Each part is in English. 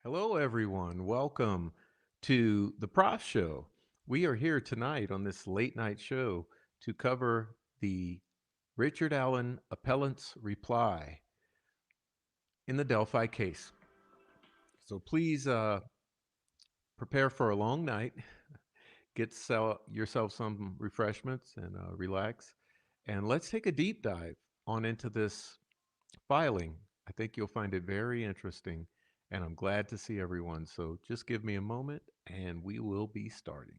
Hello, everyone. Welcome to the Prof Show. We are here tonight on this late night show to cover the Richard Allen appellant's reply in the Delphi case. So please prepare for a long night. Get yourself some refreshments and relax. And let's take a deep dive on into this filing. I think you'll find it very interesting, and I'm glad to see everyone. So just give me a moment, and we will be starting.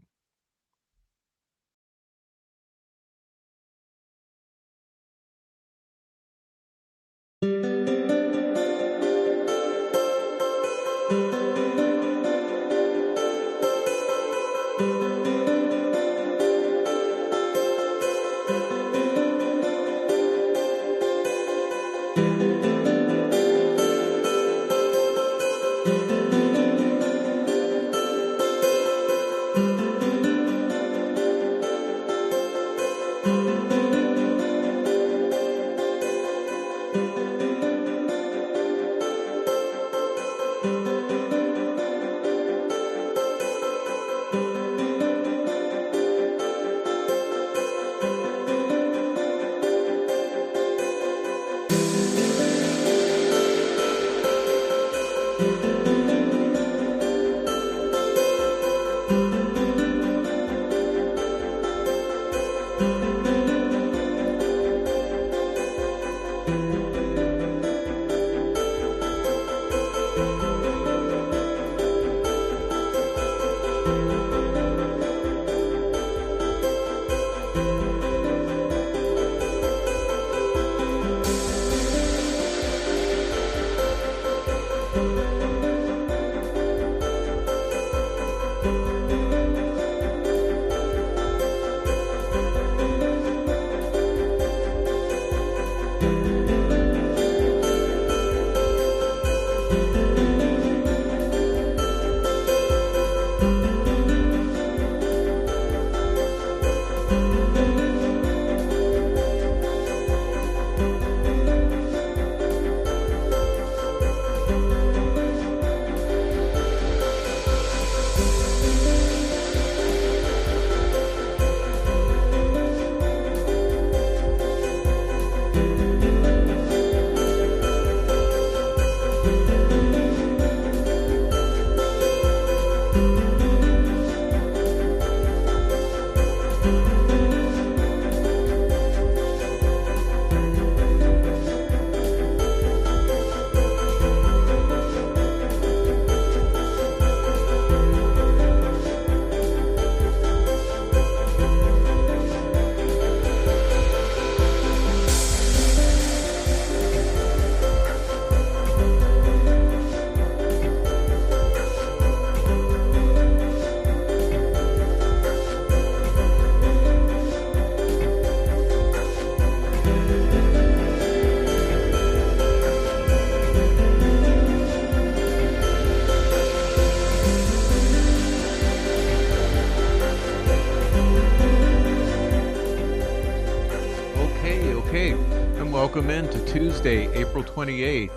Okay, and welcome into Tuesday, April 28th,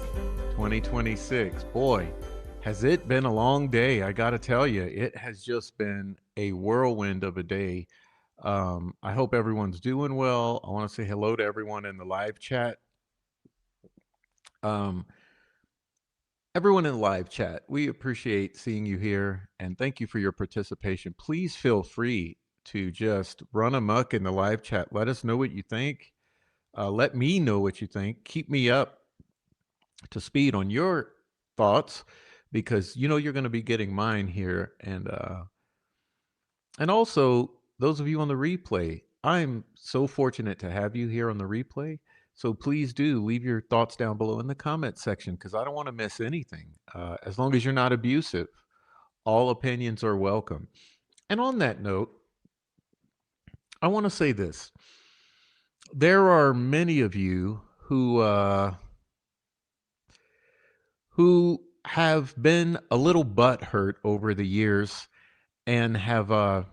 2026. Boy, has it been a long day. I got to tell you, it has just been a whirlwind of a day. I hope everyone's doing well. I want to say hello to everyone in the live chat. Um, Everyone in the live chat, we appreciate seeing you here and thank you for your participation. Please feel free to just run amok in the live chat. Let us know what you think. Let me know what you think. Keep me up to speed on your thoughts because you know you're going to be getting mine here, and also those of you on the replay. I'm so fortunate to have you here on the replay. So please do leave your thoughts down below in the comment section because I don't want to miss anything. As long as you're not abusive, all opinions are welcome. And on that note, I want to say this: there are many of you who have been a little butthurt over the years and have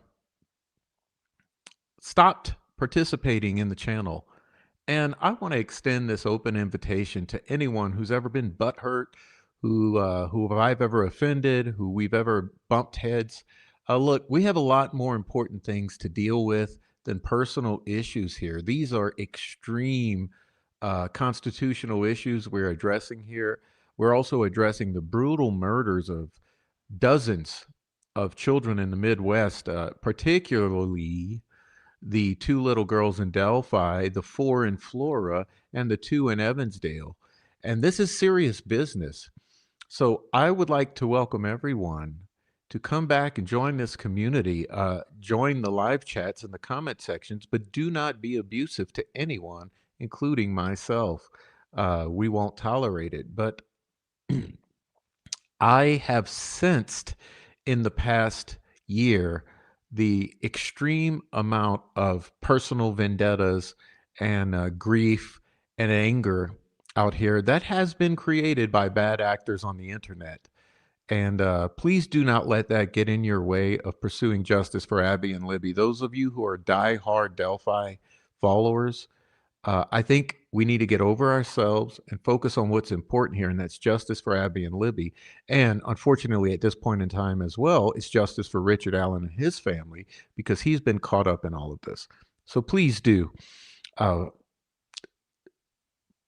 stopped participating in the channel. And I want to extend this open invitation to anyone who's ever been butthurt, who I've ever offended, who we've ever bumped heads. Look, we have a lot more important things to deal with than personal issues here. These are extreme constitutional issues we're addressing here. We're also addressing the brutal murders of dozens of children in the Midwest, particularly the two little girls in Delphi, the four in Flora, and the two in Evansdale. And this is serious business. So I would like to welcome everyone to come back and join this community. Join the live chats and the comment sections, but do not be abusive to anyone, including myself. We won't tolerate it. But I have sensed in the past year the extreme amount of personal vendettas and grief and anger out here that has been created by bad actors on the internet. And please do not let that get in your way of pursuing justice for Abby and Libby. Those of you who are die-hard Delphi followers, I think we need to get over ourselves and focus on what's important here, and that's justice for Abby and Libby. And unfortunately, at this point in time as well, it's justice for Richard Allen and his family because he's been caught up in all of this. So please do uh,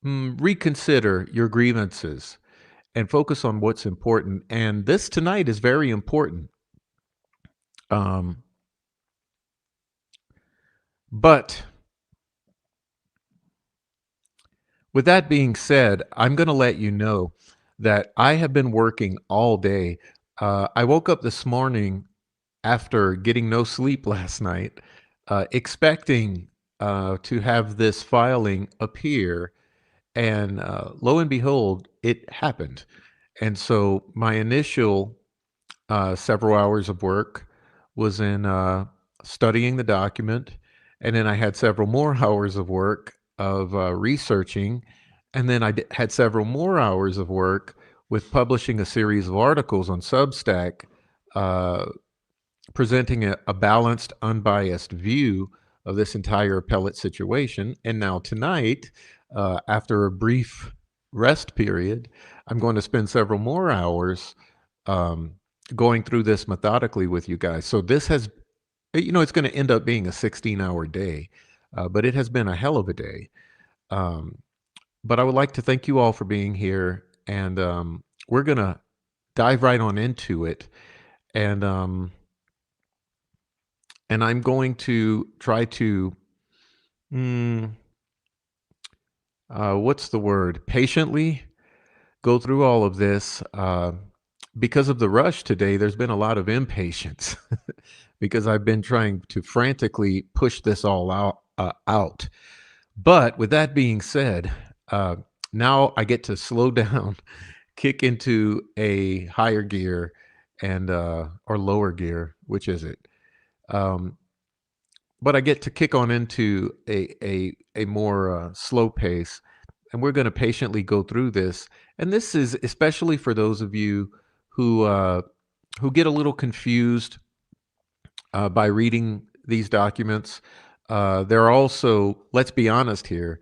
reconsider your grievances and focus on what's important. And this tonight is very important. Um, but with that being said, I'm going to let you know that I have been working all day. I woke up this morning after getting no sleep last night, expecting to have this filing appear. And lo and behold, it happened. And so my initial several hours of work was in studying the document. And then I had several more hours of work of researching. And then had several more hours of work with publishing a series of articles on Substack, uh, presenting a balanced, unbiased view of this entire appellate situation. And now tonight, after a brief rest period, I'm going to spend several more hours um, going through this methodically with you guys. So this has, it's going to end up being a 16-hour day, but it has been a hell of a day. But I would like to thank you all for being here, and we're going to dive right on into it. And I'm going to try to, what's the word? Patiently go through all of this. Because of the rush today, there's been a lot of impatience because I've been trying to frantically push this all out. But with that being said, now I get to slow down, kick into a higher gear and or lower gear, which is it? But I get to kick on into a more slow pace, and we're going to patiently go through this. And this is especially for those of you who get a little confused by reading these documents. There are also, let's be honest here,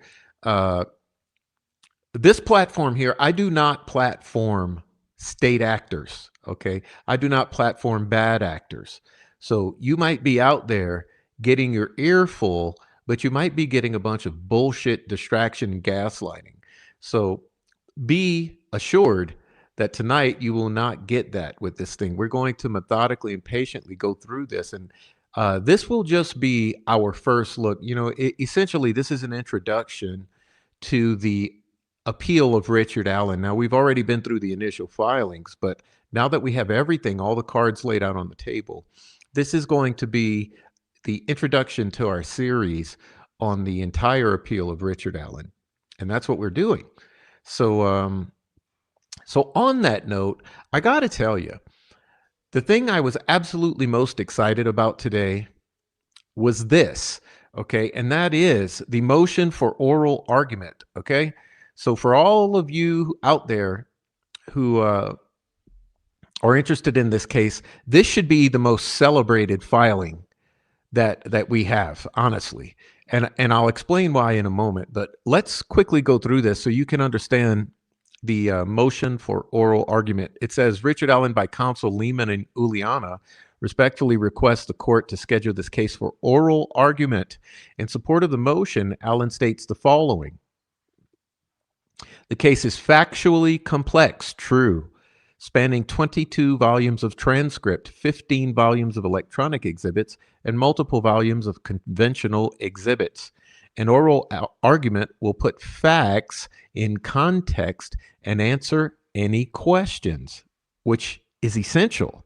this platform here, I do not platform state actors, okay? I do not platform bad actors. So you might be out there getting your ear full, but you might be getting a bunch of bullshit, distraction, and gaslighting. So be assured that tonight you will not get that with this thing. We're going to methodically and patiently go through this, and this will just be our first look. Essentially, this is an introduction to the appeal of Richard Allen. Now, we've already been through the initial filings, but now that we have everything, all the cards laid out on the table, this is going to be the introduction to our series on the entire appeal of Richard Allen. And that's what we're doing. So, so on that note, I got to tell you, the thing I was absolutely most excited about today was this, okay? And that is the motion for oral argument, okay? So for all of you out there who are interested in this case, this should be the most celebrated filing that we have, honestly. And I'll explain why in a moment, but let's quickly go through this so you can understand the motion for oral argument. It says Richard Allen by counsel Lehman and Uliana respectfully requests the court to schedule this case for oral argument. In support of the motion, Allen states the following. The case is factually complex, true, spanning 22 volumes of transcript, 15 volumes of electronic exhibits, and multiple volumes of conventional exhibits. An oral argument will put facts in context and answer any questions, which is essential.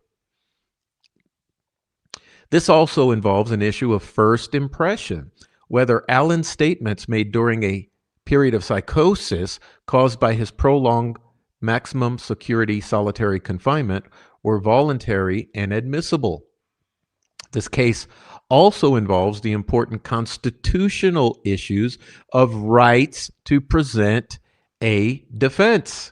This also involves an issue of first impression, whether Allen's statements made during a period of psychosis caused by his prolonged maximum security solitary confinement were voluntary and admissible. This case also involves the important constitutional issues of rights to present a defense.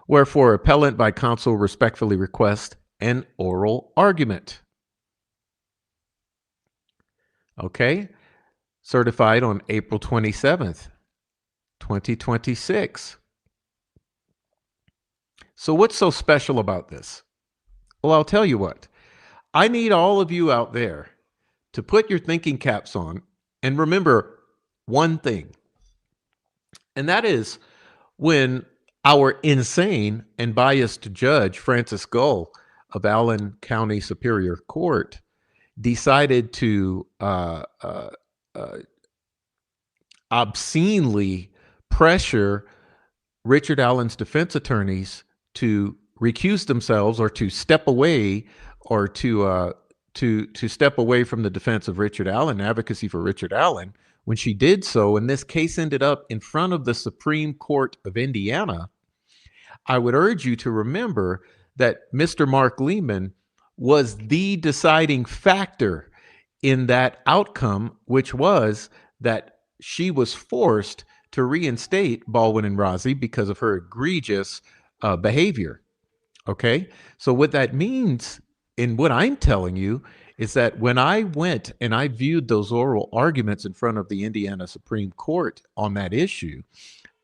Wherefore, appellant by counsel respectfully requests an oral argument. Okay, certified on April 27th, 2026. So what's so special about this? Well, I'll tell you what. I need all of you out there to put your thinking caps on and remember one thing. And that is when our insane and biased judge, Francis Gull of Allen County Superior Court, decided to obscenely pressure Richard Allen's defense attorneys to recuse themselves or to step away or to step away from the defense of Richard Allen, advocacy for Richard Allen. When she did so, and this case ended up in front of the Supreme Court of Indiana, I would urge you to remember that Mr. Mark Lehman was the deciding factor in that outcome, which was that she was forced to reinstate Baldwin and Rozzi because of her egregious behavior. Okay, so what that means, and what I'm telling you, is that when I went and I viewed those oral arguments in front of the Indiana Supreme Court on that issue,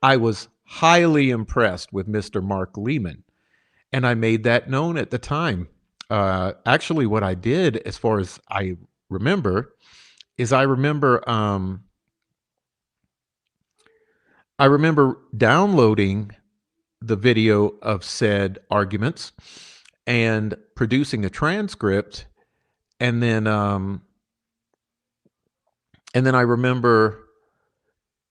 I was highly impressed with Mr. Mark Lehman, and I made that known at the time. Actually, what I did, as far as I remember, is I remember downloading the video of said arguments and producing a transcript, and then I remember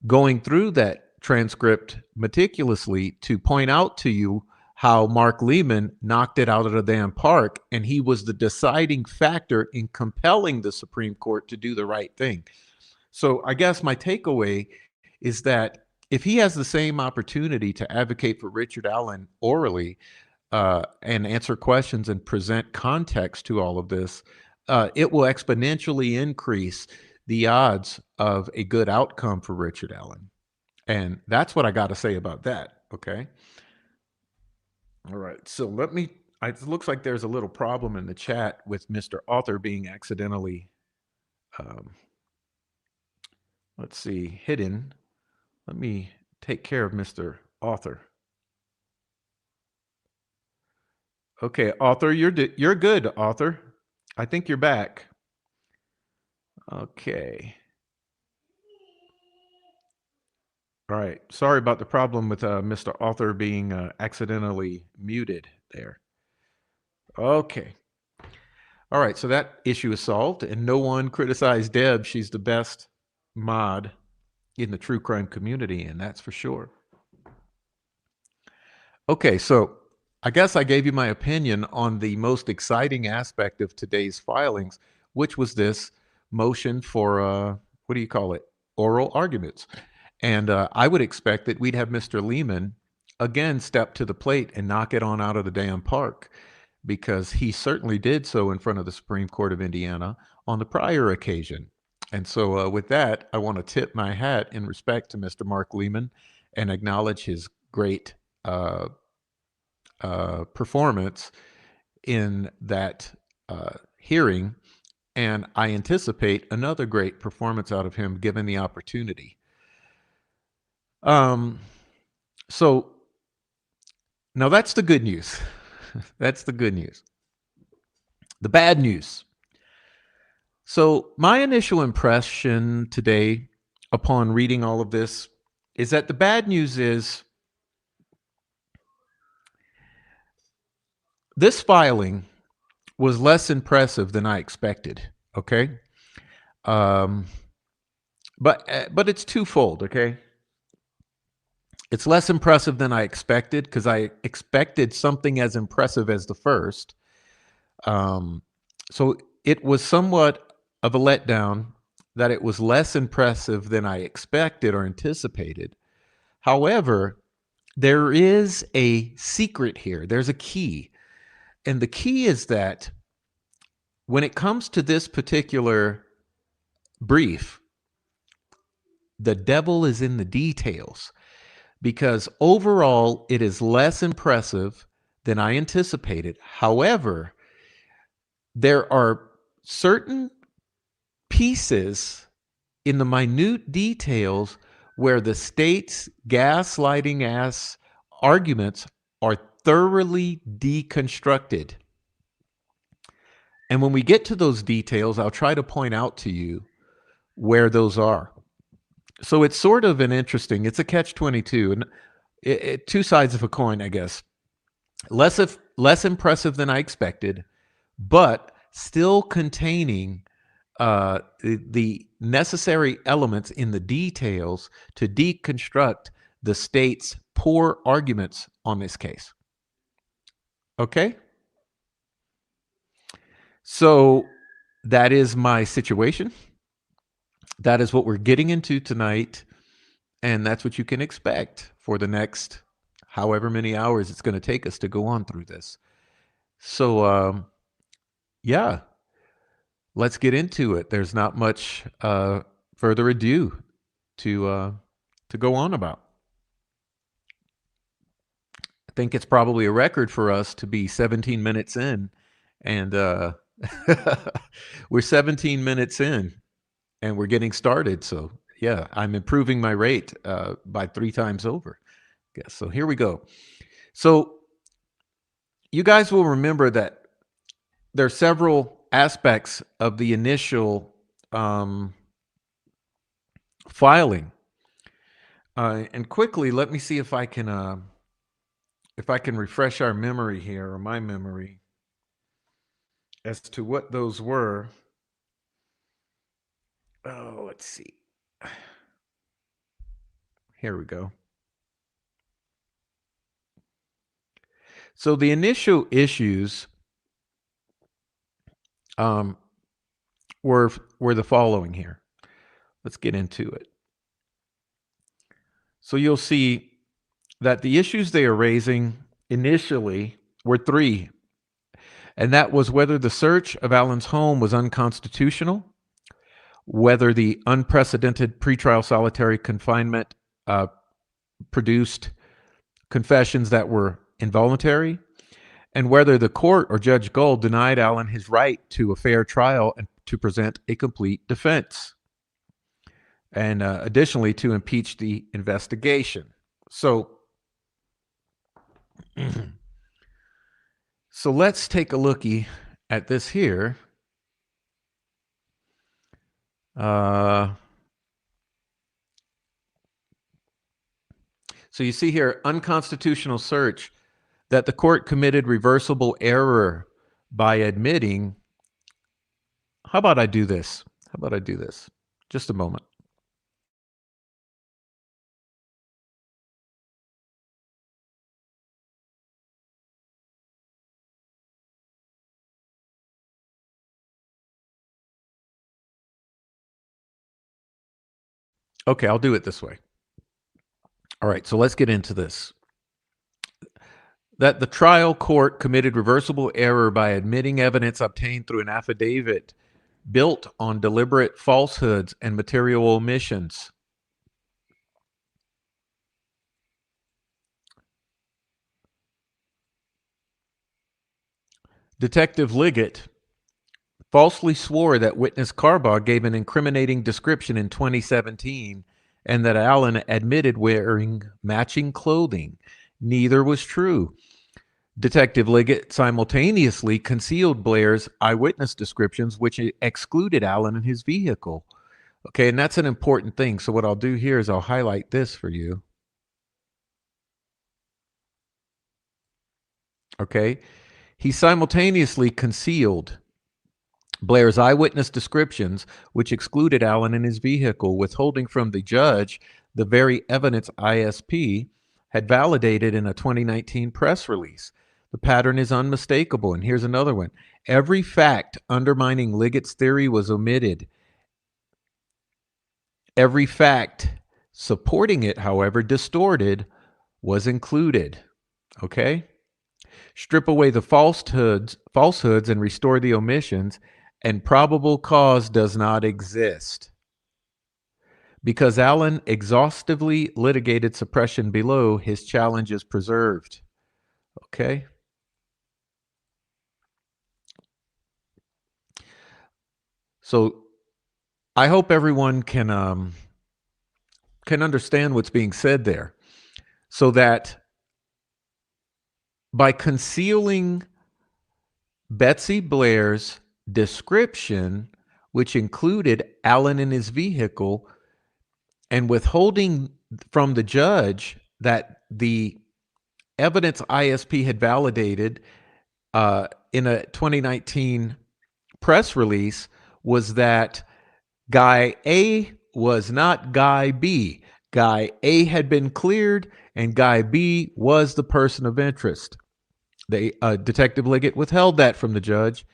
going through that transcript meticulously to point out to you how Mark Lehman knocked it out of the damn park, and he was the deciding factor in compelling the Supreme Court to do the right thing. So I guess my takeaway is that if he has the same opportunity to advocate for Richard Allen orally and answer questions and present context to all of this, it will exponentially increase the odds of a good outcome for Richard Allen. And that's what I got to say about that. Okay. All right. So it looks like there's a little problem in the chat with Mr. Author being accidentally, let's see, hidden. Let me take care of Mr. Author. Okay, Author, you're good, Author. I think you're back. Okay. All right. Sorry about the problem with Mr. Author being accidentally muted there. Okay. All right. So that issue is solved, and no one criticized Deb. She's the best mod in the true crime community, and that's for sure. Okay. So I guess I gave you my opinion on the most exciting aspect of today's filings, which was this motion for, what do you call it? Oral arguments. And I would expect that we'd have Mr. Lehman again step to the plate and knock it on out of the damn park, because he certainly did so in front of the Supreme Court of Indiana on the prior occasion. And so with that, I want to tip my hat in respect to Mr. Mark Lehman and acknowledge his great performance in that hearing. And I anticipate another great performance out of him given the opportunity. So Now, that's the good news. That's the good news. The bad news. So, my initial impression today upon reading all of this is that the bad news is this filing was less impressive than I expected. Okay. Um, but it's twofold. Okay. It's less impressive than I expected because I expected something as impressive as the first. Um, so it was somewhat of a letdown that it was less impressive than I expected or anticipated. However, there is a secret here. There's a key. And the key is that when it comes to this particular brief, the devil is in the details because overall it is less impressive than I anticipated. However, there are certain pieces in the minute details where the state's gaslighting ass arguments are thoroughly deconstructed. And when we get to those details, I'll try to point out to you where those are. So it's sort of an interesting, it's a catch-22, and two sides of a coin, I guess. Less impressive than I expected, but still containing the necessary elements in the details to deconstruct the state's poor arguments on this case. Okay? So that is my situation. That is what we're getting into tonight. And that's what you can expect for the next however many hours it's going to take us to go on through this. So, yeah, let's get into it. There's not much further ado to go on about. I think it's probably a record for us to be 17 minutes in, and we're 17 minutes in, and we're getting started. So yeah, I'm improving my rate by 3 times over. Yes. So here we go. So you guys will remember that there are several aspects of the initial filing. And quickly, let me see if I can refresh our memory here, or my memory, as to what those were. Oh, let's see. Here we go. So the initial issues were the following here. Let's get into it. So you'll see that the issues they are raising initially were 3. And that was whether the search of Allen's home was unconstitutional, whether the unprecedented pretrial solitary confinement produced confessions that were involuntary, and whether the court or Judge Gold denied Allen his right to a fair trial and to present a complete defense, and additionally to impeach the investigation. So let's take a looky at this here. So you see here, unconstitutional search, that the court committed reversible error by admitting. How about I do this? Just a moment. Okay, I'll do it this way. All right, so let's get into this. That the trial court committed reversible error by admitting evidence obtained through an affidavit built on deliberate falsehoods and material omissions. Detective Liggett falsely swore that witness Carbaugh gave an incriminating description in 2017 and that Allen admitted wearing matching clothing Neither was true. Detective Liggett simultaneously concealed Blair's eyewitness descriptions, which excluded Allen and his vehicle. Okay, and that's an important thing. So what I'll do here is I'll highlight this for you. Okay, he simultaneously concealed Blair's eyewitness descriptions, which excluded Allen and his vehicle, withholding from the judge the very evidence ISP had validated in a 2019 press release. The pattern is unmistakable. And here's another one. Every fact undermining Liggett's theory was omitted. Every fact supporting it, however, distorted, was included. Okay? Strip away the falsehoods and restore the omissions, and probable cause does not exist. Because Allen exhaustively litigated suppression below, his challenge is preserved. Okay? So I hope everyone can understand what's being said there. So that by concealing Betsy Blair's description, which included Allen in his vehicle, and withholding from the judge that the evidence ISP had validated in a 2019 press release, was that Guy A was not Guy B. Guy A had been cleared, and Guy B was the person of interest. Detective Liggett withheld that from the judge,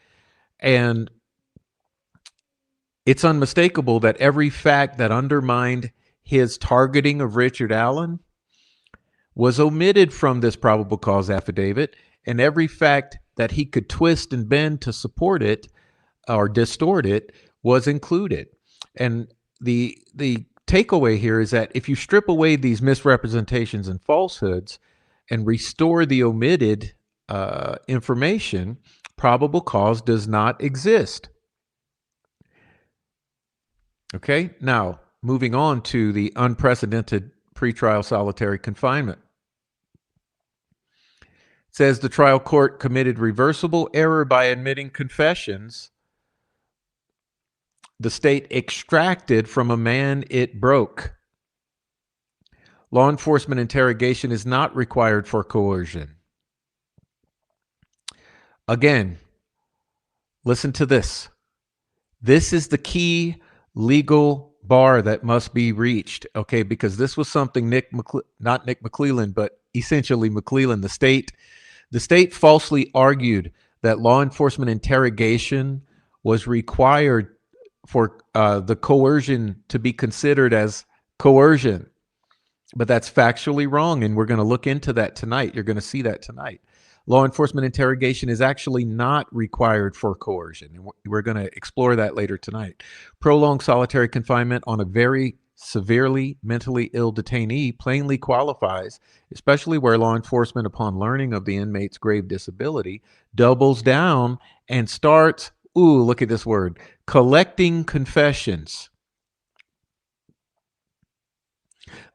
and it's unmistakable that every fact that undermined his targeting of Richard Allen was omitted from this probable cause affidavit, and every fact that he could twist and bend to support it or distort it was included. And the takeaway here is that if you strip away these misrepresentations and falsehoods and restore the omitted information, probable cause does not exist. Okay, now moving on to the unprecedented pretrial solitary confinement. It says the trial court committed reversible error by admitting confessions the state extracted from a man it broke. Law enforcement interrogation is not required for coercion. Again, listen to this. This is the key legal bar that must be reached, okay? Because this was something not Nick McClelland, but essentially McClelland, the state falsely argued that law enforcement interrogation was required for the coercion to be considered as coercion. But that's factually wrong, and we're going to look into that tonight. You're going to see that tonight. Law enforcement interrogation is actually not required for coercion, and we're going to explore that later tonight. Prolonged solitary confinement on a very severely mentally ill detainee plainly qualifies, especially where law enforcement, upon learning of the inmate's grave disability, doubles down and starts, ooh, look at this word, collecting confessions.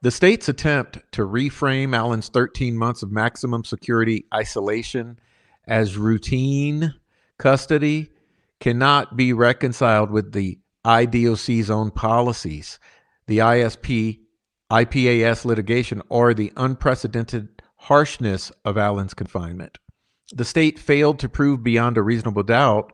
The state's attempt to reframe Allen's 13 months of maximum security isolation as routine custody cannot be reconciled with the IDOC's own policies, the IPAS litigation, or the unprecedented harshness of Allen's confinement. The state failed to prove beyond a reasonable doubt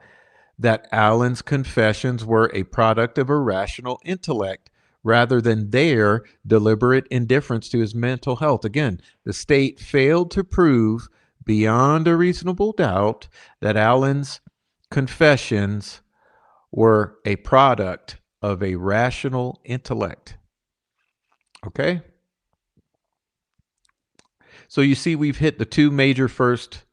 that Allen's confessions were a product of irrational intellect rather than their deliberate indifference to his mental health. Again, the state failed to prove beyond a reasonable doubt that Allen's confessions were a product of a rational intellect. Okay? So you see, we've hit the two major first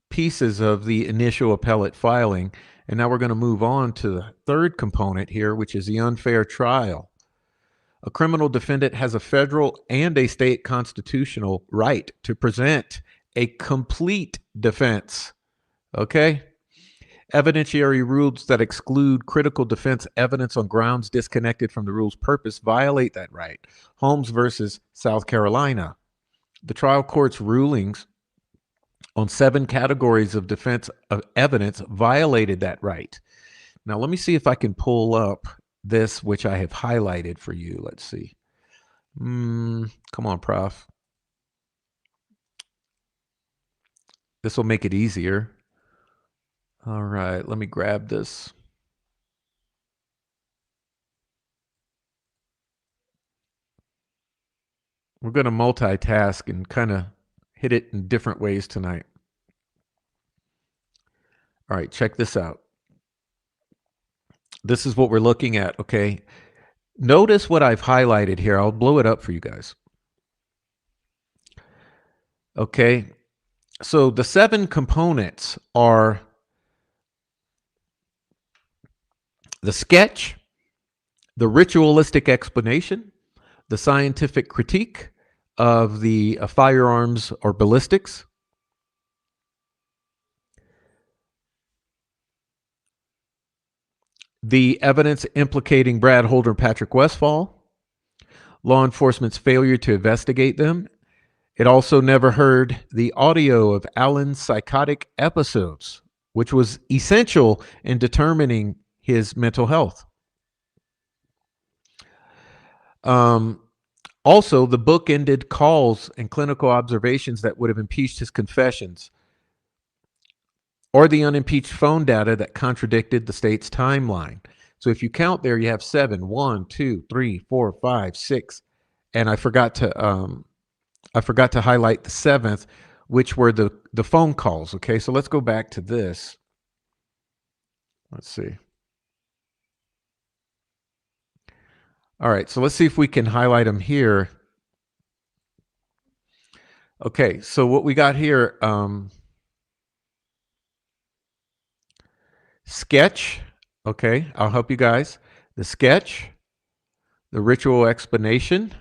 pieces of the initial appellate filing, and now we're going to move on to the third component here, which is the unfair trial. A criminal defendant has a federal and a state constitutional right to present a complete defense. Okay? Evidentiary rules that exclude critical defense evidence on grounds disconnected from the rule's purpose violate that right. Holmes versus South Carolina. the trial court's rulings on 7 categories of defense of evidence violated that right. Now, let me see if I can pull up this, which I have highlighted for you. Let's see. Come on, Prof. This will make it easier. All right, let me grab this. We're going to multitask and kind of hit it in different ways tonight. All right, check this out. This is what we're looking at, okay? Notice what I've highlighted here. I'll blow it up for you guys. Okay, so the 7 components are the sketch, the ritualistic explanation, the scientific critique of the firearms or ballistics, the evidence implicating Brad Holder and Patrick Westphal, law enforcement's failure to investigate them. It also never heard the audio of Allen's psychotic episodes, which was essential in determining his mental health. Also, the book ended calls and clinical observations that would have impeached his confessions, or the unimpeached phone data that contradicted the state's timeline. So if you count there, you have 7. 1, 2, 3, 4, 5, 6. And I forgot to highlight the 7th, which were the phone calls. Okay, so let's go back to this. Let's see. All right, so let's see if we can highlight them here. Okay, so what we got here, sketch. Okay, I'll help you guys. The sketch, the ritual explanation,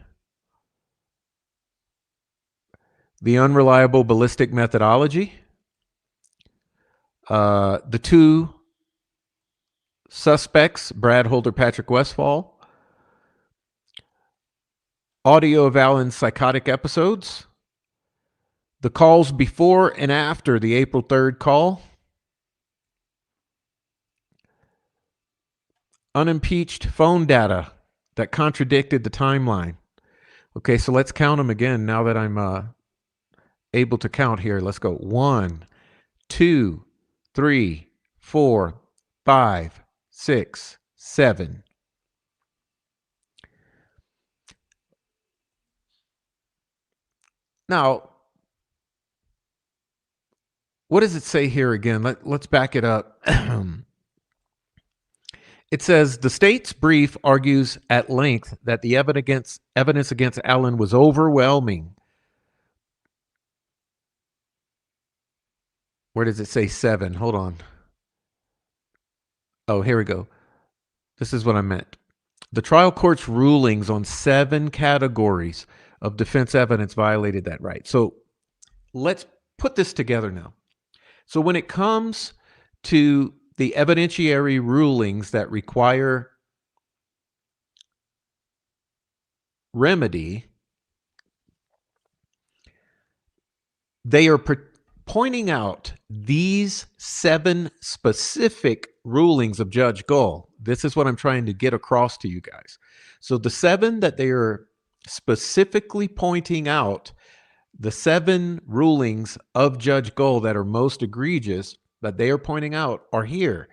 the unreliable ballistic methodology, the 2 suspects, Brad Holder, Patrick Westphal, audio of Allen's psychotic episodes, the calls before and after the April 3rd call, unimpeached phone data that contradicted the timeline. Okay, so let's count them again now that I'm able to count here. Let's go. 1, 2, 3, 4, 5, 6, 7. Now, what does it say here again? Let's back it up. It says the state's brief argues at length that the evidence against Allen was overwhelming. Where does it say 7? Hold on. Oh, here we go. This is what I meant. The trial court's rulings on 7 categories of defense evidence violated that right. So let's put this together now. So when it comes to the evidentiary rulings that require remedy, they are pointing out these 7 specific rulings of Judge Gull. This is what I'm trying to get across to you guys. So the 7 that they are specifically pointing out, the 7 rulings of Judge Gull that are most egregious that they are pointing out are here.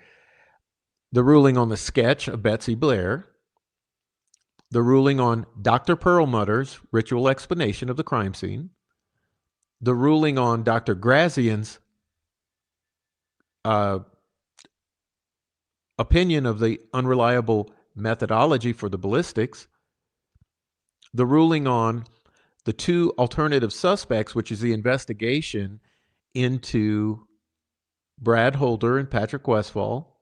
The ruling on the sketch of Betsy Blair, the ruling on Dr. Perlmutter's ritual explanation of the crime scene, the ruling on Dr. Grazian's opinion of the unreliable methodology for the ballistics, the ruling on the 2 alternative suspects, which is the investigation into Brad Holder and Patrick Westphal.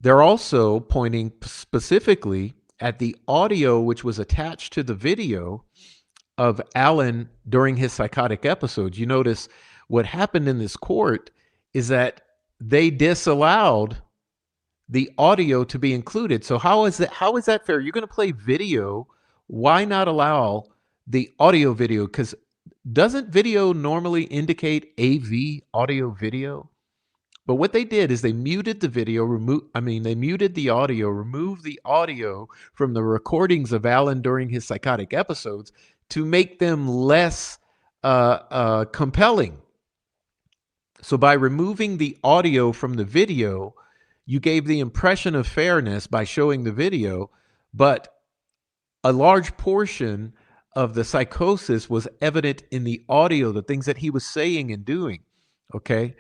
They're also pointing specifically at the audio which was attached to the video of Allen during his psychotic episodes. You notice what happened in this court is that they disallowed the audio to be included. So how is that fair? You're going to play video why not allow the audio video? Because doesn't video normally indicate AV, audio video? But what they did is they muted the video, they muted the audio, removed the audio from the recordings of Alan during his psychotic episodes to make them less compelling. So by removing the audio from the video, you gave the impression of fairness by showing the video, but a large portion of the psychosis was evident in the audio, the things that he was saying and doing. Okay.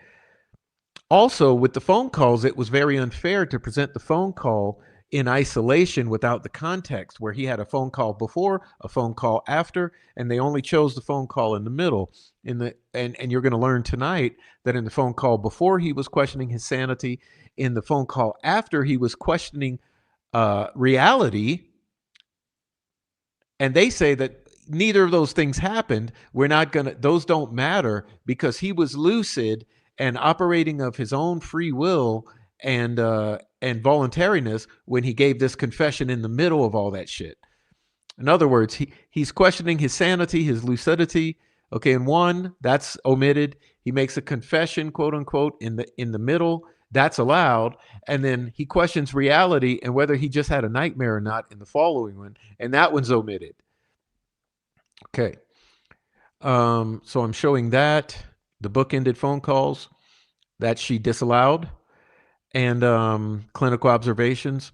Also, with the phone calls, it was very unfair to present the phone call in isolation without the context, where he had a phone call before, a phone call after, and they only chose the phone call in the middle. And you're going to learn tonight that in the phone call before, he was questioning his sanity. In the phone call after, he was questioning reality. And they say that neither of those things happened. Those don't matter, because he was lucid and operating of his own free will and voluntariness when he gave this confession in the middle of all that shit. In other words, he's questioning his sanity, his lucidity. Okay, in one, that's omitted. He makes a confession, quote unquote, in the middle. That's allowed. And then he questions reality and whether he just had a nightmare or not in the following one, and that one's omitted. Okay. So I'm showing that the book-ended phone calls that she disallowed, and clinical observations.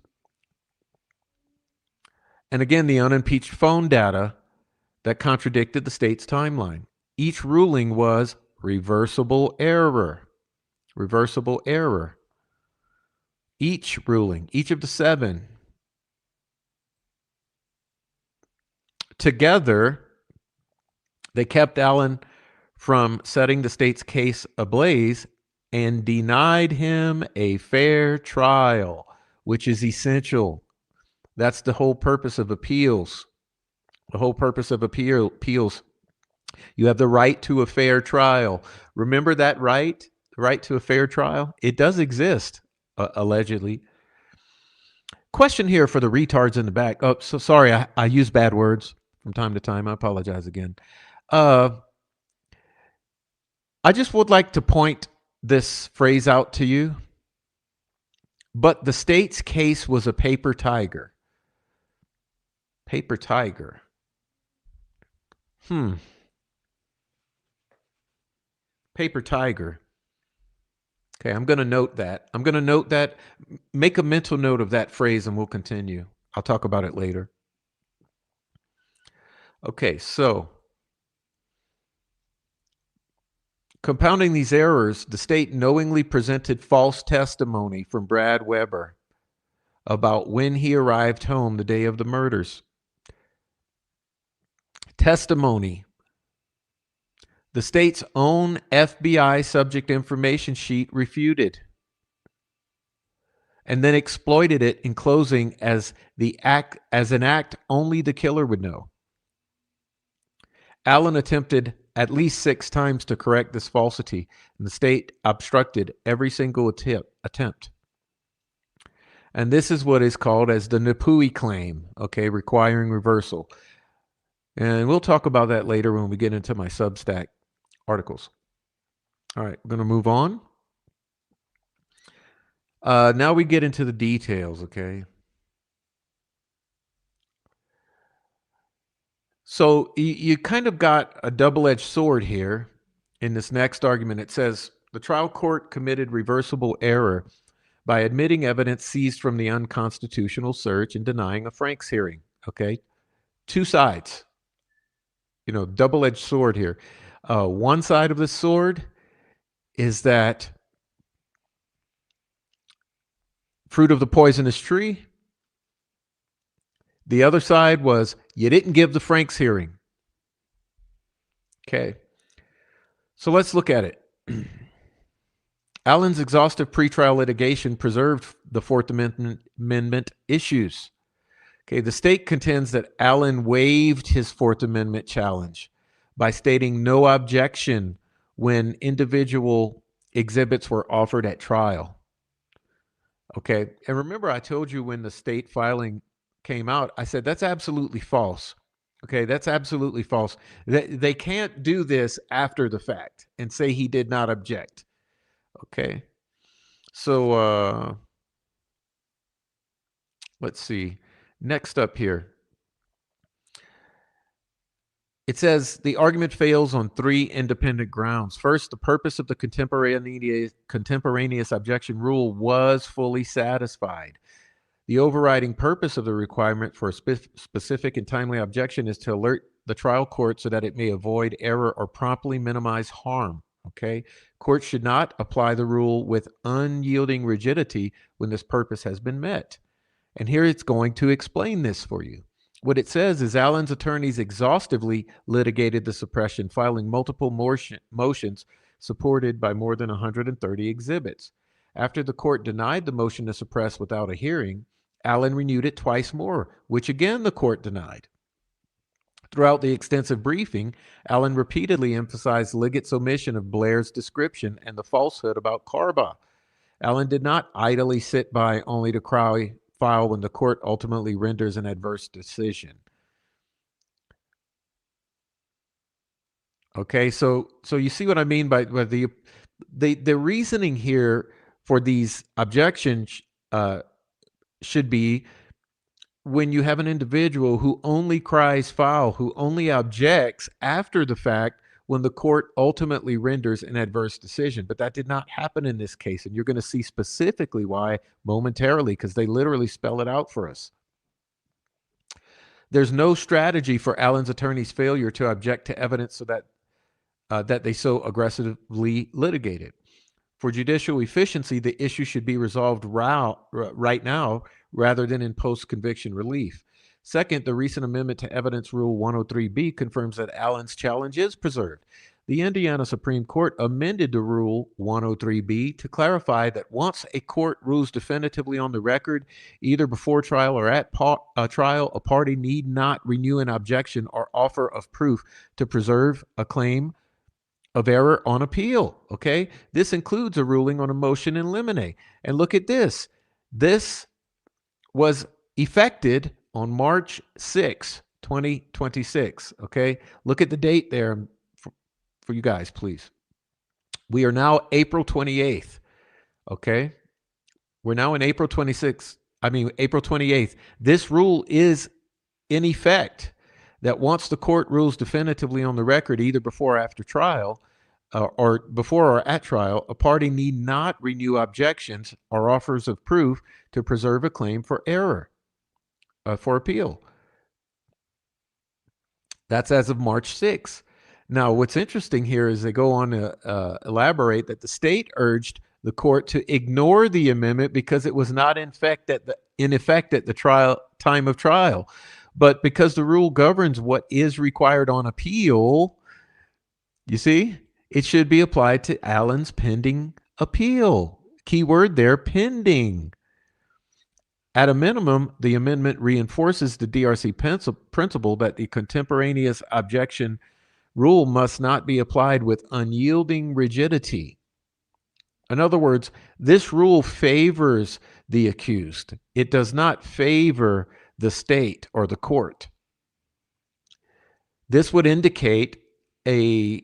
And again, the unimpeached phone data that contradicted the state's timeline. Each ruling was reversible error. Reversible error. Each ruling, each of the 7. Together, they kept Allen from setting the state's case ablaze and denied him a fair trial, which is essential. That's the whole purpose of appeals. The whole purpose of appeals. You have the right to a fair trial. Remember that right? The right to a fair trial? It does exist, allegedly. Question here for the retards in the back. Oh, so sorry, I use bad words from time to time. I apologize again. I just would like to point this phrase out to you. But the state's case was a paper tiger. Paper tiger. Paper tiger. Okay, I'm going to note that. I'm going to note that. Make a mental note of that phrase and we'll continue. I'll talk about it later. Okay, so compounding these errors, the state knowingly presented false testimony from Brad Weber about when he arrived home the day of the murders. Testimony. The state's own FBI subject information sheet refuted, and then exploited it in closing as an act only the killer would know. Allen attempted at least 6 times to correct this falsity, and the state obstructed every single attempt. And this is what is called as the Napui claim, okay, requiring reversal. And we'll talk about that later when we get into my Substack articles. All right, we're going to move on. Now we get into the details, okay? So you kind of got a double-edged sword here in this next argument. It says the trial court committed reversible error by admitting evidence seized from the unconstitutional search and denying a Franks hearing, okay? 2 sides. You know, double-edged sword here. One side of the sword is that fruit of the poisonous tree. The other side was you didn't give the Franks hearing. Okay. So let's look at it. Allen's exhaustive pretrial litigation preserved the Fourth Amendment issues. Okay, the state contends that Allen waived his Fourth Amendment challenge by stating no objection when individual exhibits were offered at trial. Okay, and remember I told you when the state filing came out, I said, that's absolutely false. Okay, that's absolutely false. They can't do this after the fact and say he did not object. Okay, so let's see. Next up here, it says the argument fails on three independent grounds. First, the purpose of the contemporaneous objection rule was fully satisfied. The overriding purpose of the requirement for a specific and timely objection is to alert the trial court so that it may avoid error or promptly minimize harm. Okay? Courts should not apply the rule with unyielding rigidity when this purpose has been met. And here it's going to explain this for you. What it says is Allen's attorneys exhaustively litigated the suppression, filing multiple motions supported by more than 130 exhibits. After the court denied the motion to suppress without a hearing, Allen renewed it twice more, which again the court denied. Throughout the extensive briefing, Allen repeatedly emphasized Liggett's omission of Blair's description and the falsehood about Carbaugh. Allen did not idly sit by only to cry foul when the court ultimately renders an adverse decision. Okay, so you see what I mean by the reasoning here for these objections should be when you have an individual who only cries foul, who only objects after the fact when the court ultimately renders an adverse decision. But that did not happen in this case. And you're going to see specifically why momentarily, because they literally spell it out for us. There's no strategy for Allen's attorney's failure to object to evidence so that they so aggressively litigated. For judicial efficiency, the issue should be resolved right now rather than in post-conviction relief. Second, the recent amendment to Evidence Rule 103B confirms that Allen's challenge is preserved. The Indiana Supreme Court amended the Rule 103B to clarify that once a court rules definitively on the record, either before trial or at trial, a party need not renew an objection or offer of proof to preserve a claim of error on appeal. Okay, this includes a ruling on a motion in limine. And look at this. This was effected on March 6, 2026. Okay, look at the date there for you guys, please. We are now April 28th. Okay, we're now in April 26th. April 28th. This rule is in effect. That once the court rules definitively on the record, either before or after trial, or before or at trial, a party need not renew objections or offers of proof to preserve a claim for error, for appeal. That's as of March 6th. Now, what's interesting here is they go on to elaborate that the state urged the court to ignore the amendment because it was not in effect at the time of trial. But because the rule governs what is required on appeal, you see, it should be applied to Allen's pending appeal. Key word there, pending. At a minimum, the amendment reinforces the DRC principle that the contemporaneous objection rule must not be applied with unyielding rigidity. In other words, this rule favors the accused. It does not favor the state or the court. This would indicate an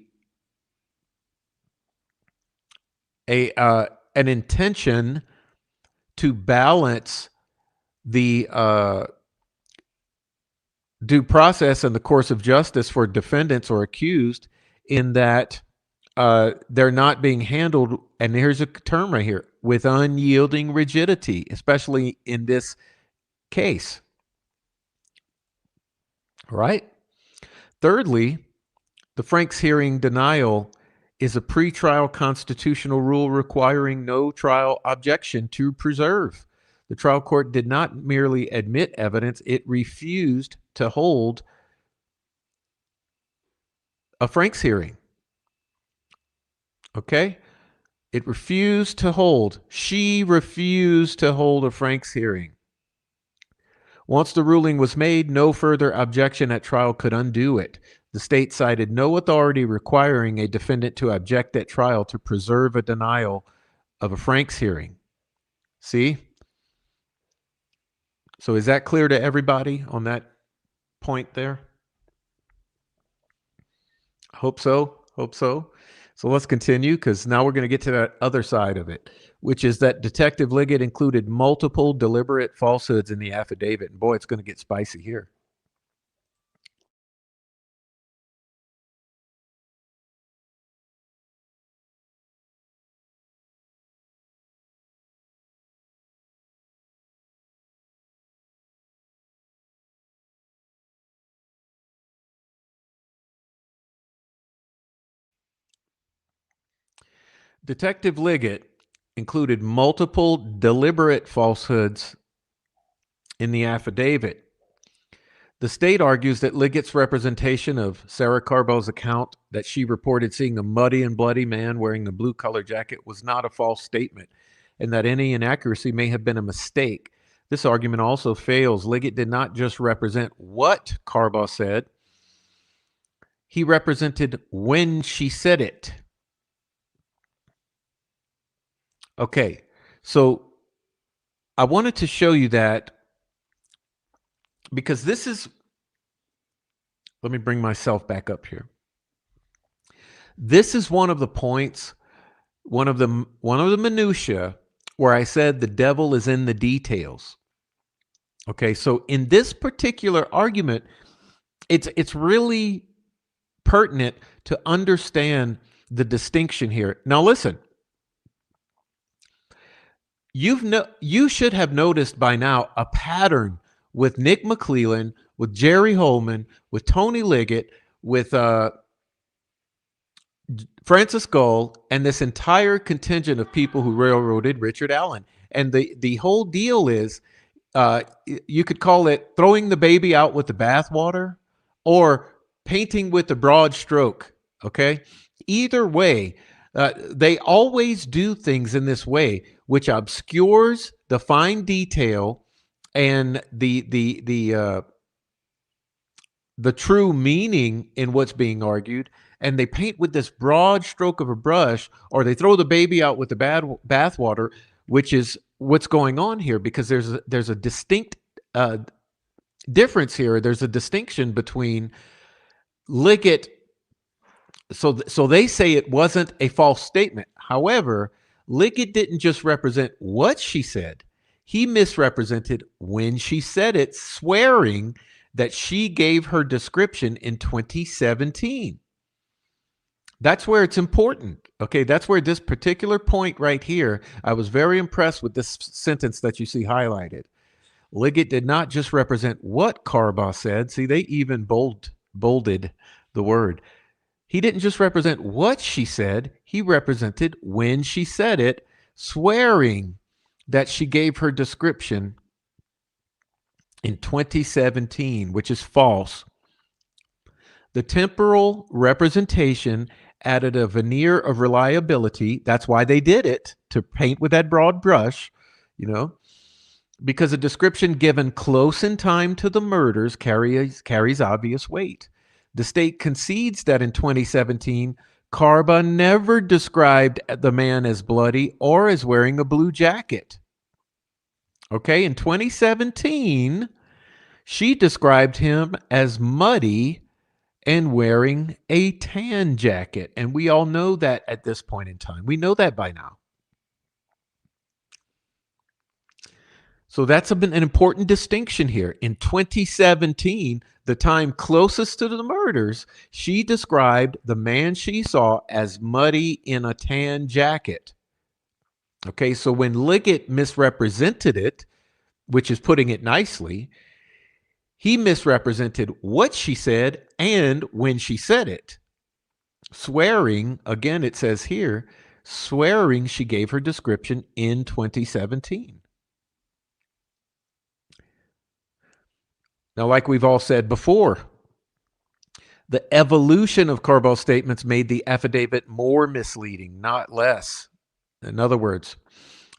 intention to balance the due process and the course of justice for defendants or accused in that they're not being handled, and here's a term right here, with unyielding rigidity, especially in this case. All right. Thirdly, the Franks hearing denial is a pretrial constitutional rule requiring no trial objection to preserve. The trial court did not merely admit evidence, it refused to hold a Franks hearing. Okay? It refused to hold. She refused to hold a Franks hearing. Once the ruling was made, no further objection at trial could undo it. The state cited no authority requiring a defendant to object at trial to preserve a denial of a Franks hearing. See? So is that clear to everybody on that point there? Hope so. Hope so. So let's continue because now we're going to get to that other side of it, which is that Detective Liggett included multiple deliberate falsehoods in the affidavit. And boy, it's going to get spicy here. Detective Liggett included multiple deliberate falsehoods in the affidavit. The state argues that Liggett's representation of Sarah Carbell's account that she reported seeing a muddy and bloody man wearing the blue collar jacket was not a false statement, and that any inaccuracy may have been a mistake. This argument also fails. Liggett did not just represent what Carbell said, he represented when she said it. Okay, so I wanted to show you that because this is, let me bring myself back up here. This is one of the points, one of the minutia where I said the devil is in the details. Okay, so in this particular argument, it's really pertinent to understand the distinction here. Now listen, you should have noticed by now a pattern with Nick McClellan, with Jerry Holman, with Tony Liggett, with Francis Gull, and this entire contingent of people who railroaded Richard Allen. And the whole deal is, you could call it throwing the baby out with the bathwater or painting with a broad stroke. Okay, either way, they always do things in this way, which obscures the fine detail and the true meaning in what's being argued, and they paint with this broad stroke of a brush, or they throw the baby out with the bathwater, which is what's going on here, because there's a distinct difference here. There's a distinction between Liggett. So they say it wasn't a false statement. However, Liggett didn't just represent what she said. He misrepresented when she said it, swearing that she gave her description in 2017. That's where it's important. Okay, that's where this particular point right here, I was very impressed with this sentence that you see highlighted. Liggett did not just represent what Carbell said. See, they even bolded the word. He didn't just represent what she said, he represented when she said it, swearing that she gave her description in 2017, which is false. The temporal representation added a veneer of reliability. That's why they did it, to paint with that broad brush, because a description given close in time to the murders carries obvious weight. The state concedes that in 2017, Carba never described the man as bloody or as wearing a blue jacket. Okay, in 2017, she described him as muddy and wearing a tan jacket. And we all know that at this point in time. We know that by now. So that's an important distinction here. In 2017, the time closest to the murders, she described the man she saw as muddy in a tan jacket. Okay, so when Liggett misrepresented it, which is putting it nicely, he misrepresented what she said and when she said it. Swearing, again, it says here, swearing she gave her description in 2017. Now, like we've all said before, the evolution of Carbell's statements made the affidavit more misleading, not less. In other words,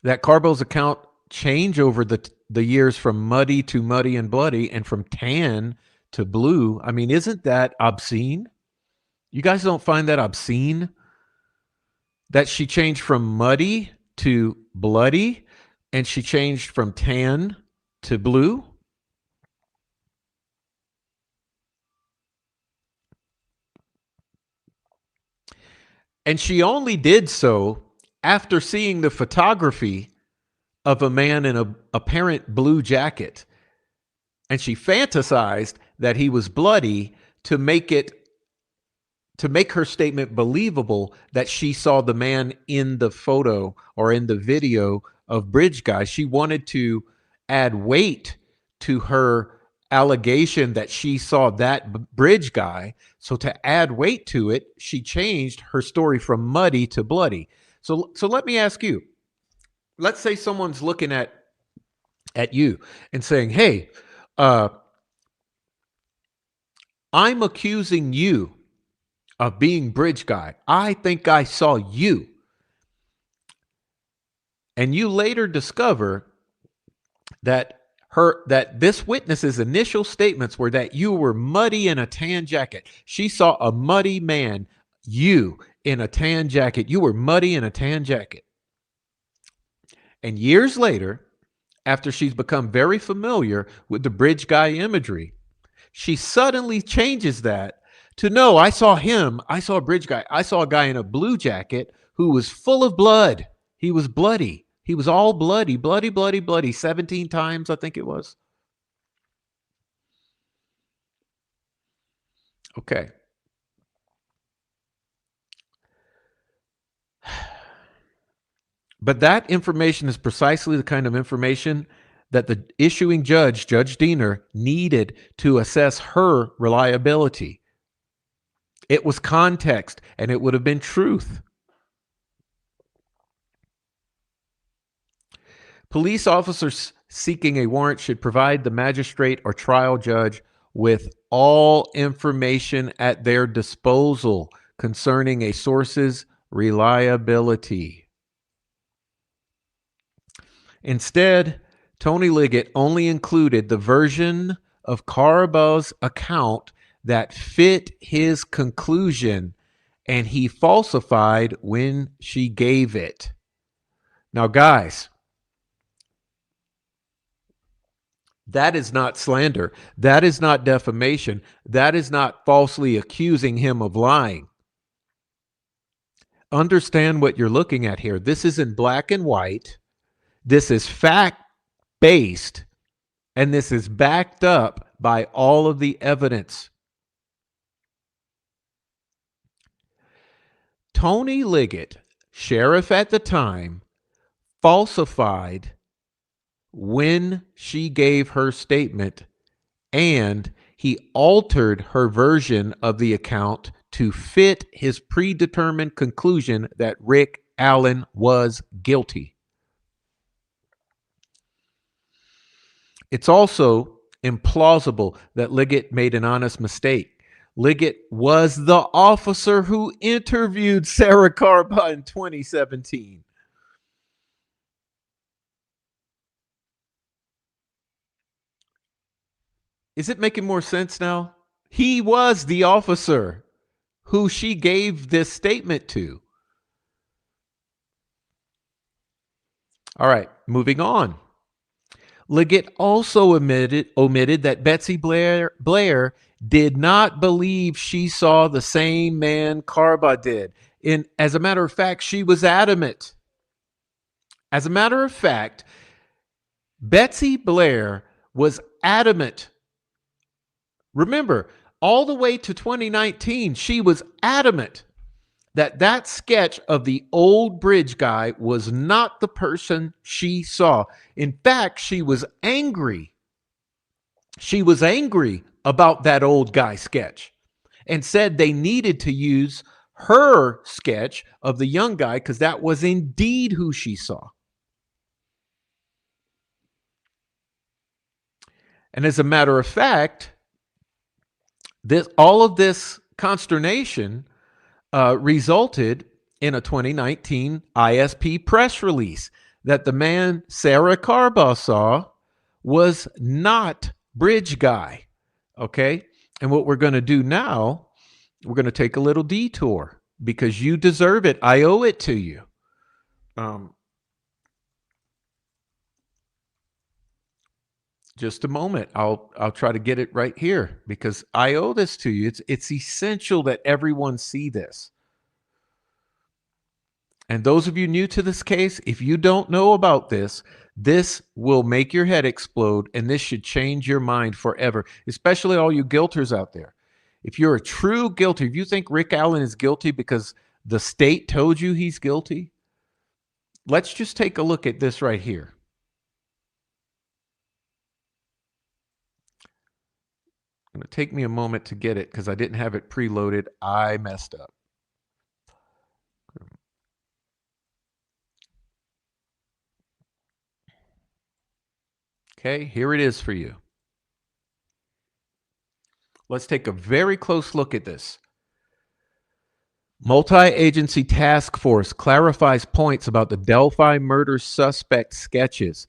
that Carbell's account change over the years from muddy to muddy and bloody and from tan to blue. I mean, isn't that obscene? You guys don't find that obscene? That she changed from muddy to bloody and she changed from tan to blue. And she only did so after seeing the photography of a man in a apparent blue jacket. And she fantasized that he was bloody to make it to make her statement believable that she saw the man in the photo or in the video of Bridge Guy. She wanted to add weight to her allegation that she saw that Bridge Guy. So to add weight to it, she changed her story from muddy to bloody. So let me ask you. Let's say someone's looking at you and saying, "Hey, uh, I'm accusing you of being Bridge Guy. I think I saw you." And you later discover that this witness's initial statements were that you were muddy in a tan jacket. She saw a muddy man, you in a tan jacket. You were muddy in a tan jacket. And years later, after she's become very familiar with the Bridge Guy imagery, she suddenly changes that to no, I saw him. I saw a Bridge Guy. I saw a guy in a blue jacket who was full of blood. He was bloody. He was all bloody, bloody, bloody, bloody, 17 times, I think it was. Okay. But that information is precisely the kind of information that the issuing judge, Judge Diener, needed to assess her reliability. It was context, and it would have been truth. Police officers seeking a warrant should provide the magistrate or trial judge with all information at their disposal concerning a source's reliability. Instead, Tony Liggett only included the version of Carabal's account that fit his conclusion, and he falsified when she gave it. Now, guys, that is not slander. That is not defamation. That is not falsely accusing him of lying. Understand what you're looking at here. This is in black and white. This is fact-based, and this is backed up by all of the evidence. Tony Liggett, sheriff at the time, falsified when she gave her statement, and he altered her version of the account to fit his predetermined conclusion that Rick Allen was guilty. It's also implausible that Liggett made an honest mistake. Liggett was the officer who interviewed Sarah Carba in 2017. Is it making more sense now? He was the officer who she gave this statement to. All right, moving on. Liggett also omitted that Betsy Blair did not believe she saw the same man Carba did. As a matter of fact, she was adamant. As a matter of fact, Betsy Blair was adamant. Remember, all the way to 2019, she was adamant that sketch of the old Bridge Guy was not the person she saw. In fact, she was angry. She was angry about that old guy sketch and said they needed to use her sketch of the young guy because that was indeed who she saw. And as a matter of fact, all of this consternation resulted in a 2019 ISP press release that the man Sarah Carba saw was not Bridge Guy. Okay. And what we're going to do now, we're going to take a little detour because you deserve it. I owe it to you. Just a moment. I'll try to get it right here because I owe this to you. It's essential that everyone see this. And those of you new to this case, if you don't know about this, this will make your head explode and this should change your mind forever, especially all you guilters out there. If you're a true guilty, if you think Rick Allen is guilty because the state told you he's guilty, let's just take a look at this right here. It's going to take me a moment to get it because I didn't have it preloaded. I messed up. Okay, here it is for you. Let's take a very close look at this. Multi-agency task force clarifies points about the Delphi murder suspect sketches.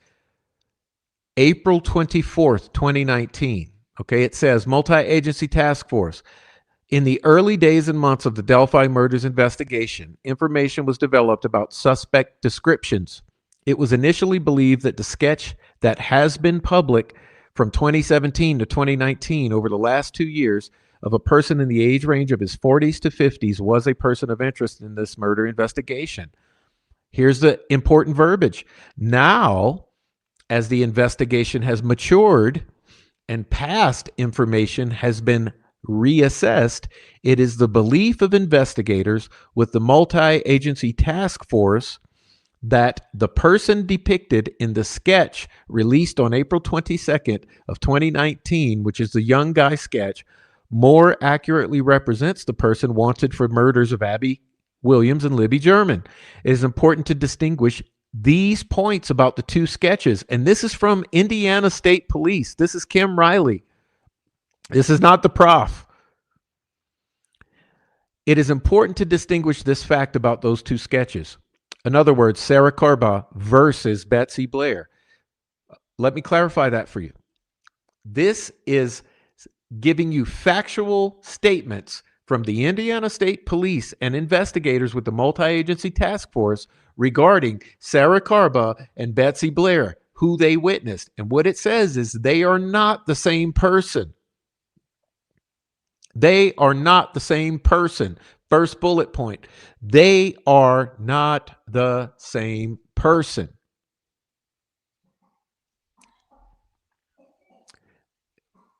April 24th, 2019. Okay, it says multi-agency task force. In the early days and months of the Delphi murders investigation, information was developed about suspect descriptions. It was initially believed that the sketch that has been public from 2017 to 2019 over the last 2 years of a person in the age range of his 40s to 50s was a person of interest in this murder investigation. Here's the important verbiage. Now, as the investigation has matured and past information has been reassessed, it is the belief of investigators with the multi-agency task force that the person depicted in the sketch released on April 22nd of 2019, which is the young guy sketch, more accurately represents the person wanted for murders of Abby Williams and Libby German. It is important to distinguish these points about the two sketches. And this is from Indiana State Police. This is Kim Riley. This is not the prof. It is important to distinguish this fact about those two sketches. In other words, Sarah Carbaugh versus Betsy Blair. Let me clarify that for you. This is giving you factual statements from the Indiana State Police and investigators with the multi-agency task force regarding Sarah Carbaugh and Betsy Blair, who they witnessed. And what it says is they are not the same person. They are not the same person. First bullet point. They are not the same person.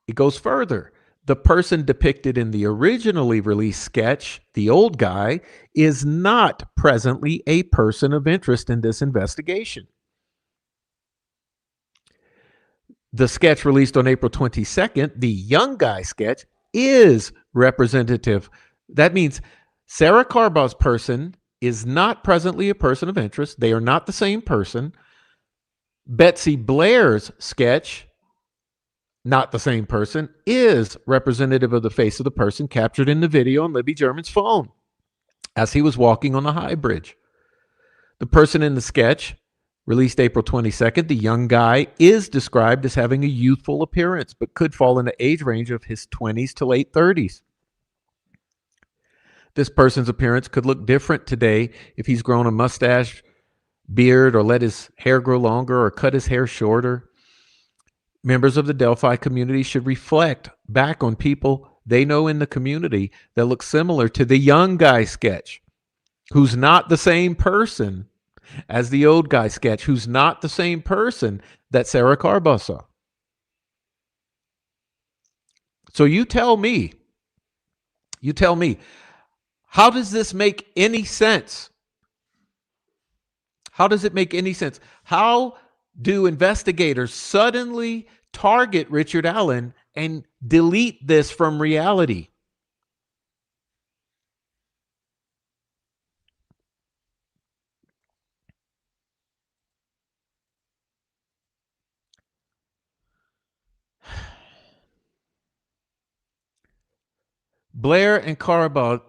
It goes further. The person depicted in the originally released sketch, the old guy, is not presently a person of interest in this investigation. The sketch released on April 22nd, the young guy sketch, is representative. That means Sarah Carbaugh's person is not presently a person of interest. They are not the same person. Betsy Blair's sketch, not the same person, is representative of the face of the person captured in the video on Libby German's phone as he was walking on the high bridge. The person in the sketch, released April 22nd, the young guy, is described as having a youthful appearance, but could fall in the age range of his 20s to late 30s. This person's appearance could look different today if he's grown a mustache, beard, or let his hair grow longer, or cut his hair shorter. Members of the Delphi community should reflect back on people they know in the community that look similar to the young guy sketch, who's not the same person as the old guy sketch, who's not the same person that Sarah Carbaugh saw. So you tell me, how does this make any sense? How does it make any sense? How do investigators suddenly target Richard Allen and delete this from reality? Blair and Carbaugh,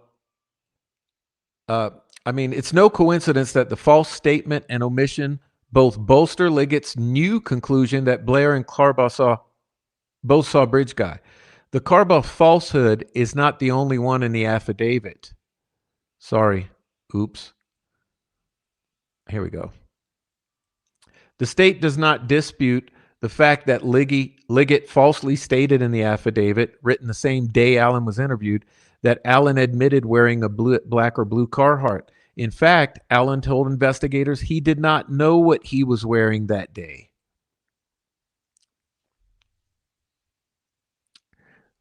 it's no coincidence that the false statement and omission both bolster Liggett's new conclusion that Blair and Carbaugh both saw Bridge Guy. The Carbaugh falsehood is not the only one in the affidavit. Sorry. Oops. Here we go. The state does not dispute The fact that Liggett falsely stated in the affidavit, written the same day Allen was interviewed, that Allen admitted wearing a black or blue Carhartt. In fact, Allen told investigators he did not know what he was wearing that day.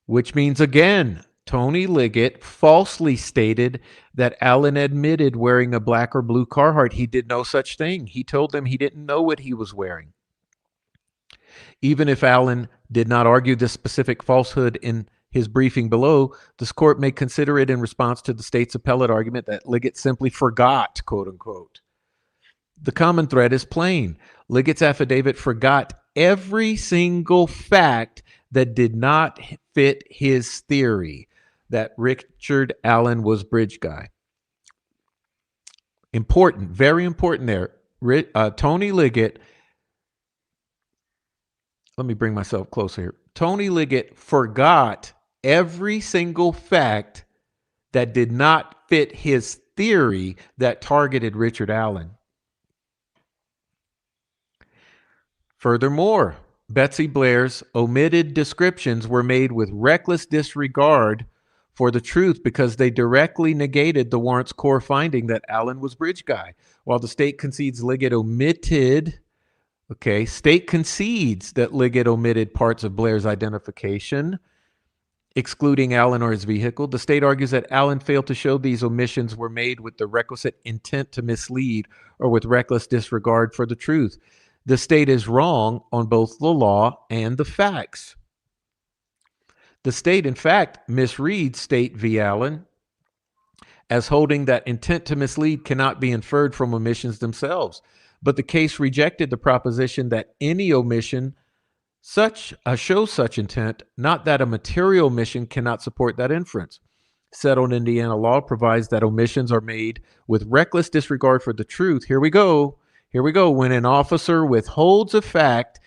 Which means, again, Tony Liggett falsely stated that Allen admitted wearing a black or blue Carhartt. He did no such thing. He told them he didn't know what he was wearing. Even if Allen did not argue this specific falsehood in his briefing below, this court may consider it in response to the state's appellate argument that Liggett simply forgot, quote unquote. The common thread is plain. Liggett's affidavit forgot every single fact that did not fit his theory that Richard Allen was bridge guy. Important, very important there. Tony Liggett, let me bring myself closer here. Tony Liggett forgot every single fact that did not fit his theory that targeted Richard Allen. Furthermore, Betsy Blair's omitted descriptions were made with reckless disregard for the truth because they directly negated the warrant's core finding that Allen was bridge guy. While the state concedes Liggett omitted, state concedes that Liggett omitted parts of Blair's identification, excluding Allen or his vehicle. The state argues that Allen failed to show these omissions were made with the requisite intent to mislead or with reckless disregard for the truth. The state is wrong on both the law and the facts. The state, in fact, misreads State v. Allen as holding that intent to mislead cannot be inferred from omissions themselves. But the case rejected the proposition that any omission shows such intent, not that a material omission cannot support that inference. Settled Indiana law provides that omissions are made with reckless disregard for the truth. Here we go. When an officer withholds a fact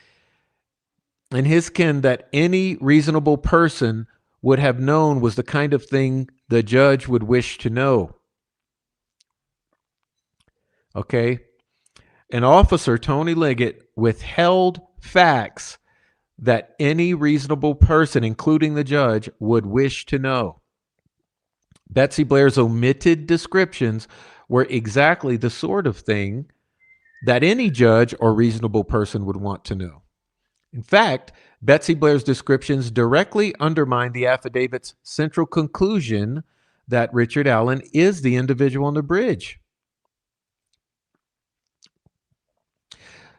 in his ken that any reasonable person would have known was the kind of thing the judge would wish to know. Okay. An officer, Tony Liggett, withheld facts that any reasonable person, including the judge, would wish to know. Betsy Blair's omitted descriptions were exactly the sort of thing that any judge or reasonable person would want to know. In fact, Betsy Blair's descriptions directly undermine the affidavit's central conclusion that Richard Allen is the individual on the bridge.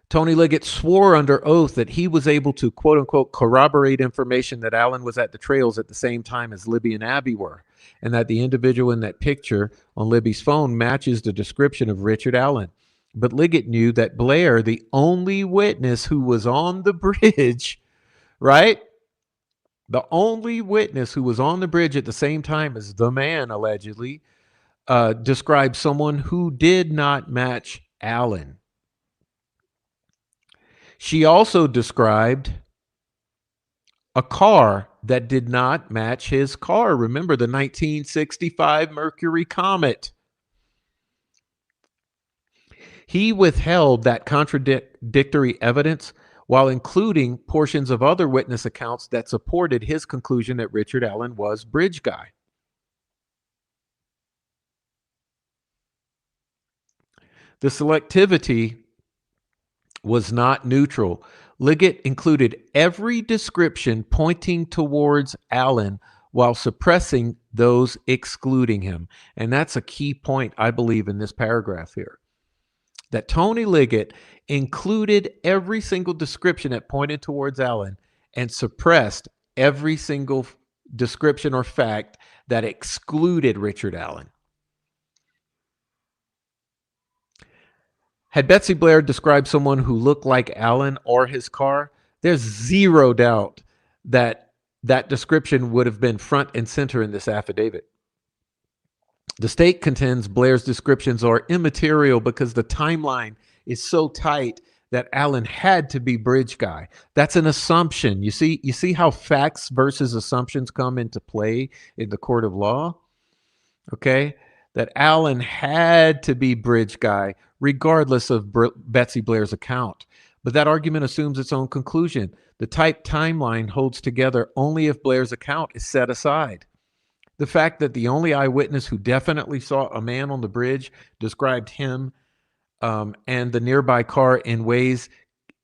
Tony Liggett swore under oath that he was able to, quote unquote, corroborate information that Allen was at the trails at the same time as Libby and Abby were, and that the individual in that picture on Libby's phone matches the description of Richard Allen. But Liggett knew that Blair, the only witness who was on the bridge, right? The only witness who was on the bridge at the same time as the man, allegedly, described someone who did not match Allen. She also described a car that did not match his car. Remember the 1965 Mercury Comet. He withheld that contradictory evidence while including portions of other witness accounts that supported his conclusion that Richard Allen was bridge guy. The selectivity was not neutral. Liggett included every description pointing towards Allen while suppressing those excluding him. And that's a key point, I believe, in this paragraph here. That Tony Liggett included every single description that pointed towards Allen and suppressed every single description or fact that excluded Richard Allen. Had Betsy Blair described someone who looked like Allen or his car, there's zero doubt that that description would have been front and center in this affidavit. The state contends Blair's descriptions are immaterial because the timeline is so tight that Allen had to be bridge guy. That's an assumption. You see how facts versus assumptions come into play in the court of law? Okay? That Allen had to be bridge guy regardless of Betsy Blair's account. But that argument assumes its own conclusion. The type timeline holds together only if Blair's account is set aside. The fact that the only eyewitness who definitely saw a man on the bridge described him and the nearby car in ways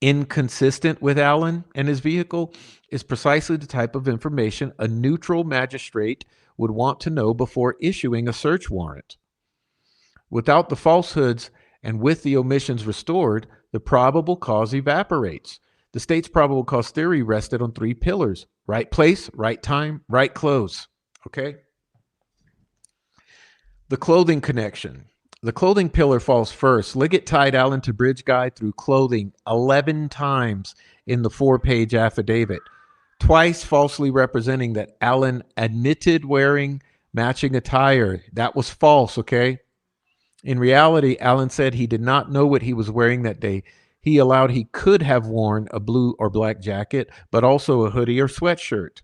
inconsistent with Allen and his vehicle is precisely the type of information a neutral magistrate would want to know before issuing a search warrant. Without the falsehoods and with the omissions restored, the probable cause evaporates. The state's probable cause theory rested on three pillars: right place, right time, right clothes. Okay? The clothing connection. The clothing pillar falls first. Liggett tied Allen to Bridge Guy through clothing 11 times in the 4-page affidavit, twice falsely representing that Allen admitted wearing matching attire. That was false, okay? In reality, Allen said he did not know what he was wearing that day. He allowed he could have worn a blue or black jacket, but also a hoodie or sweatshirt.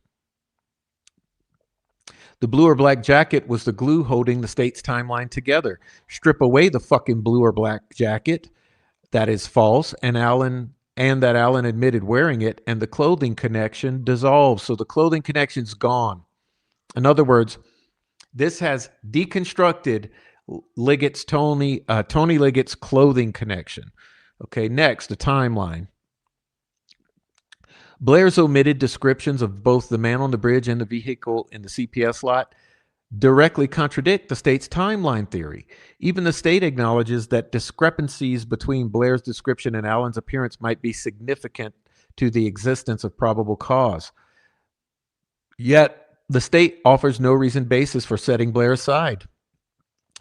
The blue or black jacket was the glue holding the state's timeline together. Strip away the fucking blue or black jacket. That is false. And that Allen admitted wearing it, and the clothing connection dissolves. So the clothing connection's gone. In other words, this has deconstructed Tony Liggett's clothing connection. Okay, next, the timeline. Blair's omitted descriptions of both the man on the bridge and the vehicle in the CPS lot directly contradict the state's timeline theory. Even the state acknowledges that discrepancies between Blair's description and Allen's appearance might be significant to the existence of probable cause. Yet, the state offers no reasoned basis for setting Blair aside.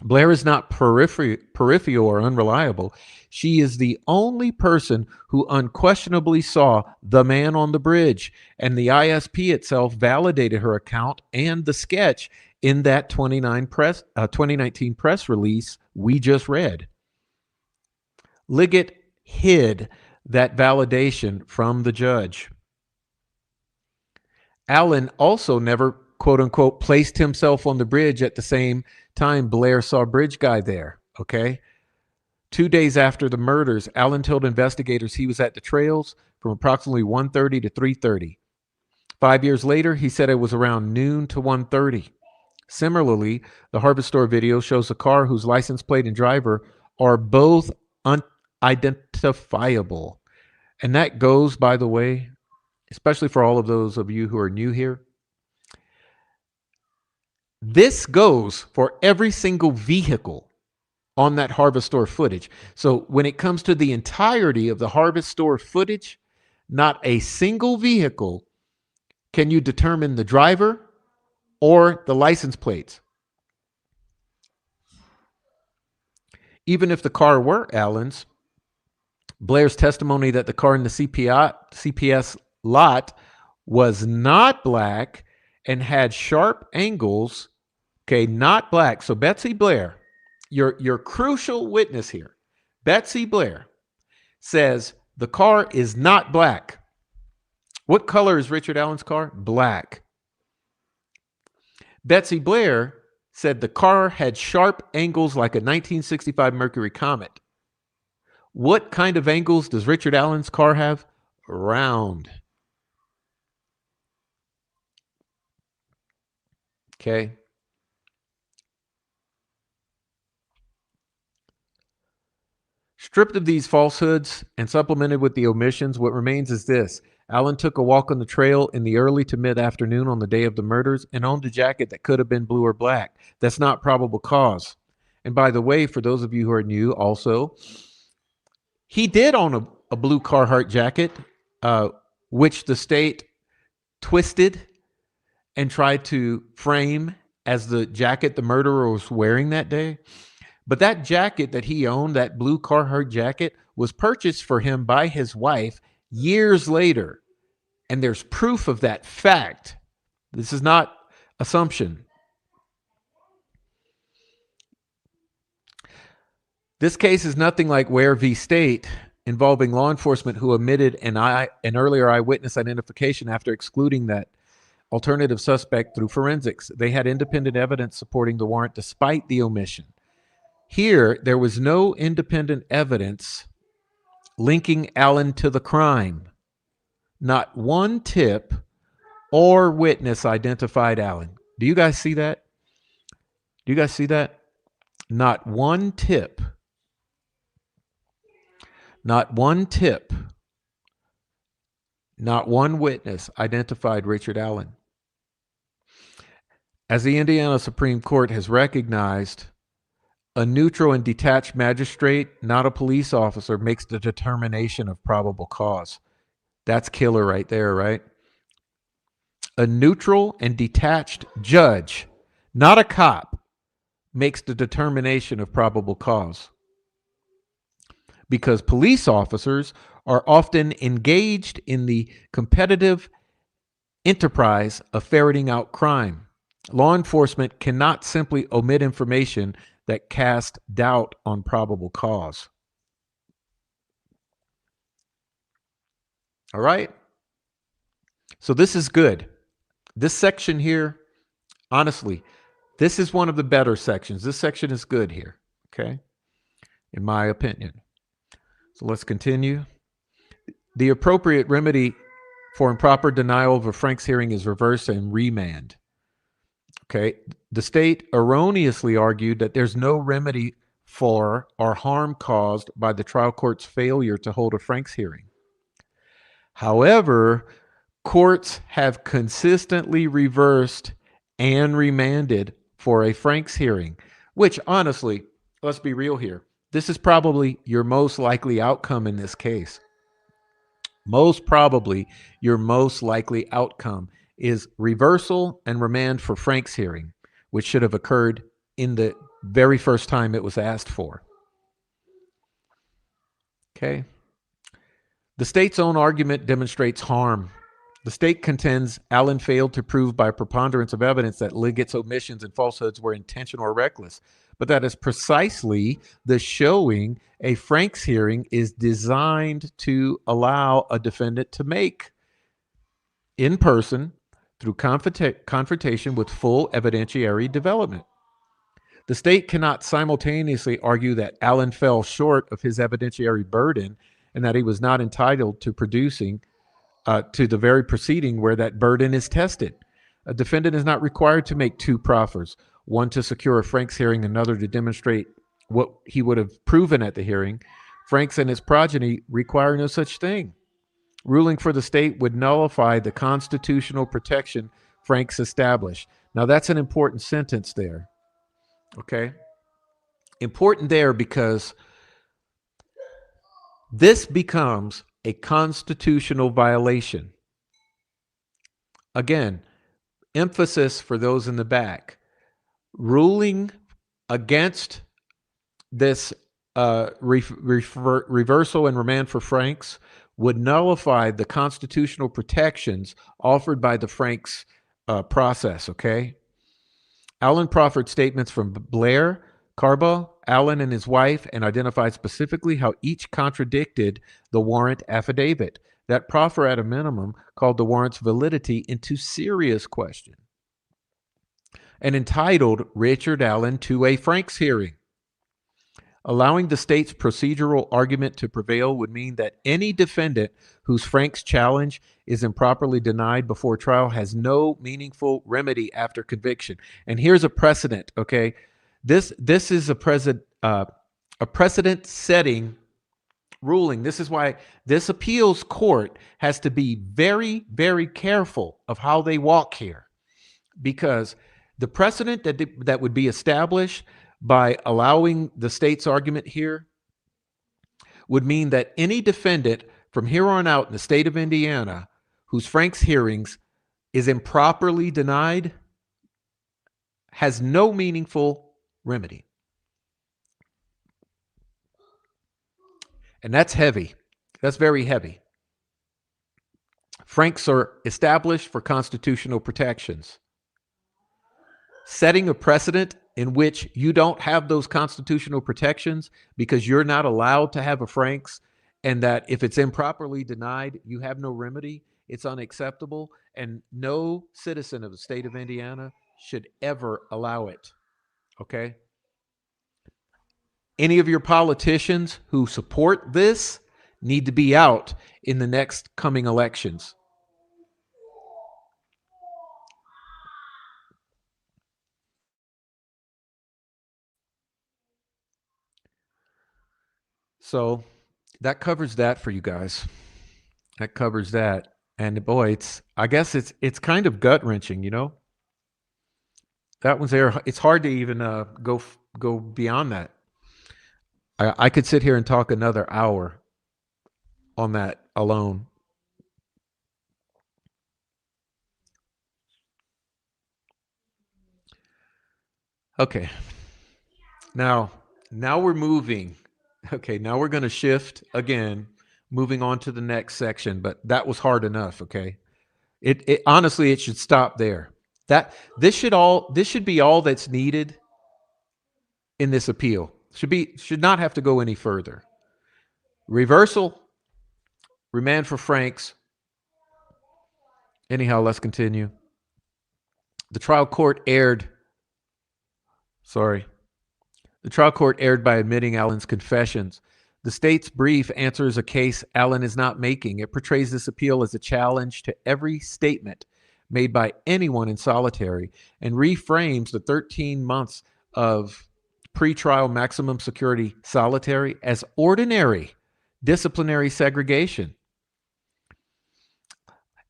Blair is not peripheral or unreliable. She is the only person who unquestionably saw the man on the bridge, and the ISP itself validated her account and the sketch in that 2019 press release we just read. Liggett hid that validation from the judge. Allen also never, quote unquote, placed himself on the bridge at the same time Blair saw Bridge Guy there, okay? 2 days after the murders, Allen told investigators he was at the trails from approximately 1:30 to 3:30. 5 years later, he said it was around noon to 1:30. Similarly, the Harvest Store video shows a car whose license plate and driver are both unidentifiable. And that goes, by the way, especially for all of those of you who are new here, this goes for every single vehicle on that Harvest Store footage. So when it comes to the entirety of the Harvest Store footage, not a single vehicle can you determine the driver or the license plates. Even if the car were Allen's, Blair's testimony that the car in the CPS lot was not black and had sharp angles, okay, not black. So Betsy Blair, your crucial witness here, Betsy Blair, says the car is not black. What color is Richard Allen's car? Black. Betsy Blair said the car had sharp angles like a 1965 Mercury Comet. What kind of angles does Richard Allen's car have? Round. Okay. Stripped of these falsehoods and supplemented with the omissions, what remains is this. Allen took a walk on the trail in the early to mid-afternoon on the day of the murders and owned a jacket that could have been blue or black. That's not probable cause. And by the way, for those of you who are new also, he did own a blue Carhartt jacket, which the state twisted and tried to frame as the jacket the murderer was wearing that day. But that jacket that he owned, that blue Carhartt jacket, was purchased for him by his wife years later. And there's proof of that fact. This is not assumption. This case is nothing like Ware v. State, involving law enforcement who omitted an earlier eyewitness identification after excluding that alternative suspect through forensics. They had independent evidence supporting the warrant despite the omission. Here, there was no independent evidence linking Allen to the crime. Not one tip or witness identified Allen. Do you guys see that? Do you guys see that? Not one tip, not one tip, not one witness identified Richard Allen. As the Indiana Supreme Court has recognized, a neutral and detached magistrate, not a police officer, makes the determination of probable cause. That's killer right there, right? A neutral and detached judge, not a cop, makes the determination of probable cause. Because police officers are often engaged in the competitive enterprise of ferreting out crime. Law enforcement cannot simply omit information that casts doubt on probable cause. All right? So this is good. This section here, honestly, this is one of the better sections. This section is good here, okay? In my opinion. So let's continue. The appropriate remedy for improper denial of a Franks hearing is reverse and remand. Okay. The state erroneously argued that there's no remedy for or harm caused by the trial court's failure to hold a Franks hearing. However, courts have consistently reversed and remanded for a Franks hearing, which honestly, let's be real here. This is probably your most likely outcome in this case. Most probably, your most likely outcome is reversal and remand for Franks hearing, which should have occurred in the very first time it was asked for. Okay. The state's own argument demonstrates harm. The state contends Allen failed to prove by preponderance of evidence that Liggett's omissions and falsehoods were intentional or reckless. But that is precisely the showing a Franks hearing is designed to allow a defendant to make in person through confrontation with full evidentiary development. The state cannot simultaneously argue that Allen fell short of his evidentiary burden and that he was not entitled to producing to the very proceeding where that burden is tested. A defendant is not required to make two proffers, one to secure a Franks hearing, another to demonstrate what he would have proven at the hearing. Franks and his progeny require no such thing. Ruling for the state would nullify the constitutional protection Franks established. Now, that's an important sentence there. Okay? Important there because this becomes a constitutional violation. Again, emphasis for those in the back. Ruling against this reversal and remand for Franks would nullify the constitutional protections offered by the Franks process, okay? Allen proffered statements from Blair, Carbo, Allen, and his wife, and identified specifically how each contradicted the warrant affidavit. That proffer, at a minimum, called the warrant's validity into serious question and entitled Richard Allen to a Franks hearing. Allowing the state's procedural argument to prevail would mean that any defendant whose Franks challenge is improperly denied before trial has no meaningful remedy after conviction. And here's a precedent, okay? This is a precedent-setting ruling. This is why this appeals court has to be very, very careful of how they walk here, because the precedent that would be established by allowing the state's argument here would mean that any defendant from here on out in the state of Indiana whose Franks hearings is improperly denied has no meaningful remedy. And that's heavy. That's very heavy. Franks are established for constitutional protections. Setting a precedent in which you don't have those constitutional protections because you're not allowed to have a Franks, and that if it's improperly denied, you have no remedy, it's unacceptable, and no citizen of the state of Indiana should ever allow it, okay? Any of your politicians who support this need to be out in the next coming elections. So that covers that for you guys. That covers that. And boy, I guess it's kind of gut wrenching, you know. That one's there. It's hard to even go beyond that. I could sit here and talk another hour on that alone. Okay. Now, now we're moving. Okay, now we're going to shift again, moving on to the next section, but that was hard enough, okay? It honestly it should stop there. That this should be all that's needed in this appeal. Should not have to go any further. Reversal, remand for Franks. Anyhow, let's continue. The trial court erred. Sorry. The trial court erred by admitting Allen's confessions. The state's brief answers a case Allen is not making. It portrays this appeal as a challenge to every statement made by anyone in solitary and reframes the 13 months of pretrial maximum security solitary as ordinary disciplinary segregation.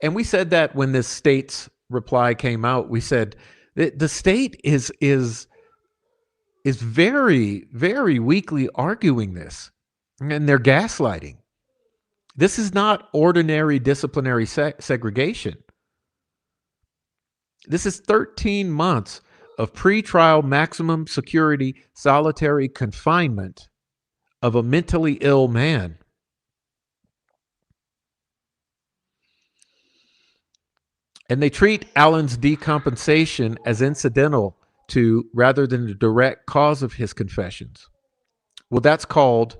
And we said that when this state's reply came out, we said that the state is very, very weakly arguing this, and they're gaslighting. This is not ordinary disciplinary segregation. This is 13 months of pretrial maximum security solitary confinement of a mentally ill man. And they treat Allen's decompensation as incidental to rather than the direct cause of his confessions. Well, that's called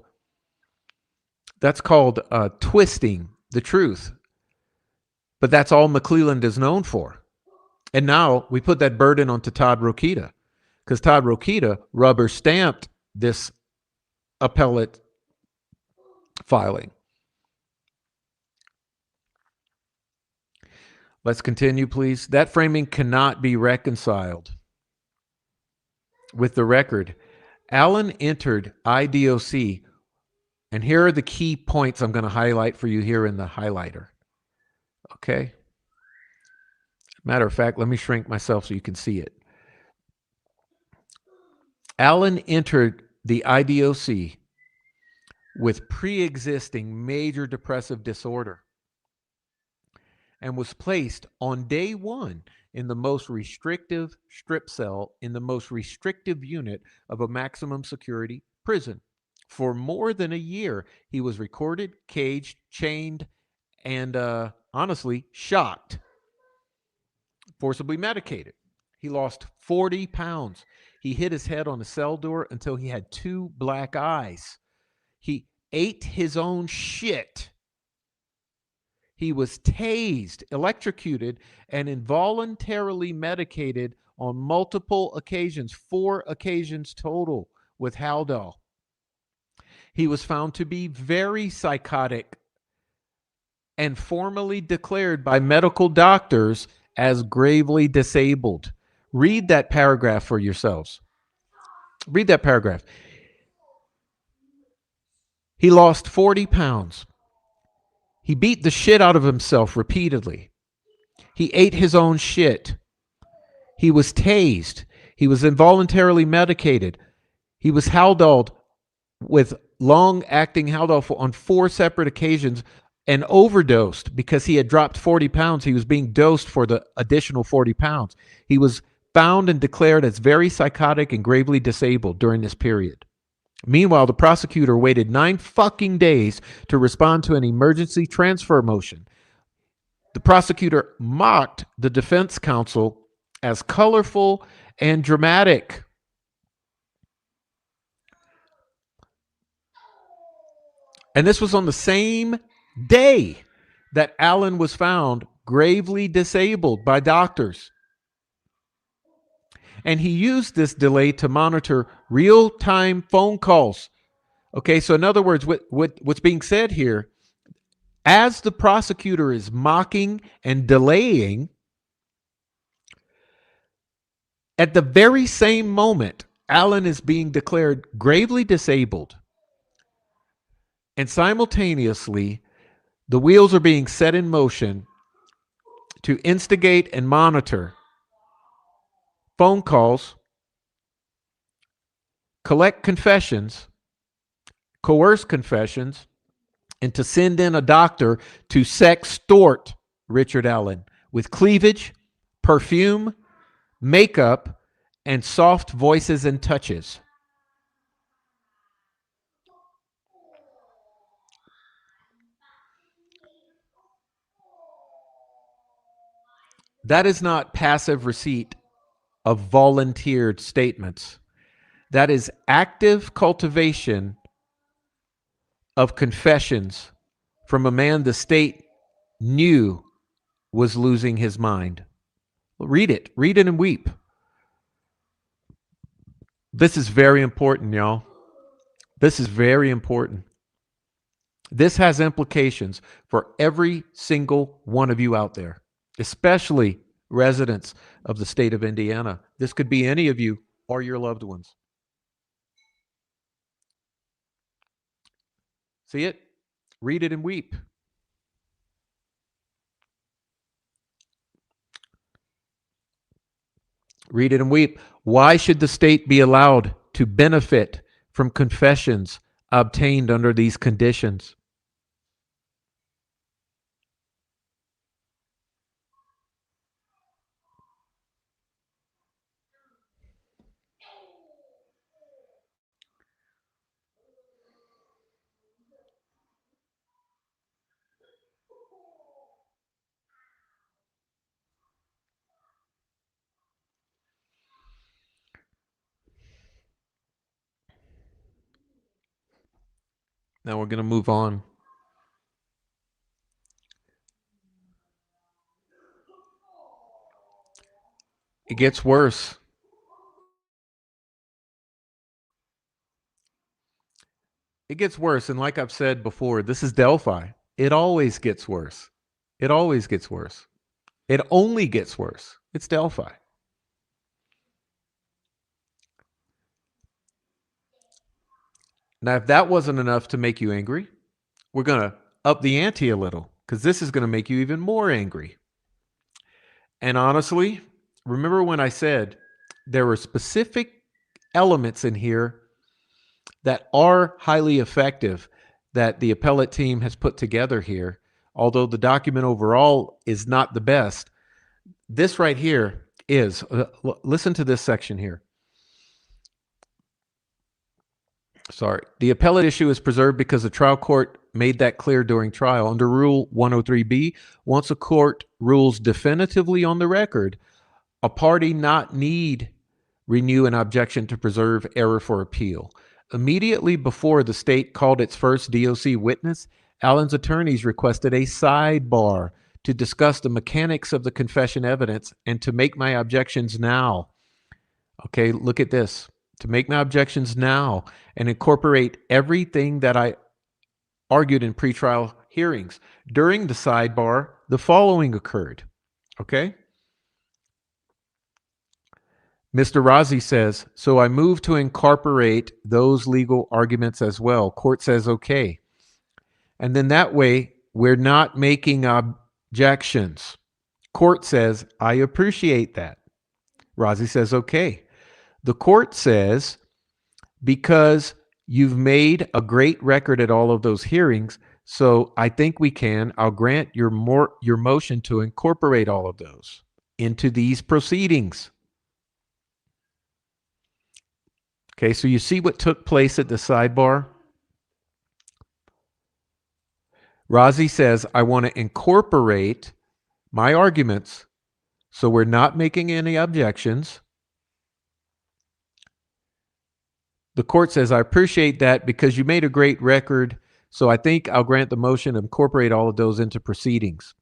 twisting the truth. But that's all McClelland is known for. And now we put that burden onto Todd Rokita, because Todd Rokita rubber stamped this appellate filing. Let's continue, please. That framing cannot be reconciled with the record. Allen entered IDOC, and here are the key points I'm going to highlight for you here in the highlighter. Okay. Matter of fact, let me shrink myself so you can see it. Allen entered the IDOC with pre-existing major depressive disorder and was placed on day one in the most restrictive strip cell in the most restrictive unit of a maximum security prison. For more than a year, he was recorded, caged, chained, and honestly, shocked, forcibly medicated. He lost 40 pounds. He hit his head on the cell door until he had 2 black eyes. He ate his own shit. He was tased, electrocuted, and involuntarily medicated on multiple occasions, 4 occasions total, with Haldol. He was found to be very psychotic and formally declared by medical doctors as gravely disabled. Read that paragraph for yourselves. Read that paragraph. He lost 40 pounds. He beat the shit out of himself repeatedly. He ate his own shit. He was tased. He was involuntarily medicated. He was Haldoled with long-acting Haldol on 4 separate occasions and overdosed because he had dropped 40 pounds. He was being dosed for the additional 40 pounds. He was found and declared as very psychotic and gravely disabled during this period. Meanwhile, the prosecutor waited 9 fucking days to respond to an emergency transfer motion. The prosecutor mocked the defense counsel as colorful and dramatic. And this was on the same day that Allen was found gravely disabled by doctors. And he used this delay to monitor real-time phone calls Okay, so in other words, what's being said here, as the prosecutor is mocking and delaying, at the very same moment, Allen is being declared gravely disabled. And simultaneously, the wheels are being set in motion to instigate and monitor phone calls, collect confessions, coerce confessions, and to send in a doctor to sextort Richard Allen with cleavage, perfume, makeup, and soft voices and touches. That is not passive receipt of volunteered statements. That is active cultivation of confessions from a man the state knew was losing his mind. Read it and weep. This is very important, y'all. This is very important. This has implications for every single one of you out there, especially residents of the state of Indiana. This could be any of you or your loved ones. See it? Read it and weep. Read it and weep. Why should the state be allowed to benefit from confessions obtained under these conditions? Now we're going to move on. It gets worse. It gets worse. And like I've said before, this is Delphi. It always gets worse. It always gets worse. It only gets worse. It's Delphi. Now, if that wasn't enough to make you angry, we're going to up the ante a little because this is going to make you even more angry. And honestly, remember when I said there were specific elements in here that are highly effective that the appellate team has put together here, although the document overall is not the best. This right here is, listen to this section here. Sorry. The appellate issue is preserved because the trial court made that clear during trial. Under Rule 103B, once a court rules definitively on the record, a party not need renew an objection to preserve error for appeal. Immediately before the state called its first DOC witness, Allen's attorneys requested a sidebar to discuss the mechanics of the confession evidence and to make my objections now. Okay, look at this. To make my objections now and incorporate everything that I argued in pretrial hearings. During the sidebar, the following occurred. Okay? Mr. Razi says, so I move to incorporate those legal arguments as well. Court says, okay. And then that way, we're not making objections. Court says, I appreciate that. Razi says, okay. The court says, because you've made a great record at all of those hearings, so I think I'll grant your motion to incorporate all of those into these proceedings. Okay, so you see what took place at the sidebar? Razi says, I want to incorporate my arguments, so we're not making any objections. The court says, I appreciate that because you made a great record, so I think I'll grant the motion to incorporate all of those into proceedings.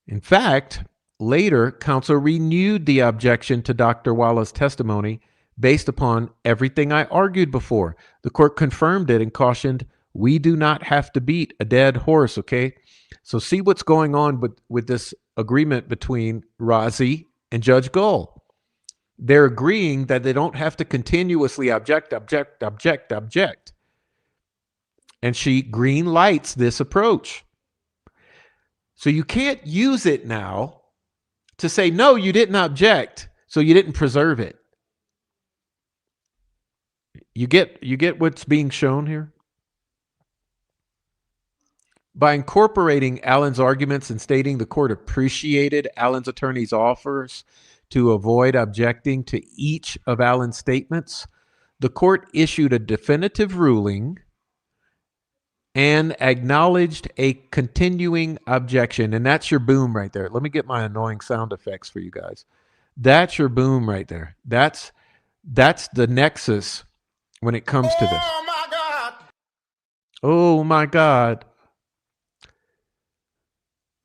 In fact, later, counsel renewed the objection to Dr. Walla's testimony based upon everything I argued before. The court confirmed it and cautioned, we do not have to beat a dead horse, okay? So see what's going on with this agreement between Razi and Judge Gull. They're agreeing that they don't have to continuously object. And she green lights this approach. So you can't use it now to say, no, you didn't object, so you didn't preserve it. You get what's being shown here? By incorporating Allen's arguments and stating the court appreciated Allen's attorney's offers to avoid objecting to each of Allen's statements, the court issued a definitive ruling and acknowledged a continuing objection. And that's your boom right there. Let me get my annoying sound effects for you guys. That's your boom right there. That's the nexus when it comes to this. Oh my God. Oh my God.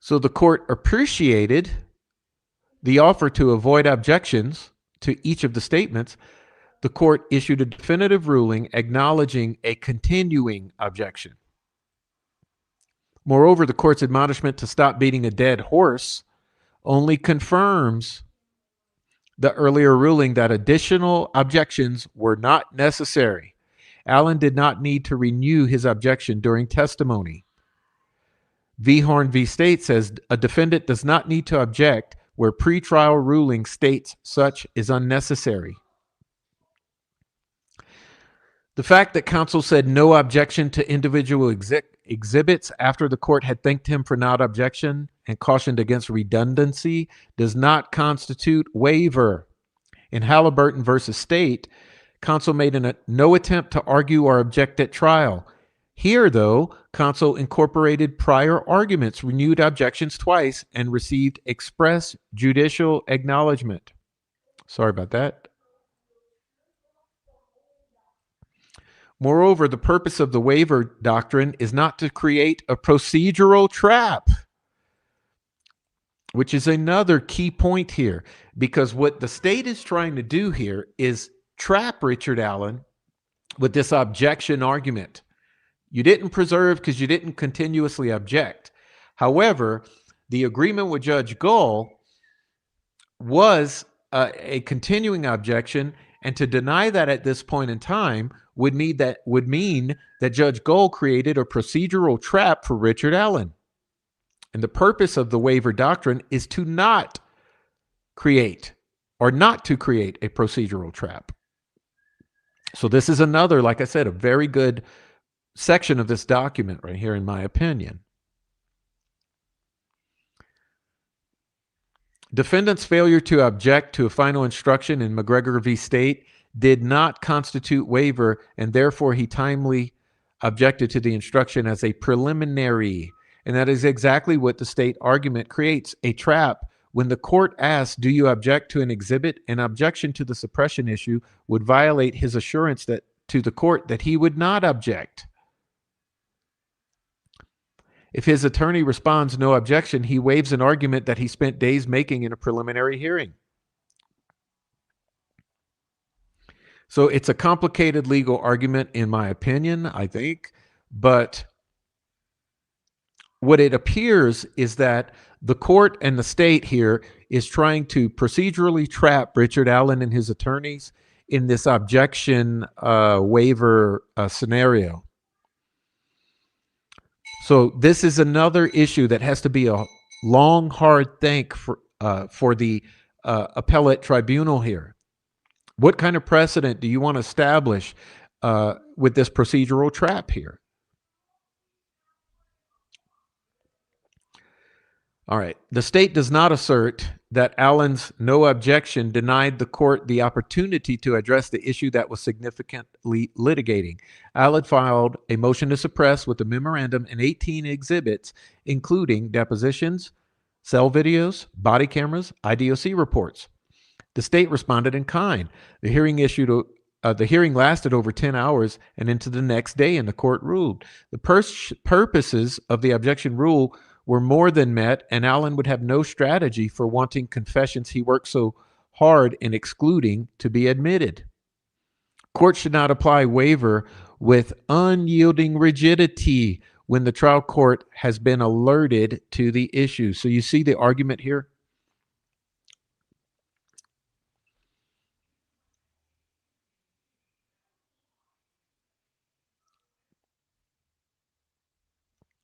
So the court appreciated the offer to avoid objections to each of the statements. The court issued a definitive ruling acknowledging a continuing objection. Moreover, the court's admonishment to stop beating a dead horse only confirms the earlier ruling that additional objections were not necessary. Allen did not need to renew his objection during testimony. V. Horn v. State says a defendant does not need to object where pretrial ruling states such is unnecessary. The fact that counsel said no objection to individual exhibits after the court had thanked him for not objection and cautioned against redundancy does not constitute waiver. In Halliburton versus State, counsel made no attempt to argue or object at trial. Here, though, counsel incorporated prior arguments, renewed objections twice, and received express judicial acknowledgement. Sorry about that. Moreover, the purpose of the waiver doctrine is not to create a procedural trap, which is another key point here, because what the state is trying to do here is trap Richard Allen with this objection argument. You didn't preserve because you didn't continuously object. However, the agreement with Judge Gull was a continuing objection, and to deny that at this point in time would mean that Judge Gull created a procedural trap for Richard Allen. And the purpose of the waiver doctrine is to not create a procedural trap. So this is another, like I said, a very good section of this document right here, in my opinion. Defendant's failure to object to a final instruction in McGregor v. State did not constitute waiver, and therefore he timely objected to the instruction as a preliminary. And that is exactly what the state argument creates, a trap. When the court asks, do you object to an exhibit? An objection to the suppression issue would violate his assurance to the court that he would not object. If his attorney responds no objection, he waives an argument that he spent days making in a preliminary hearing. So it's a complicated legal argument, in my opinion, I think. But what it appears is that the court and the state here is trying to procedurally trap Richard Allen and his attorneys in this objection waiver scenario. So this is another issue that has to be a long, hard think for the appellate tribunal here. What kind of precedent do you want to establish with this procedural trap here? All right. The state does not assert that Allen's no objection denied the court the opportunity to address the issue that was significantly litigating. Allen filed a motion to suppress with a memorandum and 18 exhibits, including depositions, cell videos, body cameras, IDOC reports. The state responded in kind. The hearing lasted over 10 hours and into the next day, and the court ruled. The purposes of the objection rule were more than met, and Allen would have no strategy for wanting confessions he worked so hard in excluding to be admitted. Court should not apply waiver with unyielding rigidity when the trial court has been alerted to the issue. So you see the argument here?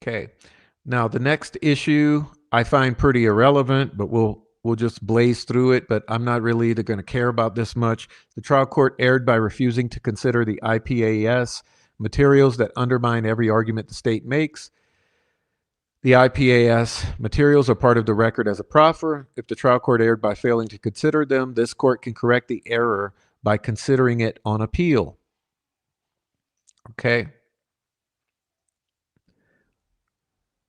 Okay. Now the next issue I find pretty irrelevant, but we'll just blaze through it, but I'm not really going to care about this much. The trial court erred by refusing to consider the IPAS materials that undermine every argument the state makes. The IPAS materials are part of the record as a proffer. If the trial court erred by failing to consider them, this court can correct the error by considering it on appeal. Okay.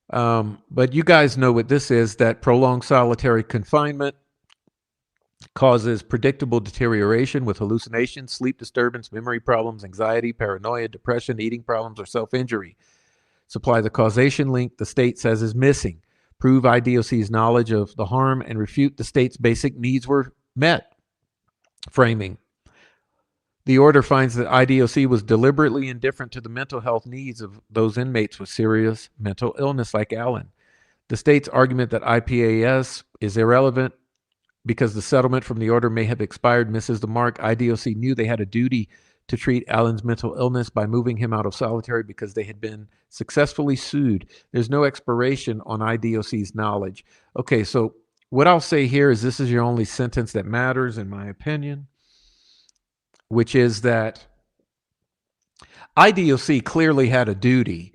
But you guys know what this is, that prolonged solitary confinement causes predictable deterioration with hallucinations, sleep disturbance, memory problems, anxiety, paranoia, depression, eating problems, or self-injury. Supply the causation link the state says is missing. Prove IDOC's knowledge of the harm and refute the state's basic needs were met. Framing. The order finds that IDOC was deliberately indifferent to the mental health needs of those inmates with serious mental illness like Allen. The state's argument that IPAS is irrelevant because the settlement from the order may have expired misses the mark. IDOC knew they had a duty to treat Allen's mental illness by moving him out of solitary because they had been successfully sued. There's no expiration on IDOC's knowledge. Okay, so what I'll say here is this is your only sentence that matters, in my opinion, which is that IDOC clearly had a duty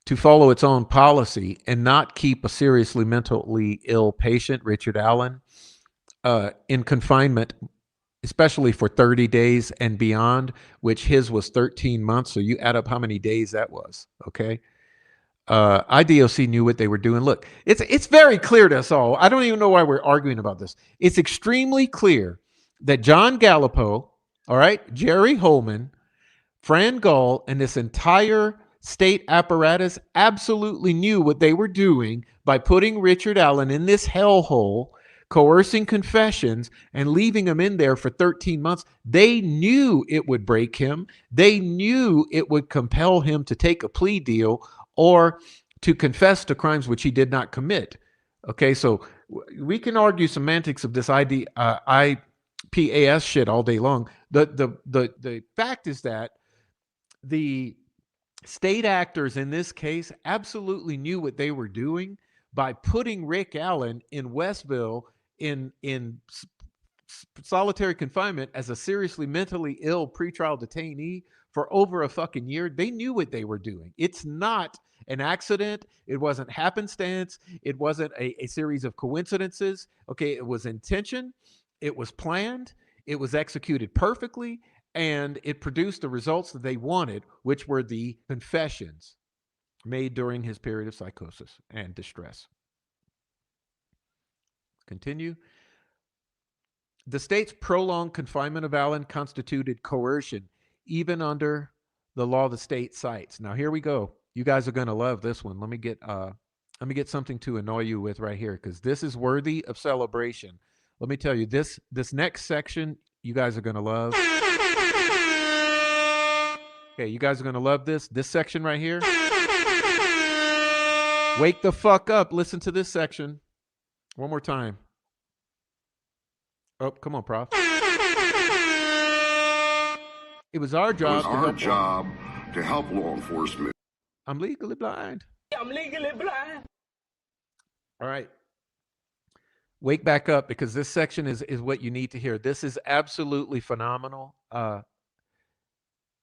to follow its own policy and not keep a seriously mentally ill patient, Richard Allen, in confinement, especially for 30 days and beyond, which his was 13 months. So you add up how many days that was, okay? IDOC knew what they were doing. Look, it's very clear to us all. I don't even know why we're arguing about this. It's extremely clear that John Gallipo, all right, Jerry Holman, Fran Gull, and this entire state apparatus absolutely knew what they were doing by putting Richard Allen in this hellhole, coercing confessions, and leaving him in there for 13 months. They knew it would break him. They knew it would compel him to take a plea deal or to confess to crimes which he did not commit. Okay, so we can argue semantics of this IPAS shit all day long. The fact is that the state actors in this case absolutely knew what they were doing by putting Rick Allen in Westville in solitary confinement as a seriously mentally ill pretrial detainee for over a fucking year. They knew what they were doing. It's not an accident. It wasn't happenstance. It wasn't a series of coincidences. Okay, it was intention. It was planned. It was executed perfectly. And it produced the results that they wanted, which were the confessions made during his period of psychosis and distress. Continue. The state's prolonged confinement of Allen constituted coercion, even under the law the state cites. Now here we go. You guys are going to love this one. Let me get something to annoy you with right here, because this is worthy of celebration. Let me tell you, this next section you guys are going to love. Okay, you guys are going to love this section right here. Wake the fuck up. Listen to this section one more time. Oh, come on, Prof. It was our job. To help law enforcement. I'm legally blind. I'm legally blind. All right. Wake back up, because this section is what you need to hear. This is absolutely phenomenal.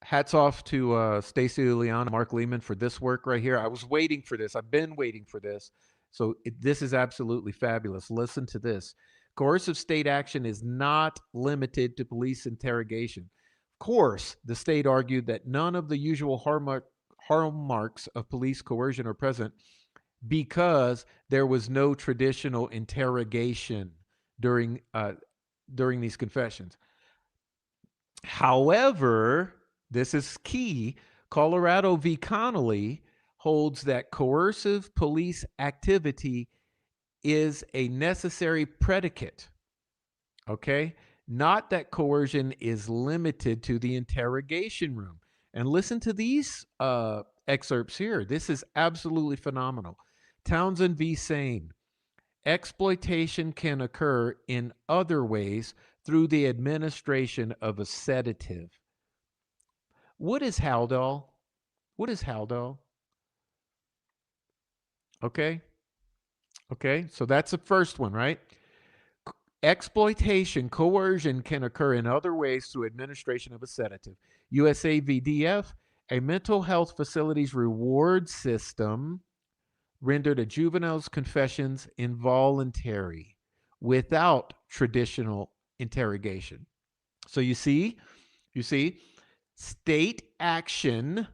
Hats off to Stacey Leon and Mark Lehman for this work right here. I was waiting for this. I've been waiting for this. So this is absolutely fabulous. Listen to this. Coercive state action is not limited to police interrogation. Of course, the state argued that none of the usual hallmarks of police coercion are present because there was no traditional interrogation during these confessions. However, this is key. Colorado v. Connolly holds that coercive police activity is a necessary predicate. Okay? not that coercion is limited to the interrogation room. And listen to these excerpts here. This is absolutely phenomenal. Townsend v. Sane. Exploitation can occur in other ways through the administration of a sedative. What is Haldol? What is Haldol? Okay. Okay. So that's the first one, right? Exploitation, coercion can occur in other ways through administration of a sedative. USA VDF, a mental health facility's reward system rendered a juvenile's confessions involuntary without traditional interrogation. So you see, state action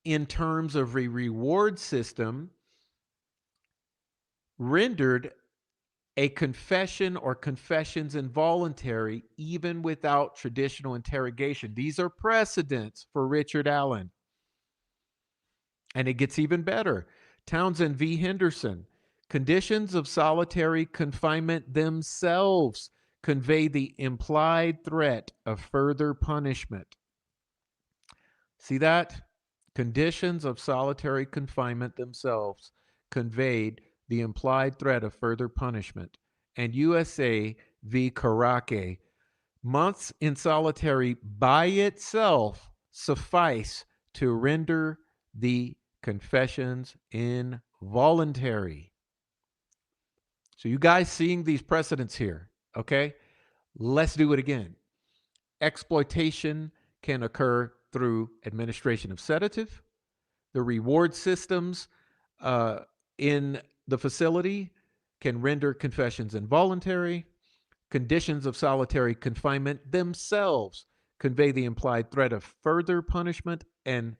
in terms of a reward system rendered a confession or confessions involuntary even without traditional interrogation. These are precedents for Richard Allen. And it gets even better. Townsend v. Henderson. Conditions of solitary confinement themselves convey the implied threat of further punishment. See that? Conditions of solitary confinement themselves conveyed the implied threat of further punishment. And USA v. Karake. Months in solitary by itself suffice to render the confessions involuntary. So you guys seeing these precedents here, okay? Let's do it again. Exploitation can occur through administration of sedative. The reward systems in the facility can render confessions involuntary. Conditions of solitary confinement themselves convey the implied threat of further punishment, and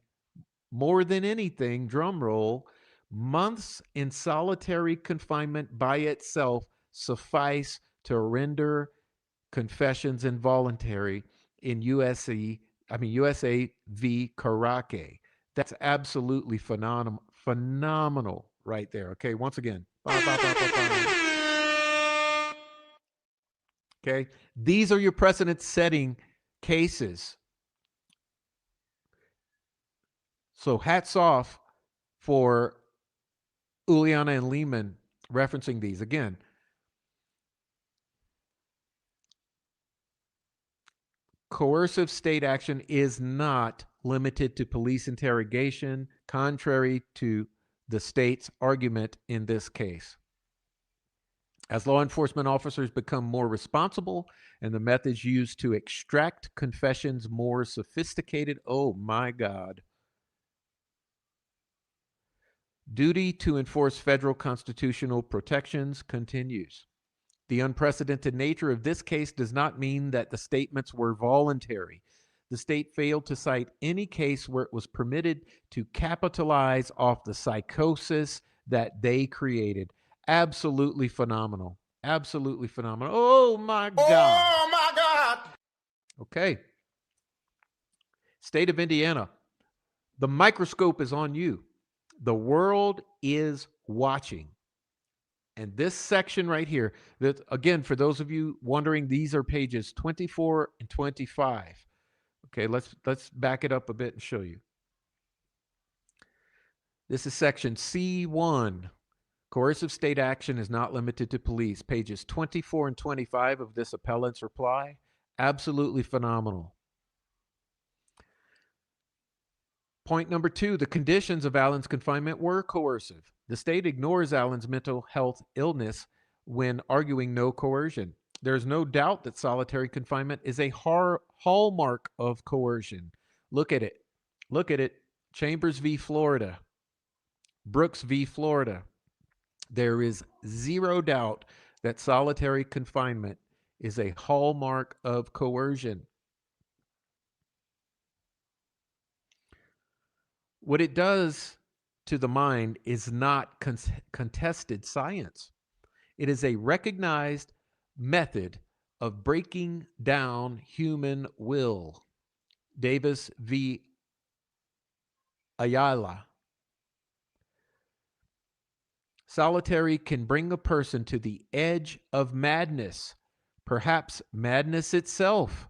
more than anything, drum roll, months in solitary confinement by itself suffice to render confessions involuntary in USA v. Karake. That's absolutely phenomenal right there. Okay, once again. Okay, these are your precedent setting cases. So hats off for Uliana and Lehman referencing these. Again, coercive state action is not limited to police interrogation, contrary to the state's argument in this case. As law enforcement officers become more responsible and the methods used to extract confessions more sophisticated, oh my God. Duty to enforce federal constitutional protections continues. The unprecedented nature of this case does not mean that the statements were voluntary. The state failed to cite any case where it was permitted to capitalize off the psychosis that they created. Absolutely phenomenal. Absolutely phenomenal. Oh my God. Oh my God! Okay. State of Indiana. The microscope is on you. The world is watching. And this section right here, that again, for those of you wondering, these are pages 24 and 25. Okay, let's back it up a bit and show you. This is section C1. Coercive state action is not limited to police. Pages 24 and 25 of this appellant's reply. Absolutely phenomenal. Point number 2, the conditions of Allen's confinement were coercive. The state ignores Allen's mental health illness when arguing no coercion. There's no doubt that solitary confinement is a hallmark of coercion. Look at it. Look at it. Chambers v. Florida. Brooks v. Florida. There is zero doubt that solitary confinement is a hallmark of coercion. What it does to the mind is not contested science. It is a recognized method of breaking down human will. Davis v. Ayala. Solitary can bring a person to the edge of madness, perhaps madness itself.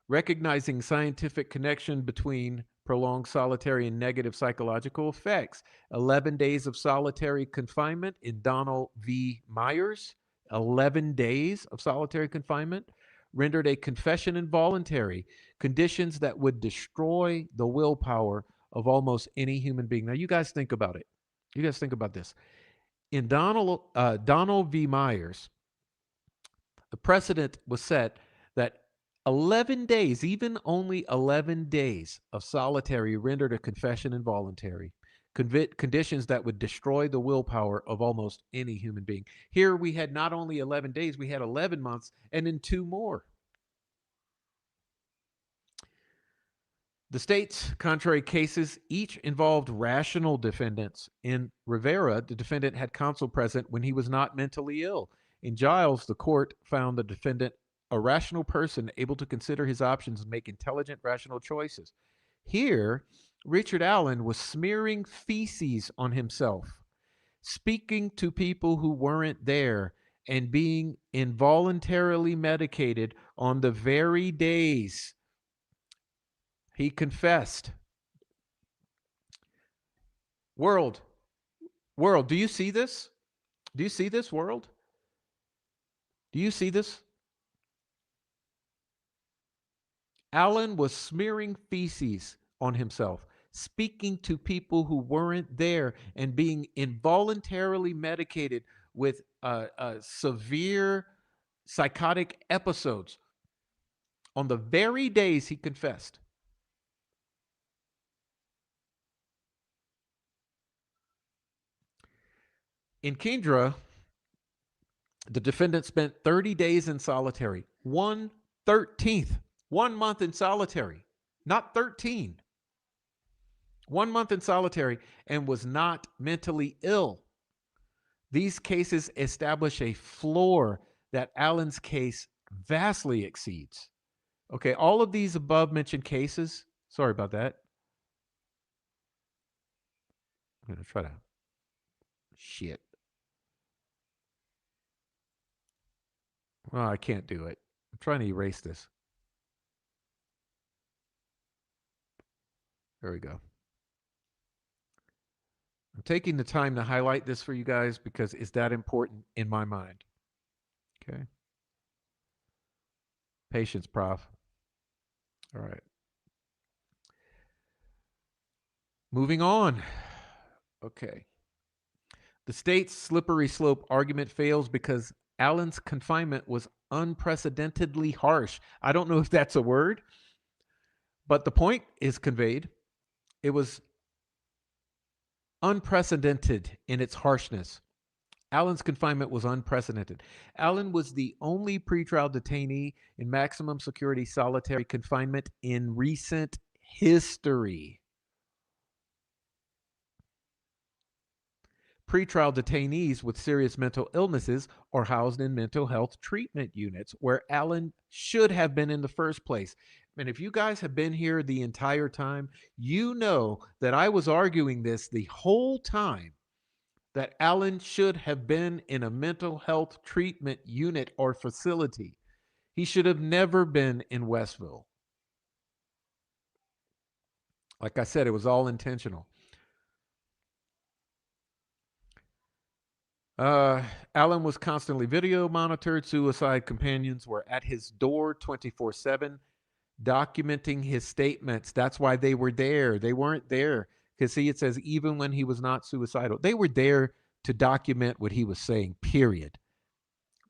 Recognizing scientific connection between prolonged solitary and negative psychological effects. 11 days of solitary confinement in Donald V. Myers. 11 days of solitary confinement rendered a confession involuntary, conditions that would destroy the willpower of almost any human being. Now, you guys think about it. You guys think about this. In Donald V. Myers, the precedent was set that 11 days, even only 11 days of solitary rendered a confession involuntary, conditions that would destroy the willpower of almost any human being. Here we had not only 11 days, we had 11 months and then 2 more. The state's contrary cases each involved rational defendants. In Rivera, the defendant had counsel present when he was not mentally ill. In Giles, the court found the defendant a rational person able to consider his options and make intelligent, rational choices. Here, Richard Allen was smearing feces on himself, speaking to people who weren't there, and being involuntarily medicated on the very days he confessed. World, world, do you see this? Do you see this, world? Do you see this? Allen was smearing feces on himself, speaking to people who weren't there, and being involuntarily medicated with severe psychotic episodes on the very days he confessed. In Kendra, the defendant spent 30 days in solitary, 1/13, 1 month in solitary, not 13, 1 month in solitary, and was not mentally ill. These cases establish a floor that Allen's case vastly exceeds. Okay, all of these above mentioned cases, sorry about that. I'm going to try to, shit. Well, I can't do it. I'm trying to erase this. There we go. I'm taking the time to highlight this for you guys because it's that important in my mind. Okay. Patience, Prof. All right. Moving on. Okay. The state's slippery slope argument fails because Allen's confinement was unprecedentedly harsh. I don't know if that's a word, but the point is conveyed. It was unprecedented in its harshness. Allen's confinement was unprecedented. Allen was the only pretrial detainee in maximum security solitary confinement in recent history. Pretrial detainees with serious mental illnesses are housed in mental health treatment units where Allen should have been in the first place. And if you guys have been here the entire time, you know that I was arguing this the whole time, that Allen should have been in a mental health treatment unit or facility. He should have never been in Westville. Like I said, it was all intentional. Allen was constantly video monitored. Suicide companions were at his door 24/7, documenting his statements. That's why they were there. They weren't there because, see, it says even when he was not suicidal, they were there to document what he was saying, period.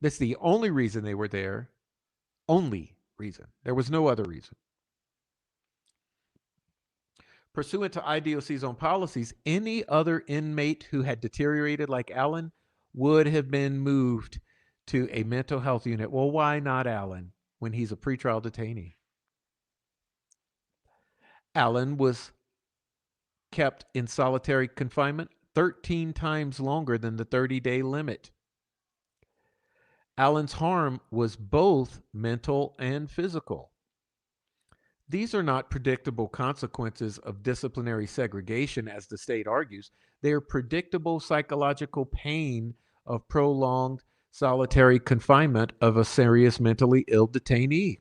That's the only reason they were there. Only reason. There was no other reason. Pursuant to IDOC's own policies, any other inmate who had deteriorated like Allen would have been moved to a mental health unit. Well, why not Allen when he's a pretrial detainee? Allen was kept in solitary confinement 13 times longer than the 30-day limit. Allen's harm was both mental and physical. These are not predictable consequences of disciplinary segregation, as the state argues. They are predictable psychological pain of prolonged solitary confinement of a serious mentally ill detainee.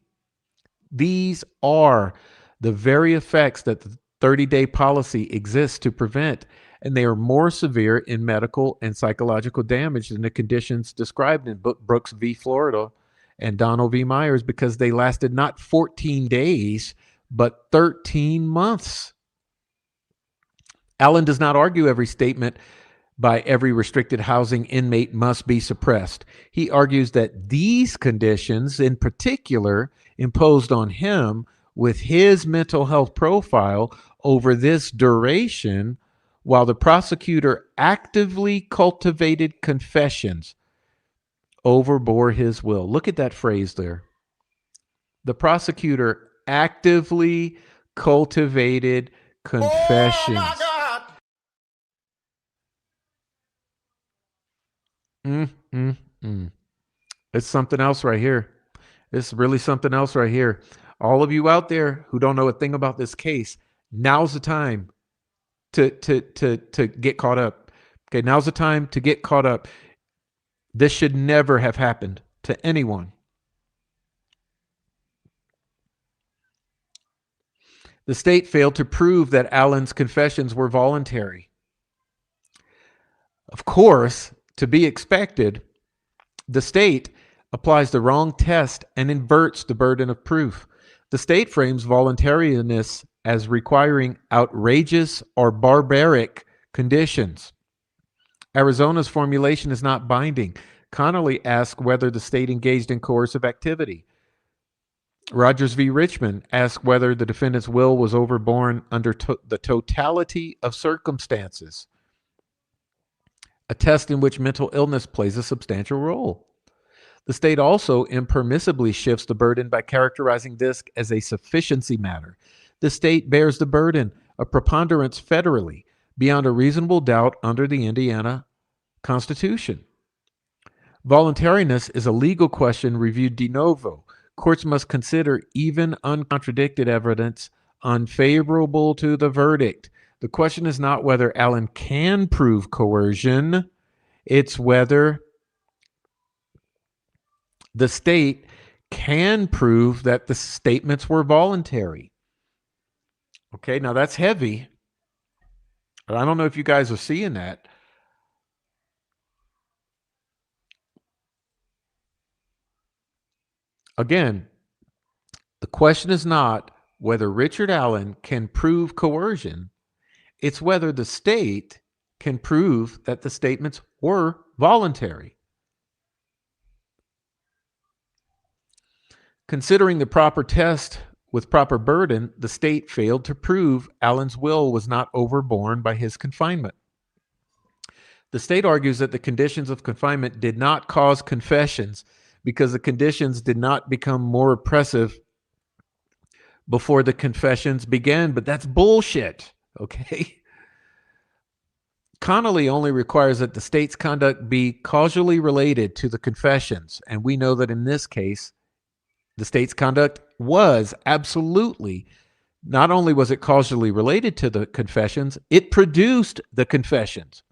These are the very effects that the 30-day policy exists to prevent, and they are more severe in medical and psychological damage than the conditions described in Brooks v. Florida and Donald v. Myers, because they lasted not 14 days, but 13 months. Allen does not argue every statement by every restricted housing inmate must be suppressed. He argues that these conditions, in particular, imposed on him with his mental health profile over this duration, while the prosecutor actively cultivated confessions, overbore his will. Look at that phrase there. The prosecutor actively cultivated confessions. Oh my God. It's something else right here. It's really something else right here. All of you out there who don't know a thing about this case, now's the time to get caught up. Okay, now's the time to get caught up. This should never have happened to anyone. The state failed to prove that Allen's confessions were voluntary. Of course, to be expected, the state applies the wrong test and inverts the burden of proof. The state frames voluntariness as requiring outrageous or barbaric conditions. Arizona's formulation is not binding. Connolly asked whether the state engaged in coercive activity. Rogers v. Richmond asked whether the defendant's will was overborne under the totality of circumstances, a test in which mental illness plays a substantial role. The state also impermissibly shifts the burden by characterizing this as a sufficiency matter. The state bears the burden of preponderance federally, beyond a reasonable doubt under the Indiana Constitution. Voluntariness is a legal question reviewed de novo. Courts must consider even uncontradicted evidence unfavorable to the verdict. The question is not whether Allen can prove coercion, it's whether the state can prove that the statements were voluntary. Okay, now that's heavy. I don't know if you guys are seeing that. Again, the question is not whether Richard Allen can prove coercion, it's whether the state can prove that the statements were voluntary. Considering the proper test with proper burden, the state failed to prove Allen's will was not overborne by his confinement. The state argues that the conditions of confinement did not cause confessions because the conditions did not become more oppressive before the confessions began, but that's bullshit, okay? Connolly only requires that the state's conduct be causally related to the confessions, and we know that in this case, the state's conduct was absolutely, not only was it causally related to the confessions, it produced the confessions.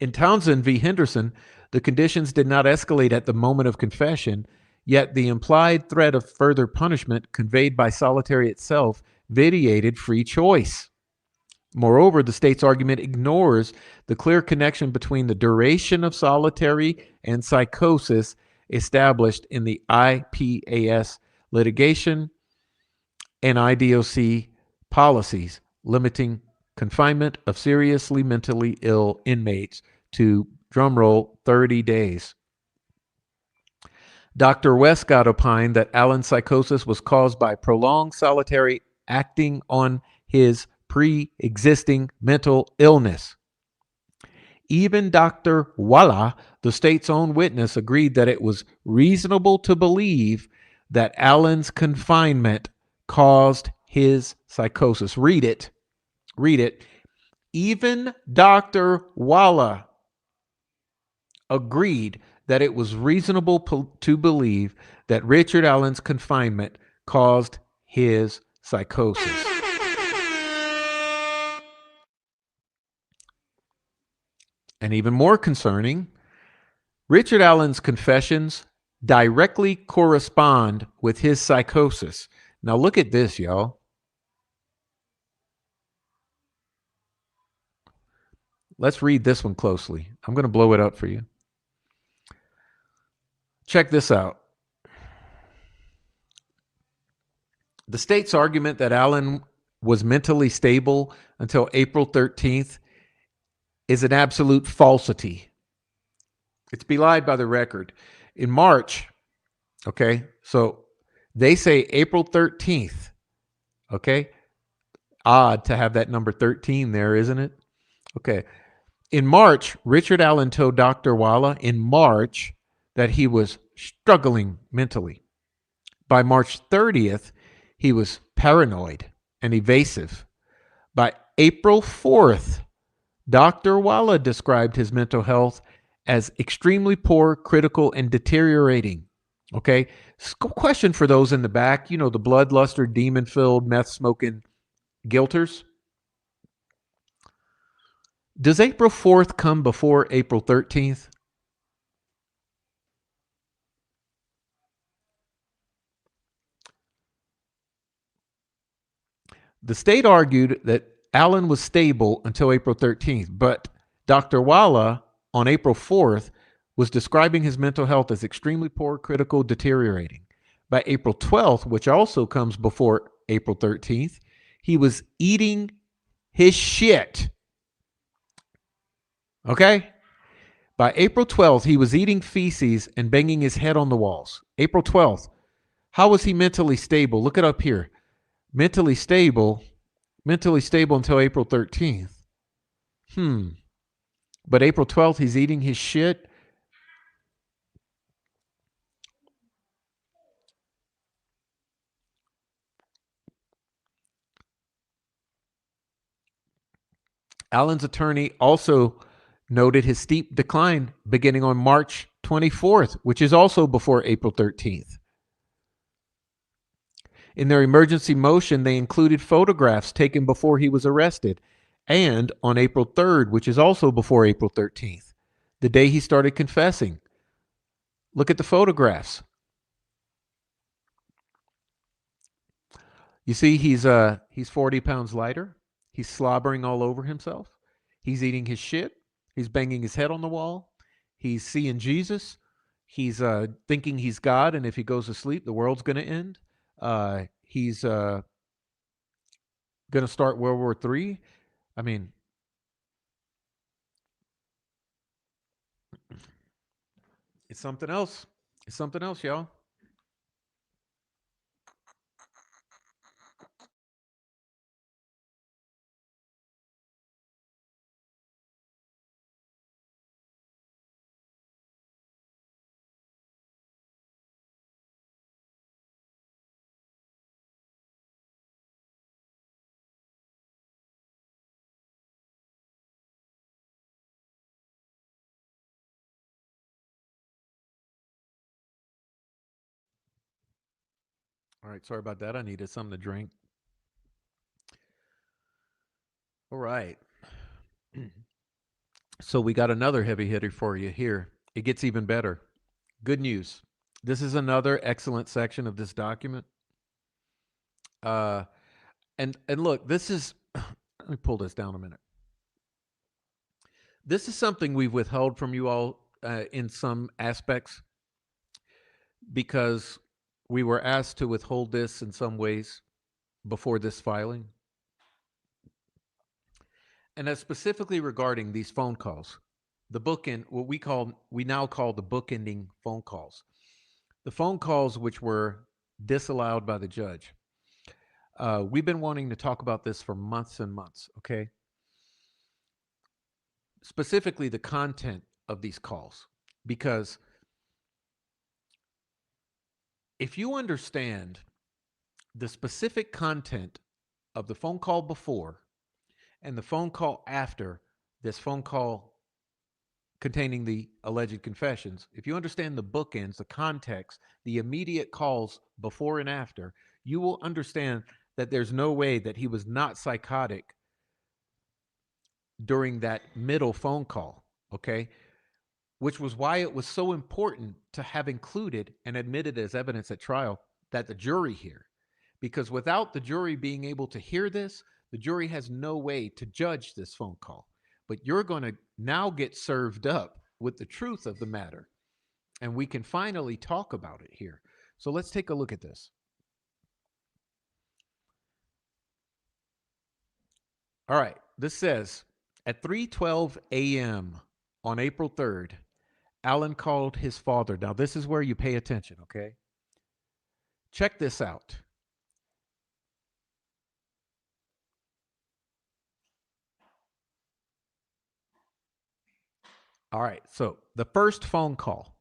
In Townsend v. Henderson, the conditions did not escalate at the moment of confession, yet the implied threat of further punishment conveyed by solitary itself vitiated free choice. Moreover, the state's argument ignores the clear connection between the duration of solitary and psychosis established in the IPAS litigation and IDOC policies limiting confinement of seriously mentally ill inmates to, drumroll, 30 days. Dr. Westcott opined that Allen's psychosis was caused by prolonged solitary acting on his pre-existing mental illness. Even Dr. Walla, the state's own witness, agreed that it was reasonable to believe that Allen's confinement caused his psychosis. Read it. Read it. Even Dr. Walla agreed that it was reasonable to believe that Richard Allen's confinement caused his psychosis. And even more concerning, Richard Allen's confessions directly correspond with his psychosis. Now, look at this, y'all. Let's read this one closely. I'm going to blow it up for you. Check this out. The state's argument that Allen was mentally stable until April 13th is an absolute falsity. It's belied by the record. In March, okay, so they say April 13th, okay? Odd to have that number 13 there, isn't it? Okay. In March, Richard Allen told Dr. Walla in March that he was struggling mentally. By March 30th, he was paranoid and evasive. By April 4th, Dr. Walla described his mental health as extremely poor, critical, and deteriorating. Okay. Question for those in the back, you know, the bloodluster, demon filled, meth smoking guilters. Does April 4th come before April 13th? The state argued that Allen was stable until April 13th, but Dr. Walla on April 4th was describing his mental health as extremely poor, critical, deteriorating. By April 12th, which also comes before April 13th, he was eating his shit. Okay? By April 12th, he was eating feces and banging his head on the walls. April 12th. How was he mentally stable? Look it up here. Mentally stable until April 13th. But April 12th, he's eating his shit. Allen's attorney also noted his steep decline beginning on March 24th, which is also before April 13th. In their emergency motion, they included photographs taken before he was arrested and on April 3rd, which is also before April 13th, the day he started confessing. Look at the photographs. You see, he's 40 pounds lighter. He's slobbering all over himself. He's eating his shit. He's banging his head on the wall. He's seeing Jesus. He's thinking he's God, and if he goes to sleep, the world's going to end. He's going to start World War III. I mean, it's something else. It's something else, y'all. All right, sorry about that. I needed something to drink. All right. So we got another heavy hitter for you here. It gets even better. Good news. This is another excellent section of this document. Uh, and look, this is. Let me pull this down a minute. This is something we've withheld from you all in some aspects because we were asked to withhold this in some ways before this filing. And that's specifically regarding these phone calls. The bookend, what we now call the bookending phone calls. The phone calls which were disallowed by the judge. We've been wanting to talk about this for months and months, okay? Specifically, the content of these calls. Because if you understand the specific content of the phone call before and the phone call after this phone call containing the alleged confessions, if you understand the bookends, the context, the immediate calls before and after, you will understand that there's no way that he was not psychotic during that middle phone call. Okay. Which was why it was so important to have included and admitted as evidence at trial that the jury hear. Because without the jury being able to hear this, the jury has no way to judge this phone call. But you're going to now get served up with the truth of the matter, and we can finally talk about it here. So let's take a look at this. All right, this says at 3:12 a.m. on April 3rd, Alan called his father. Now this is where you pay attention, okay? Check this out. All right, so the first phone call.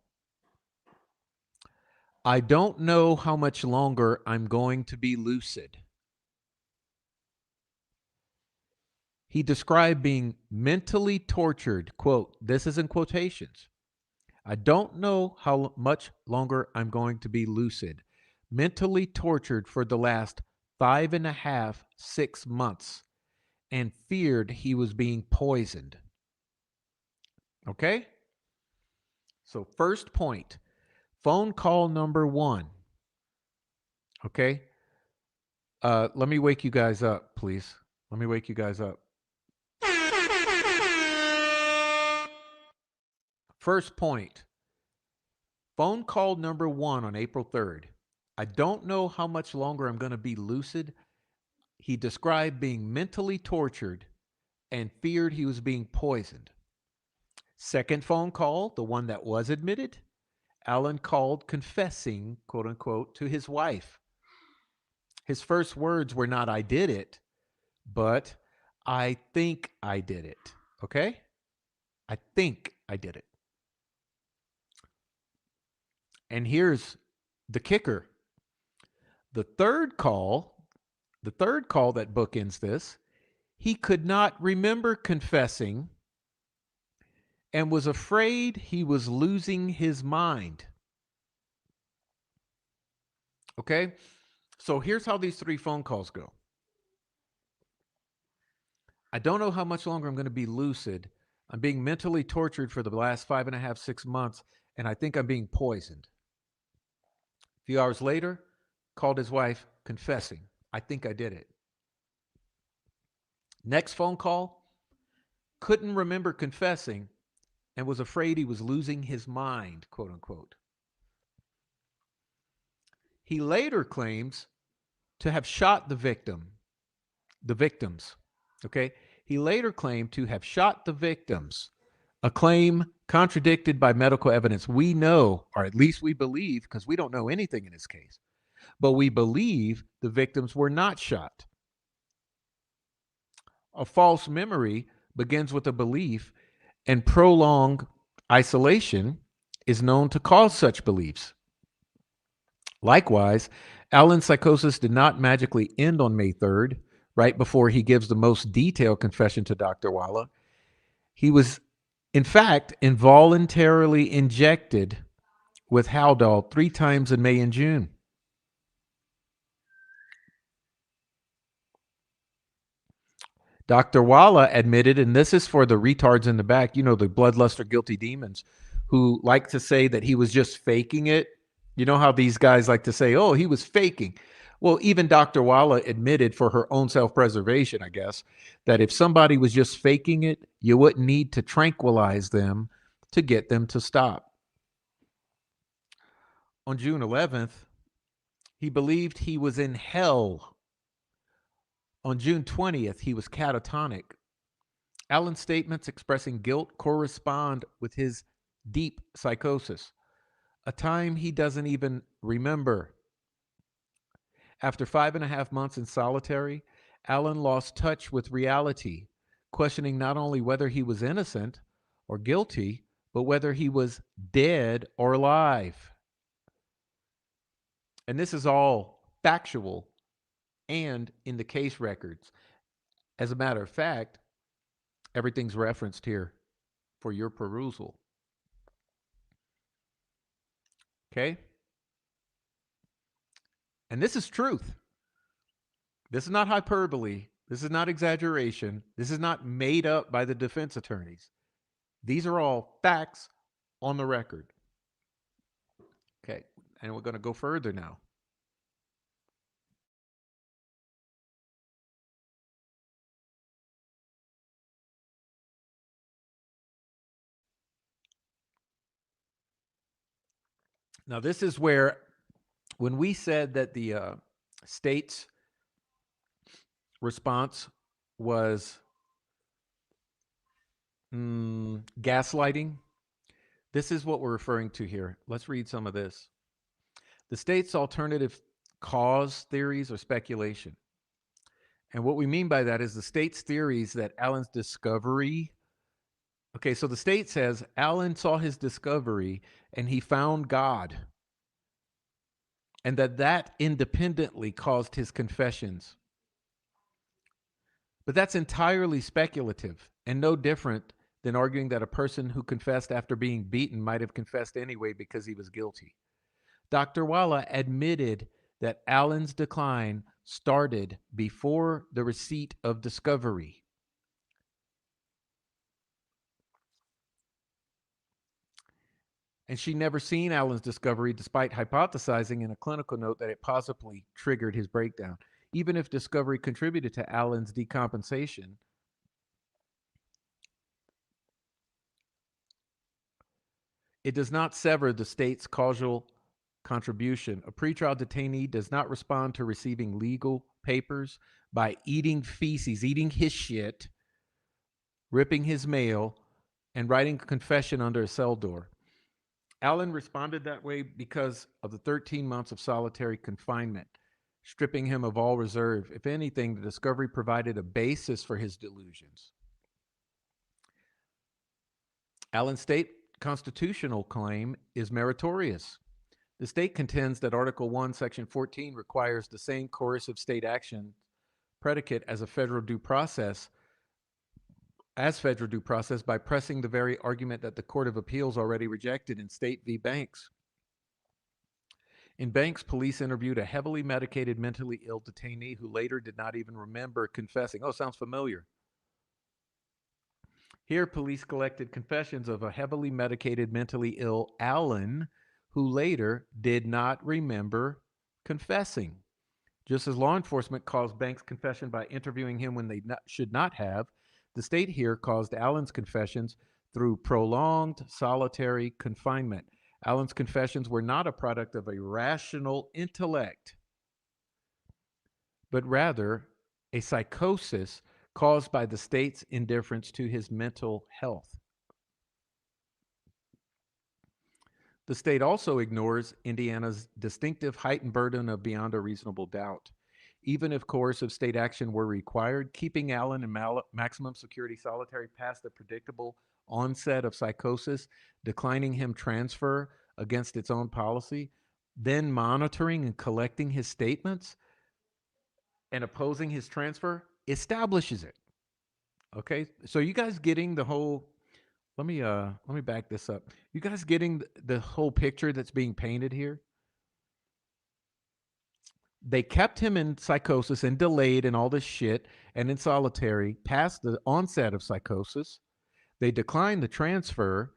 I don't know how much longer I'm going to be lucid. He described being mentally tortured. Quote, this is in quotations. I don't know how much longer I'm going to be lucid. Mentally tortured for the last 5.5, 6 months, and feared he was being poisoned. Okay? So, first point, phone call number one. Okay? Let me wake you guys up, please. Let me wake you guys up. First point, phone call number one on April 3rd. I don't know how much longer I'm going to be lucid. He described being mentally tortured and feared he was being poisoned. Second phone call, the one that was admitted, Alan called confessing, quote unquote, to his wife. His first words were not, I did it, but I think I did it. Okay? I think I did it. And here's the kicker. The third call, the third call that bookends this, he could not remember confessing and was afraid he was losing his mind. Okay? So here's how these three phone calls go. I don't know how much longer I'm going to be lucid. I'm being mentally tortured for the last 5.5, 6 months, and I think I'm being poisoned. A few hours later, called his wife confessing. I think I did it. Next phone call, couldn't remember confessing and was afraid he was losing his mind, quote unquote. He later claims to have shot the victims. Okay. He later claimed to have shot the victims, a claim contradicted by medical evidence. We know, or at least we believe, because we don't know anything in this case, but we believe the victims were not shot. A false memory begins with a belief, and prolonged isolation is known to cause such beliefs. Likewise, Alan's psychosis did not magically end on May 3rd, right before he gives the most detailed confession to Dr. Walla. He was, in fact, involuntarily injected with Haldol 3 times in May and June. Dr. Walla admitted, and this is for the retards in the back, you know, the bloodluster guilty demons who like to say that he was just faking it. You know how these guys like to say, oh, he was faking. Well, even Dr. Walla admitted for her own self preservation, I guess, that if somebody was just faking it, you wouldn't need to tranquilize them to get them to stop. On June 11th, he believed he was in hell. On June 20th, he was catatonic. Alan's statements expressing guilt correspond with his deep psychosis, a time he doesn't even remember. After 5.5 months in solitary, Alan lost touch with reality, questioning not only whether he was innocent or guilty, but whether he was dead or alive. And this is all factual and in the case records. As a matter of fact, everything's referenced here for your perusal. Okay? And this is truth. This is not hyperbole. This is not exaggeration. This is not made up by the defense attorneys. These are all facts on the record. Okay. And we're going to go further now. Now, this is where, when we said that the state's response was gaslighting, this is what we're referring to here. Let's read some of this. The state's alternative cause theories are speculation. And what we mean by that is the state's theories that Allen's discovery. Okay, so the state says Allen saw his discovery and he found God, and that independently caused his confessions. But that's entirely speculative and no different than arguing that a person who confessed after being beaten might have confessed anyway because he was guilty. Dr. Walla admitted that Allen's decline started before the receipt of discovery. And she never seen Allen's discovery, despite hypothesizing in a clinical note that it possibly triggered his breakdown. Even if discovery contributed to Allen's decompensation, it does not sever the state's causal contribution. A pretrial detainee does not respond to receiving legal papers by eating feces, eating his shit, ripping his mail, and writing a confession under a cell door. Allen responded that way because of the 13 months of solitary confinement, stripping him of all reserve. If anything, the discovery provided a basis for his delusions. Allen's state constitutional claim is meritorious. The state contends that Article 1, Section 14 requires the same coercive state action predicate as federal due process by pressing the very argument that the Court of Appeals already rejected in State v. Banks. In Banks, police interviewed a heavily medicated, mentally ill detainee who later did not even remember confessing. Oh, sounds familiar. Here, police collected confessions of a heavily medicated, mentally ill Allen, who later did not remember confessing. Just as law enforcement caused Banks' confession by interviewing him when they should not have, the state here caused Allen's confessions through prolonged solitary confinement. Allen's confessions were not a product of a rational intellect, but rather a psychosis caused by the state's indifference to his mental health. The state also ignores Indiana's distinctive heightened burden of beyond a reasonable doubt. Even if coercive state action were required, keeping Allen in maximum security solitary past the predictable onset of psychosis, declining him transfer against its own policy, then monitoring and collecting his statements and opposing his transfer establishes it. Okay, so you guys getting the whole? Let me back this up. You guys getting the whole picture that's being painted here? They kept him in psychosis and delayed and all this shit and in solitary past the onset of psychosis. They declined the transfer.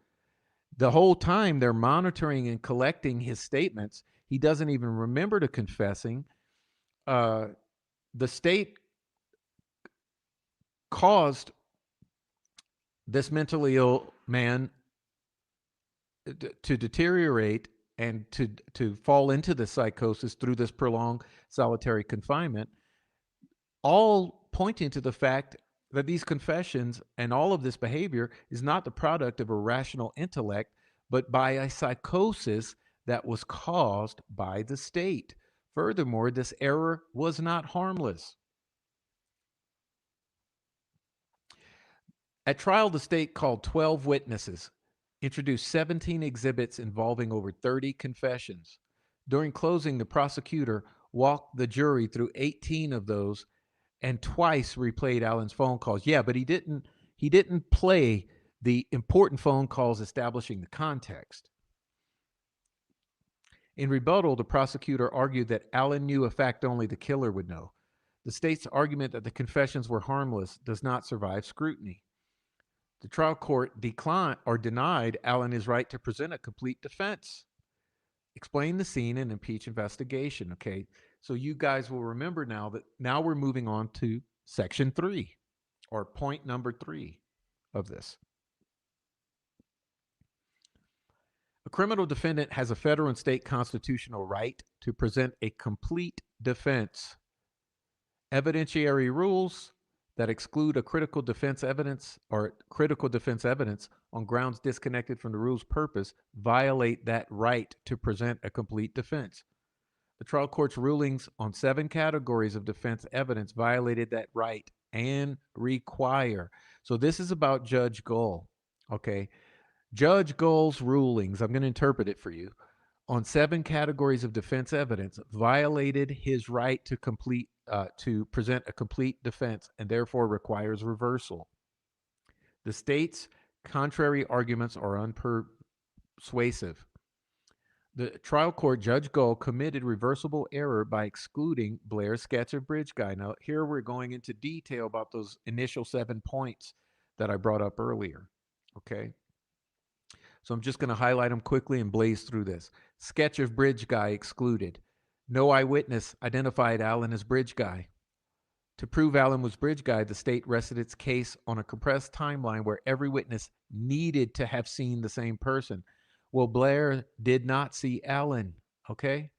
The whole time they're monitoring and collecting his statements. He doesn't even remember to confessing. The state caused this mentally ill man to deteriorate and to fall into the psychosis through this prolonged solitary confinement, all pointing to the fact that these confessions and all of this behavior is not the product of a rational intellect, but by a psychosis that was caused by the state. Furthermore, this error was not harmless. At trial, the state called 12 witnesses, introduced 17 exhibits involving over 30 confessions. During closing, the prosecutor walked the jury through 18 of those and twice replayed Allen's phone calls. Yeah, but he didn't play the important phone calls establishing the context. In rebuttal, the prosecutor argued that Allen knew a fact only the killer would know. The state's argument that the confessions were harmless does not survive scrutiny. The trial court declined or denied Allen his right to present a complete defense, explain the scene, and impeach investigation. Okay, so you guys will remember now that now we're moving on to section 3, or point number 3 of this. A criminal defendant has a federal and state constitutional right to present a complete defense. Evidentiary rules that exclude a critical defense evidence on grounds disconnected from the rule's purpose violate that right to present a complete defense. The trial court's rulings on 7 categories of defense evidence violated that right and require. So this is about Judge Gull. Okay. Judge Gull's rulings, I'm going to interpret it for you, on 7 categories of defense evidence violated his right to present a complete defense and therefore requires reversal. The state's contrary arguments are unpersuasive. The trial court, Judge Gull, committed reversible error by excluding Blair's sketch of Bridge Guy. Now, here we're going into detail about those initial 7 points that I brought up earlier. Okay. So I'm just going to highlight them quickly and blaze through this. Sketch of Bridge Guy excluded. No eyewitness identified Allen as Bridge Guy. To prove Allen was Bridge Guy, the state rested its case on a compressed timeline where every witness needed to have seen the same person. Well, Blair did not see Allen, okay?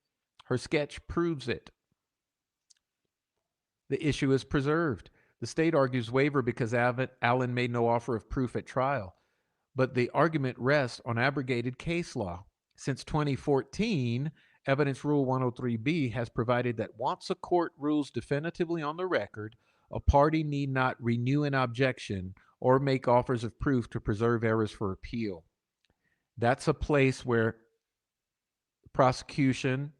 Her sketch proves it. The issue is preserved. The state argues waiver because Allen made no offer of proof at trial, but the argument rests on abrogated case law. Since 2014, Evidence Rule 103B has provided that once a court rules definitively on the record, a party need not renew an objection or make offers of proof to preserve errors for appeal. That's a place where the prosecution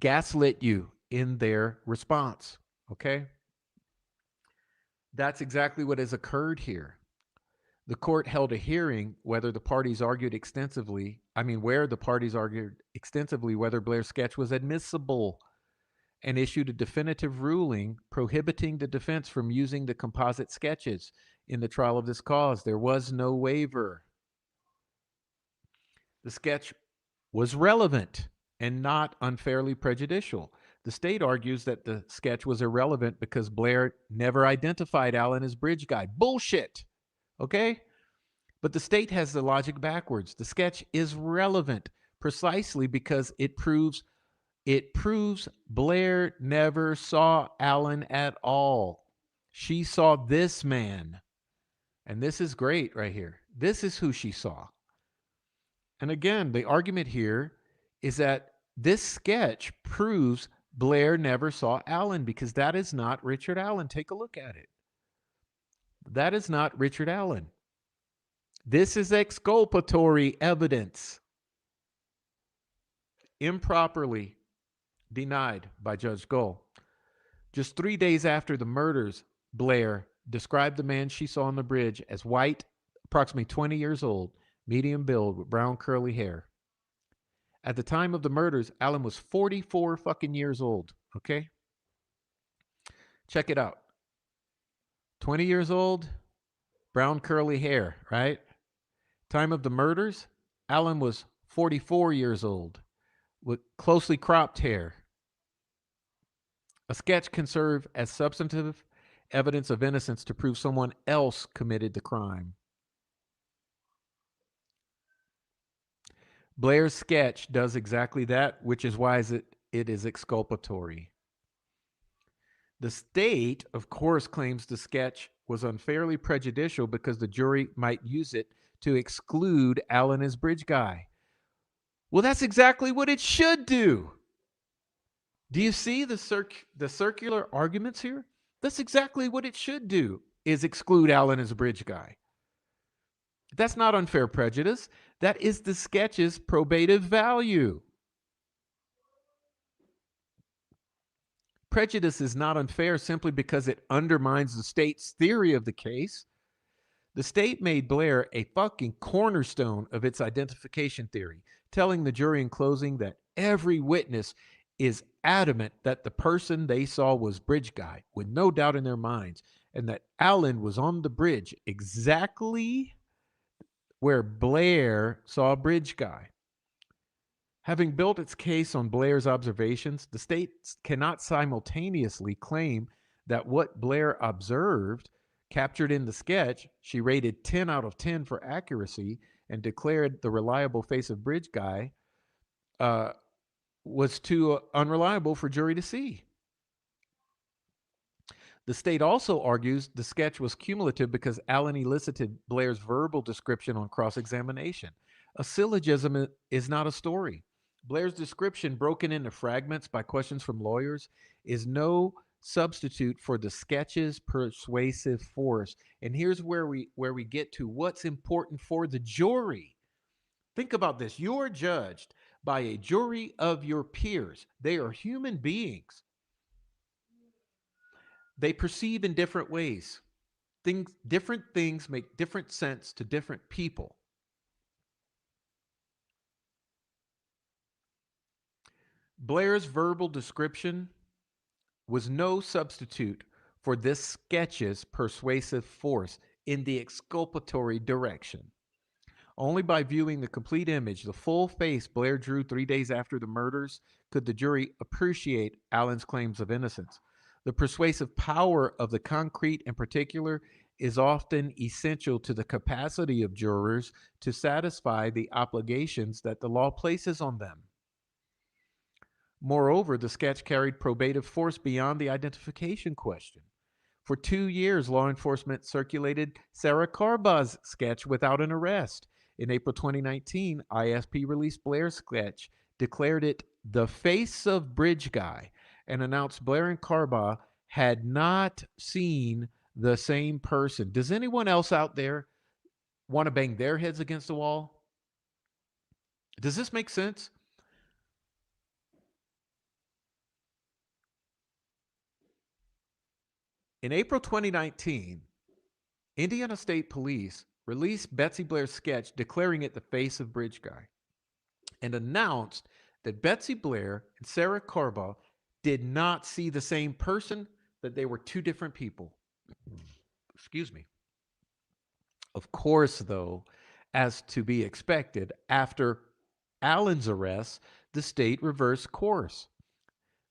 gaslit you in their response, okay? That's exactly what has occurred here. The court held a hearing where the parties argued extensively whether Blair's sketch was admissible, and issued a definitive ruling prohibiting the defense from using the composite sketches in the trial of this cause. There was no waiver. The sketch was relevant and not unfairly prejudicial. The state argues that the sketch was irrelevant because Blair never identified Allen as Bridge Guy. Bullshit. Okay? But the state has the logic backwards. The sketch is relevant precisely because it proves Blair never saw Allen at all. She saw this man. And this is great right here. This is who she saw. And again, the argument here is that this sketch proves Blair never saw Allen because that is not Richard Allen. Take a look at it. That is not Richard Allen. This is exculpatory evidence. Improperly denied by Judge Gull. Just 3 days after the murders, Blair described the man she saw on the bridge as white, approximately 20 years old, medium build with brown curly hair. At the time of the murders, Allen was 44 fucking years old, okay? Check it out. 20 years old, brown curly hair, right? Time of the murders, Allen was 44 years old with closely cropped hair. A sketch can serve as substantive evidence of innocence to prove someone else committed the crime. Blair's sketch does exactly that, which is why it is exculpatory. The state, of course, claims the sketch was unfairly prejudicial because the jury might use it to exclude Allen as Bridge Guy. Well, that's exactly what it should do. Do you see the circular arguments here? That's exactly what it should do, is exclude Allen as a Bridge Guy. That's not unfair prejudice. That is the sketch's probative value. Prejudice is not unfair simply because it undermines the state's theory of the case. The state made Blair a fucking cornerstone of its identification theory, telling the jury in closing that every witness is adamant that the person they saw was Bridge Guy, with no doubt in their minds, and that Allen was on the bridge exactly where Blair saw Bridge Guy. Having built its case on Blair's observations, the state cannot simultaneously claim that what Blair observed, captured in the sketch, she rated 10 out of 10 for accuracy and declared the reliable face of Bridge Guy, uh, was too unreliable for jury to see. The state also argues the sketch was cumulative because Allen elicited Blair's verbal description on cross examination. A syllogism is not a story. Blair's description, broken into fragments by questions from lawyers, is no substitute for the sketch's persuasive force. And here's where we get to what's important for the jury. Think about this. You're judged by a jury of your peers. They are human beings. They perceive in different ways. Different things make different sense to different people. Blair's verbal description was no substitute for this sketch's persuasive force in the exculpatory direction. Only by viewing the complete image, the full face Blair drew 3 days after the murders, could the jury appreciate Allen's claims of innocence. The persuasive power of the concrete in particular is often essential to the capacity of jurors to satisfy the obligations that the law places on them. Moreover, the sketch carried probative force beyond the identification question. For 2 years, law enforcement circulated Sarah Carbaugh's sketch without an arrest. In April 2019, ISP released Blair's sketch, declared it the face of Bridge Guy, and announced Blair and Carbaugh had not seen the same person. Does anyone else out there want to bang their heads against the wall? Does this make sense? In April 2019, Indiana State Police released Betsy Blair's sketch declaring it the face of Bridge Guy and announced that Betsy Blair and Sarah Carbaugh did not see the same person, that they were two different people. Excuse me. Of course, though, as to be expected, after Allen's arrest, the state reversed course.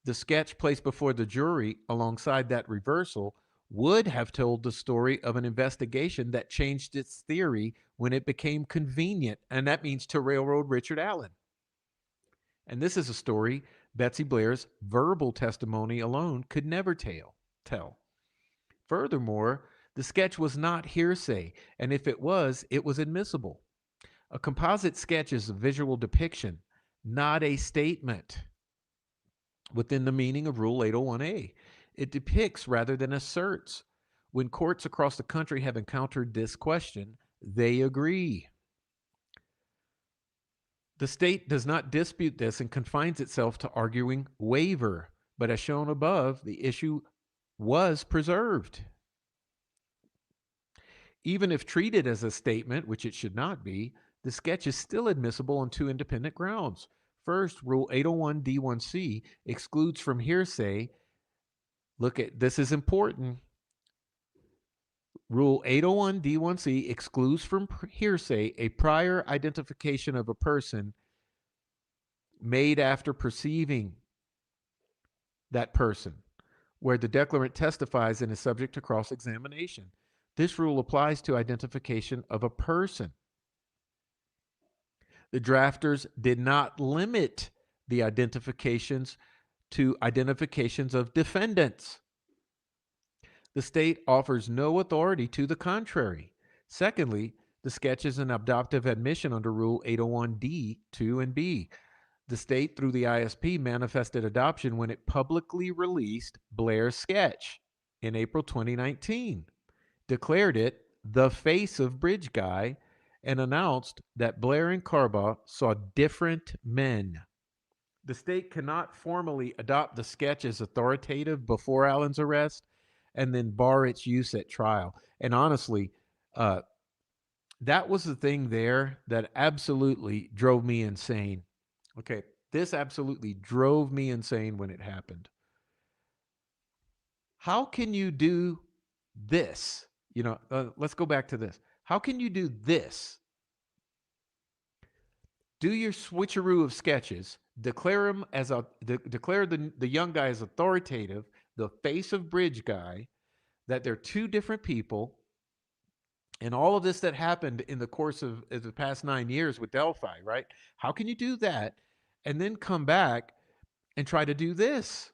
The sketch placed before the jury alongside that reversal would have told the story of an investigation that changed its theory when it became convenient, and that means to railroad Richard Allen. And this is a story Betsy Blair's verbal testimony alone could never tell. Furthermore, the sketch was not hearsay, and if it was admissible. A composite sketch is a visual depiction, not a statement within the meaning of Rule 801A. It depicts rather than asserts. When courts across the country have encountered this question, they agree. The state does not dispute this and confines itself to arguing waiver, but as shown above, the issue was preserved. Even if treated as a statement, which it should not be, the sketch is still admissible on two independent grounds. First, Rule 801 D1C excludes from hearsay. Look at this is important. Rule 801 D1C excludes from hearsay a prior identification of a person made after perceiving that person, where the declarant testifies and is subject to cross examination. This rule applies to identification of a person. The drafters did not limit the identifications to identifications of defendants. The state offers no authority to the contrary. Secondly, the sketch is an adoptive admission under Rule 801D, 2, and B. The state, through the ISP, manifested adoption when it publicly released Blair's sketch in April 2019, declared it the face of Bridge Guy, and announced that Blair and Carbaugh saw different men. The state cannot formally adopt the sketch as authoritative before Allen's arrest and then bar its use at trial. And honestly, That was the thing there that absolutely drove me insane. Okay, this absolutely drove me insane when it happened. How can you do this? Let's go back to this. How can you do this? Do your switcheroo of sketches, declare him as declare the young guy as authoritative, the face of bridge guy, that they're two different people, and all of this that happened in the course of the past 9 years with Delphi, right? How can you do that and then come back and try to do this?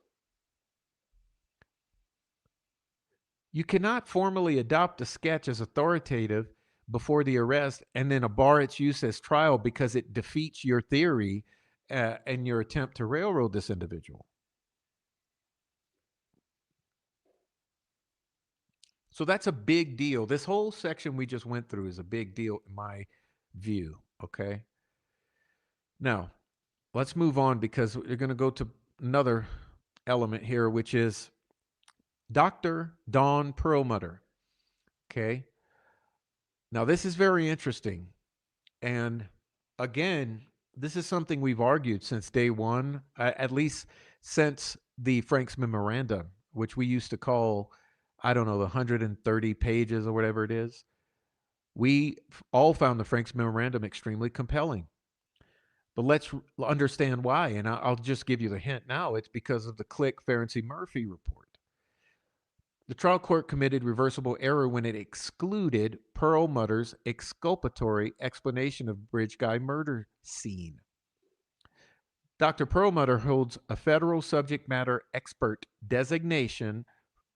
You cannot formally adopt a sketch as authoritative before the arrest and then bar its use as trial because it defeats your theory and your attempt to railroad this individual. So that's a big deal. This whole section we just went through is a big deal in my view. Okay. Now, let's move on because we're going to go to another element here, which is Dr. Dawn Perlmutter. Okay. Now, this is very interesting. And again, this is something we've argued since day one, at least since the Frank's Memorandum, which we used to call, I don't know, the 130 pages or whatever it is. We all found the Frank's Memorandum extremely compelling. But let's understand why. And I'll just give you the hint now. It's because of the Click, Ferenczi, Murphy report. The trial court committed reversible error when it excluded Perlmutter's exculpatory explanation of Bridge Guy murder scene. Dr. Perlmutter holds a federal subject matter expert designation,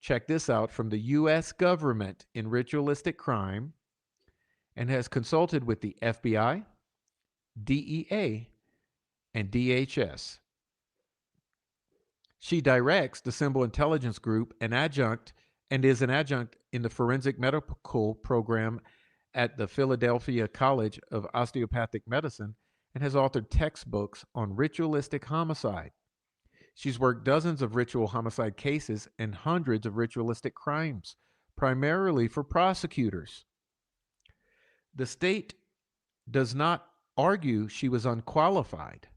check this out, from the U.S. government in ritualistic crime and has consulted with the FBI, DEA, and DHS. She directs the Symbol Intelligence Group, an adjunct, and is an adjunct in the forensic medical program at the Philadelphia College of Osteopathic Medicine and has authored textbooks on ritualistic homicide. She's worked dozens of ritual homicide cases and hundreds of ritualistic crimes, primarily for prosecutors. The state does not argue she was unqualified.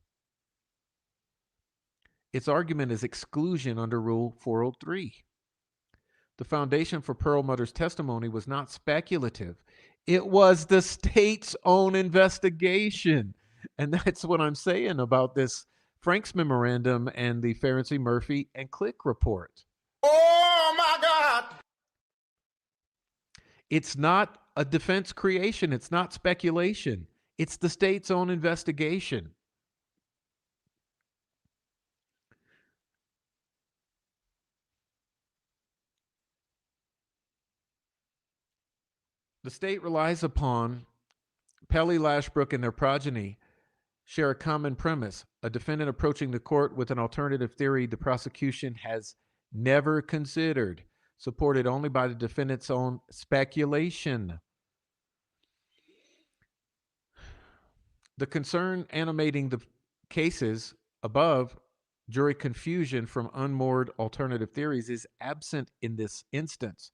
Its argument is exclusion under Rule 403. The foundation for Perlmutter's testimony was not speculative. It was the state's own investigation. And that's what I'm saying about this Frank's Memorandum and the Ferenczi, Murphy, and Click report. Oh my God! It's not a defense creation. It's not speculation. It's the state's own investigation. The state relies upon Pelley, Lashbrook, and their progeny share a common premise. A defendant approaching the court with an alternative theory the prosecution has never considered, supported only by the defendant's own speculation. The concern animating the cases above, jury confusion from unmoored alternative theories, is absent in this instance.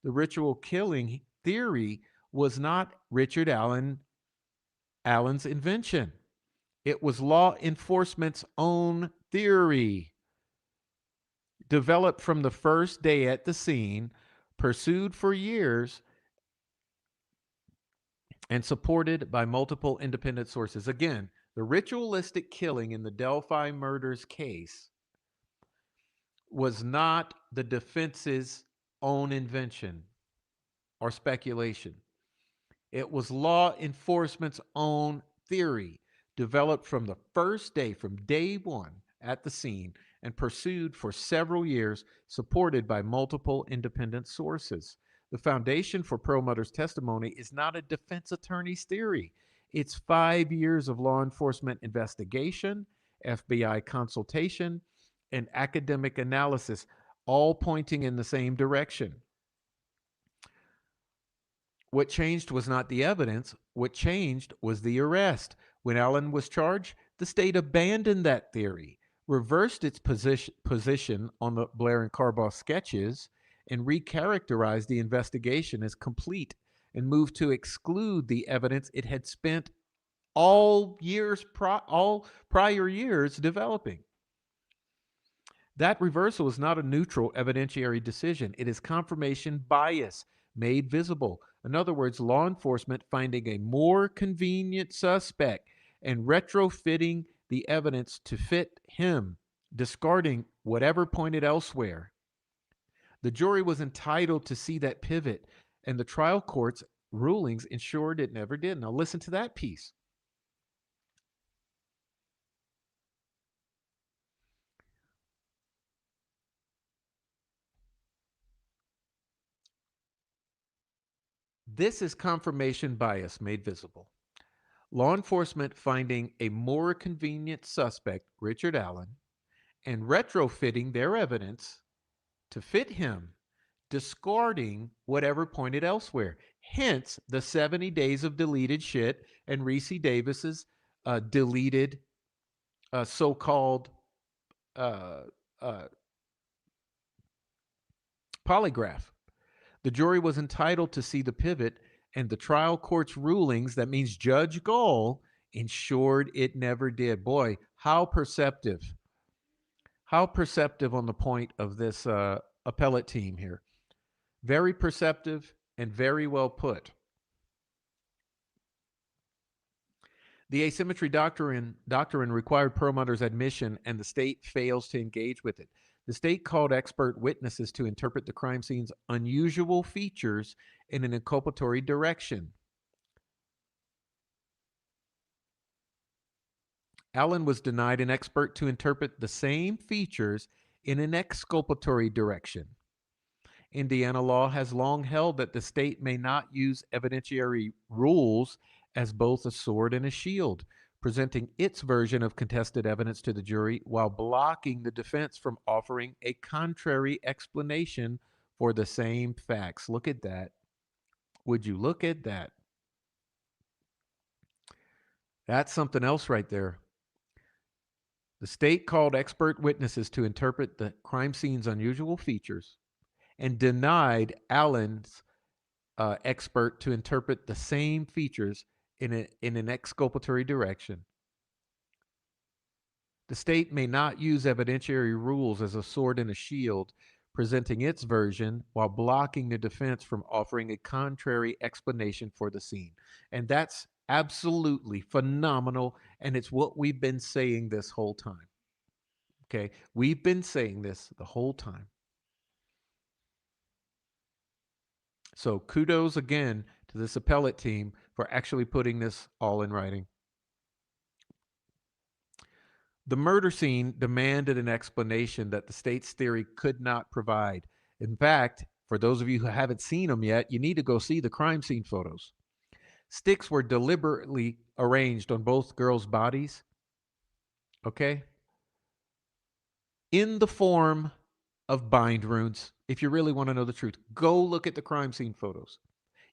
The ritual killing theory was not Richard Allen's invention. It was law enforcement's own theory, developed from the first day at the scene, pursued for years, and supported by multiple independent sources. Again, the ritualistic killing in the Delphi murders case was not the defense's own invention or speculation. It was law enforcement's own theory, developed from the first day, from day one at the scene, and pursued for several years, supported by multiple independent sources. The foundation for Perlmutter's testimony is not a defense attorney's theory. It's 5 years of law enforcement investigation, FBI consultation, and academic analysis, all pointing in the same direction. What changed was not the evidence. What changed was the arrest. When Allen was charged, the state abandoned that theory, reversed its position on the Blair and Carbaugh sketches, and recharacterized the investigation as complete and moved to exclude the evidence it had spent all prior years developing. That reversal is not a neutral evidentiary decision. It is confirmation bias made visible. In other words, law enforcement finding a more convenient suspect and retrofitting the evidence to fit him, discarding whatever pointed elsewhere. The jury was entitled to see that pivot, and the trial court's rulings ensured it never did. Now, listen to that piece. This is confirmation bias made visible. Law enforcement finding a more convenient suspect, Richard Allen, and retrofitting their evidence to fit him, discarding whatever pointed elsewhere. Hence, the 70 days of deleted shit and Reese Davis's deleted so-called uh, uh, polygraph. The jury was entitled to see the pivot, and the trial court's rulings, that means Judge Gall, ensured it never did. Boy, how perceptive. How perceptive on the point of this appellate team here. Very perceptive and very well put. The asymmetry doctrine required Perlmutter's admission, and the state fails to engage with it. The state called expert witnesses to interpret the crime scene's unusual features in an inculpatory direction. Allen was denied an expert to interpret the same features in an exculpatory direction. Indiana law has long held that the state may not use evidentiary rules as both a sword and a shield, presenting its version of contested evidence to the jury while blocking the defense from offering a contrary explanation for the same facts. Look at that. Would you look at that? That's something else right there. The state called expert witnesses to interpret the crime scene's unusual features and denied Allen's expert to interpret the same features in an exculpatory direction. The state may not use evidentiary rules as a sword and a shield, presenting its version while blocking the defense from offering a contrary explanation for the scene. And that's absolutely phenomenal. And it's what we've been saying this whole time. Okay. We've been saying this the whole time. So kudos again to this appellate team for actually putting this all in writing. The murder scene demanded an explanation that the state's theory could not provide. In fact, for those of you who haven't seen them yet, you need to go see the crime scene photos. Sticks were deliberately arranged on both girls' bodies, okay, in the form of bind runes. If you really want to know the truth, go look at the crime scene photos.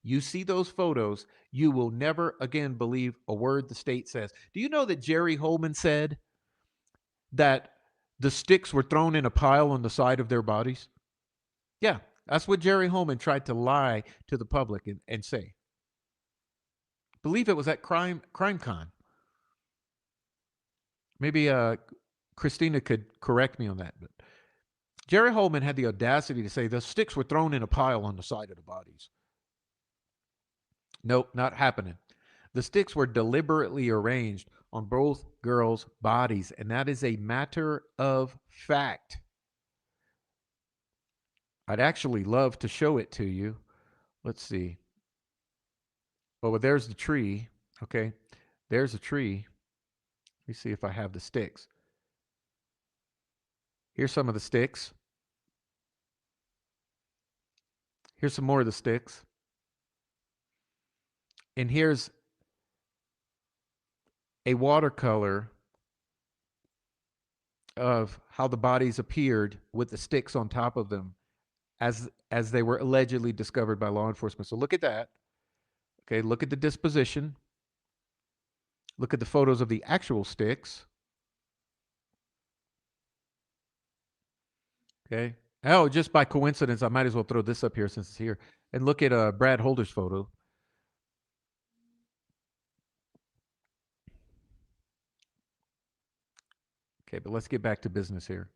You see those photos, you will never again believe a word the state says. Do you know that Jerry Holman said that the sticks were thrown in a pile on the side of their bodies? Yeah, that's what Jerry Holman tried to lie to the public and say. Believe it was at CrimeCon. Maybe Christina could correct me on that. But Jerry Holman had the audacity to say the sticks were thrown in a pile on the side of the bodies. Nope, not happening. The sticks were deliberately arranged on both girls' bodies, and that is a matter of fact. I'd actually love to show it to you. Let's see. Oh, well, there's the tree. Okay, there's a tree. Let me see if I have the sticks. Here's some of the sticks. Here's some more of the sticks. And here's a watercolor of how the bodies appeared with the sticks on top of them as they were allegedly discovered by law enforcement. So look at that. Okay, look at the disposition. Look at the photos of the actual sticks. Okay. Oh, just by coincidence, I might as well throw this up here since it's here. And look at Brad Holder's photo. Okay, but let's get back to business here.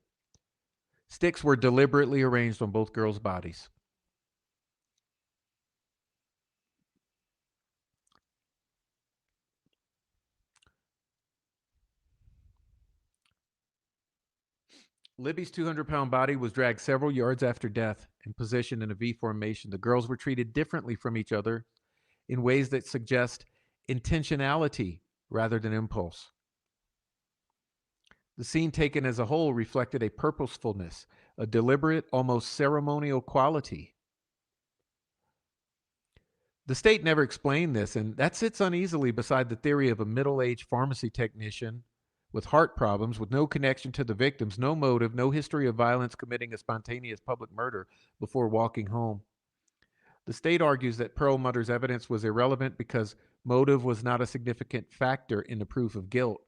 Sticks were deliberately arranged on both girls' bodies. Libby's 200-pound body was dragged several yards after death and positioned in a V formation. The girls were treated differently from each other in ways that suggest intentionality rather than impulse. The scene taken as a whole reflected a purposefulness, a deliberate, almost ceremonial quality. The state never explained this, and that sits uneasily beside the theory of a middle-aged pharmacy technician with heart problems, with no connection to the victims, no motive, no history of violence, committing a spontaneous public murder before walking home. The state argues that Perlmutter's evidence was irrelevant because motive was not a significant factor in the proof of guilt.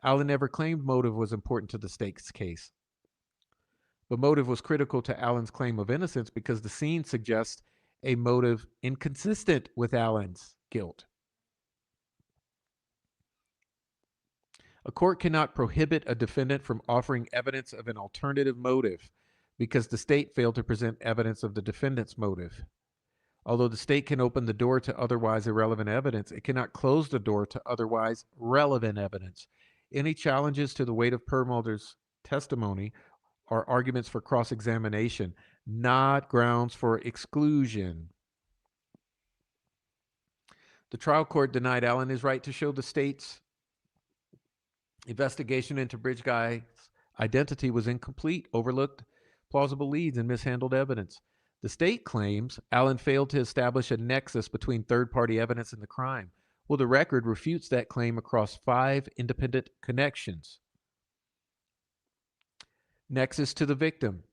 Allen never claimed motive was important to the state's case. But motive was critical to Allen's claim of innocence because the scene suggests a motive inconsistent with Allen's guilt. A court cannot prohibit a defendant from offering evidence of an alternative motive because the state failed to present evidence of the defendant's motive. Although the state can open the door to otherwise irrelevant evidence, it cannot close the door to otherwise relevant evidence. Any challenges to the weight of Perlmutter's testimony are arguments for cross-examination, not grounds for exclusion. The trial court denied Allen his right to show the state's investigation into Bridge Guy's identity was incomplete, overlooked plausible leads, and mishandled evidence. The state claims Allen failed to establish a nexus between third-party evidence and the crime. Well, the record refutes that claim across 5 independent connections. Nexus to the victim.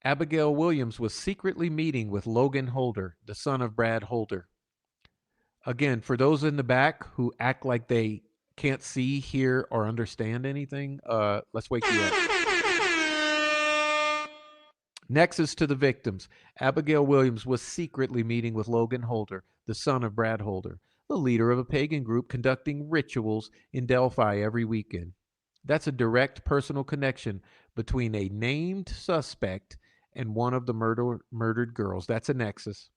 Abigail Williams was secretly meeting with Logan Holder, the son of Brad Holder. Again, for those in the back who act like they can't see, hear, or understand anything, let's wake you up. Nexus to the victims. Abigail Williams was secretly meeting with Logan Holder, the son of Brad Holder, the leader of a pagan group conducting rituals in Delphi every weekend. That's a direct personal connection between a named suspect and one of the murdered girls. That's a nexus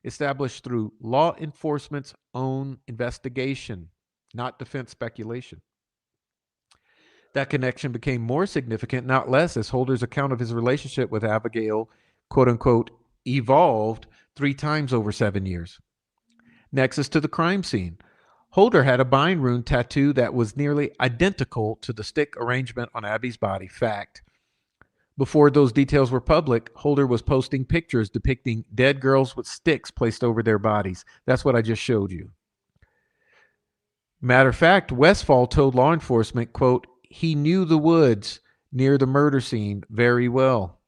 established through law enforcement's own investigation, not defense speculation. That connection became more significant, not less, as Holder's account of his relationship with Abigail, quote unquote, evolved 3 times over 7 years. Nexus to the crime scene. Holder had a bind rune tattoo that was nearly identical to the stick arrangement on Abby's body. Fact. Before those details were public, Holder was posting pictures depicting dead girls with sticks placed over their bodies. That's what I just showed you. Matter of fact, Westfall told law enforcement, quote, he knew the woods near the murder scene very well.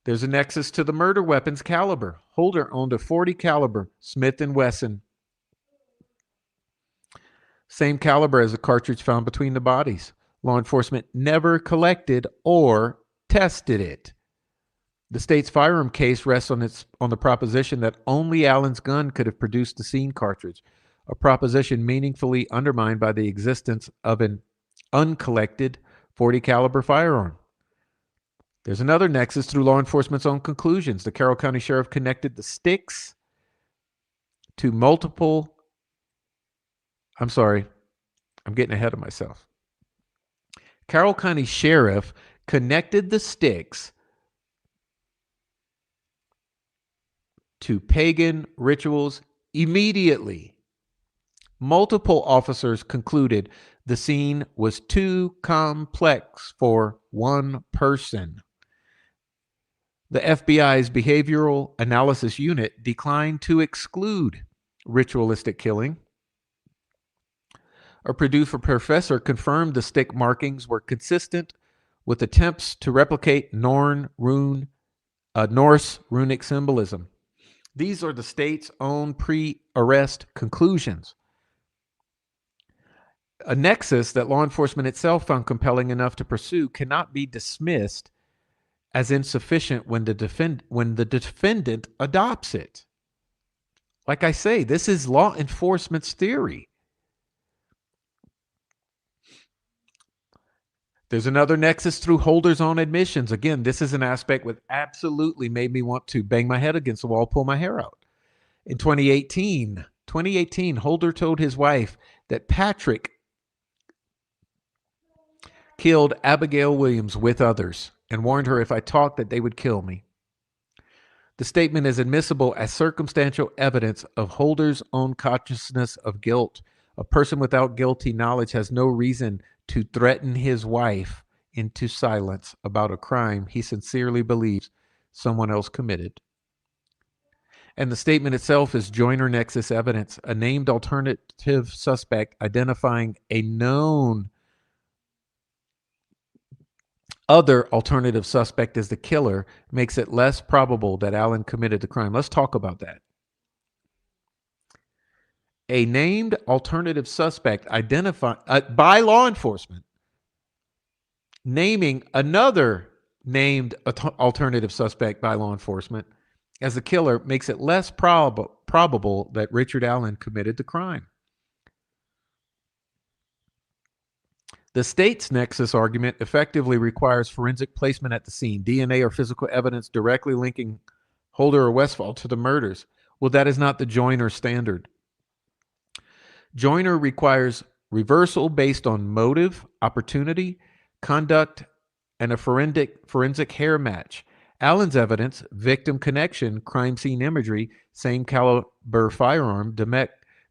There's a nexus to the murder weapon's caliber. Holder owned a .40 caliber Smith & Wesson. Same caliber as the cartridge found between the bodies. Law enforcement never collected or tested it. The state's firearm case rests on the proposition that only Allen's gun could have produced the scene cartridge, a proposition meaningfully undermined by the existence of an uncollected .40 caliber firearm. There's another nexus through law enforcement's own conclusions. The Carroll County Sheriff connected the sticks to multiple. I'm sorry, I'm getting ahead of myself. Carroll County Sheriff connected the sticks to pagan rituals immediately. Multiple officers concluded the scene was too complex for one person. The FBI's Behavioral Analysis Unit declined to exclude ritualistic killing. A Purdue professor confirmed the stick markings were consistent with attempts to replicate Norse runic symbolism. These are the state's own pre-arrest conclusions. A nexus that law enforcement itself found compelling enough to pursue cannot be dismissed as insufficient when the defendant adopts it. Like I say, this is law enforcement's theory. There's another nexus through Holder's own admissions. Again, this is an aspect that absolutely made me want to bang my head against the wall, pull my hair out. In 2018, Holder told his wife that Patrick killed Abigail Williams with others and warned her if I talked that they would kill me. The statement is admissible as circumstantial evidence of Holder's own consciousness of guilt. A person without guilty knowledge has no reason to threaten his wife into silence about a crime he sincerely believes someone else committed. And the statement itself is joiner nexus evidence. A named alternative suspect identifying a known other alternative suspect as the killer makes it less probable that Allen committed the crime. Let's talk about that. A named alternative suspect identified by law enforcement naming another named alternative suspect by law enforcement as the killer makes it less probable that Richard Allen committed the crime. The state's nexus argument effectively requires forensic placement at the scene, DNA or physical evidence directly linking Holder or Westfall to the murders. Well, that is not the Joyner standard. Joyner requires reversal based on motive, opportunity, conduct, and a forensic hair match. Allen's evidence, victim connection, crime scene imagery, same caliber firearm,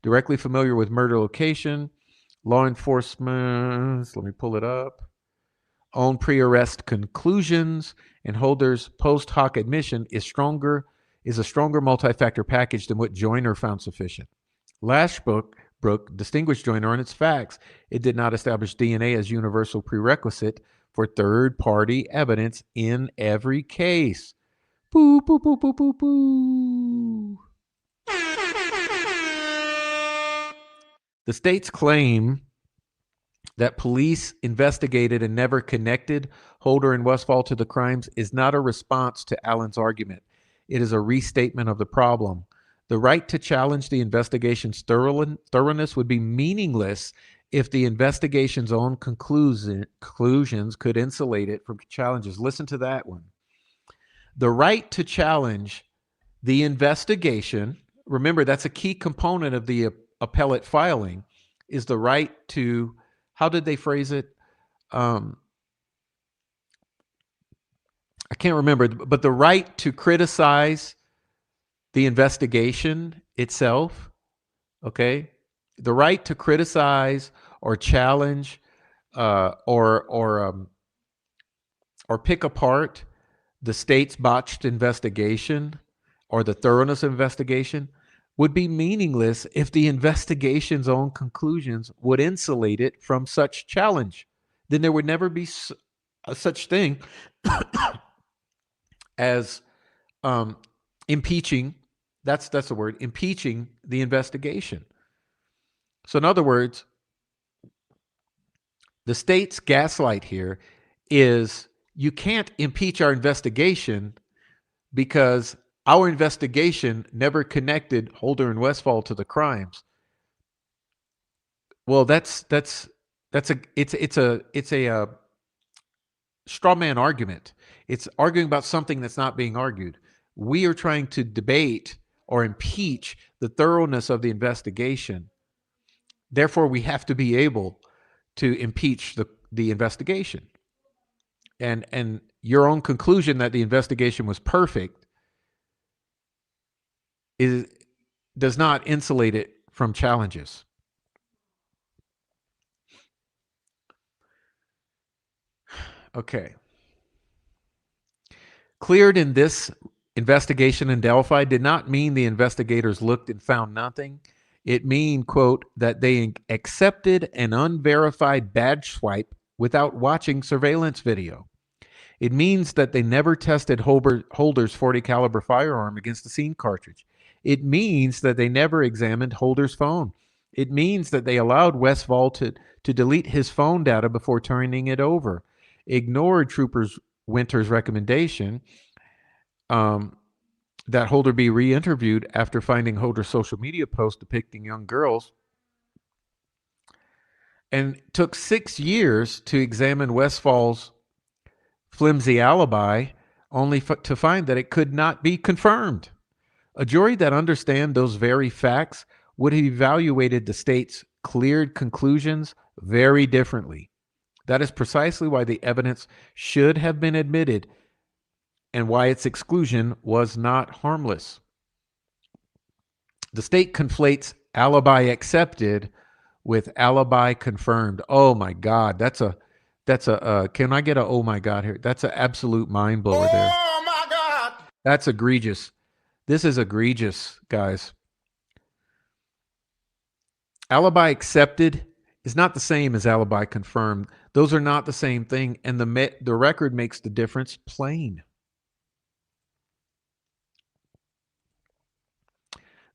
directly familiar with murder location, law enforcement, let me pull it up, own pre-arrest conclusions, and Holder's post hoc admission is a stronger multi-factor package than what Joyner found sufficient. Lashbrook distinguished Joyner on its facts. It did not establish DNA as universal prerequisite for third-party evidence in every case. Boo, boo, boo, boo, boo, boo. The state's claim that police investigated and never connected Holder and Westfall to the crimes is not a response to Allen's argument. It is a restatement of the problem. The right to challenge the investigation's thoroughness would be meaningless if the investigation's own conclusions could insulate it from challenges. Listen to that one. The right to challenge the investigation, remember that's a key component of the appellate filing, is the right to, how did they phrase it? I can't remember, but the right to criticize the investigation itself, okay? The right to criticize or challenge or pick apart the state's botched investigation or the thoroughness of investigation would be meaningless if the investigation's own conclusions would insulate it from such challenge. Then there would never be such thing as impeaching. That's the word, impeaching the investigation. So in other words, the state's gaslight here is you can't impeach our investigation because our investigation never connected Holder and Westfall to the crimes. Well, it's a straw man argument. It's arguing about something that's not being argued. We are trying to debate or impeach the thoroughness of the investigation. Therefore, we have to be able to impeach the investigation. And your own conclusion that the investigation was perfect does not insulate it from challenges. Okay. Cleared in this investigation in Delphi did not mean the investigators looked and found nothing. It mean, quote, that they accepted an unverified badge swipe without watching surveillance video. It means that they never tested Holder's 40 caliber firearm against the scene cartridge. It means that they never examined Holder's phone. It means that they allowed Westfall to delete his phone data before turning it over, ignored Troopers Winter's recommendation that Holder be re-interviewed after finding Holder's social media post depicting young girls, and took 6 years to examine Westfall's flimsy alibi, only to find that it could not be confirmed. A jury that understand those very facts would have evaluated the state's cleared conclusions very differently. That is precisely why the evidence should have been admitted and why its exclusion was not harmless. The state conflates alibi accepted with alibi confirmed. Oh my God, that's a can I get a oh my God here? That's an absolute mind blower there. Oh my God. That's egregious. This is egregious, guys. Alibi accepted is not the same as alibi confirmed. Those are not the same thing, and the record makes the difference plain.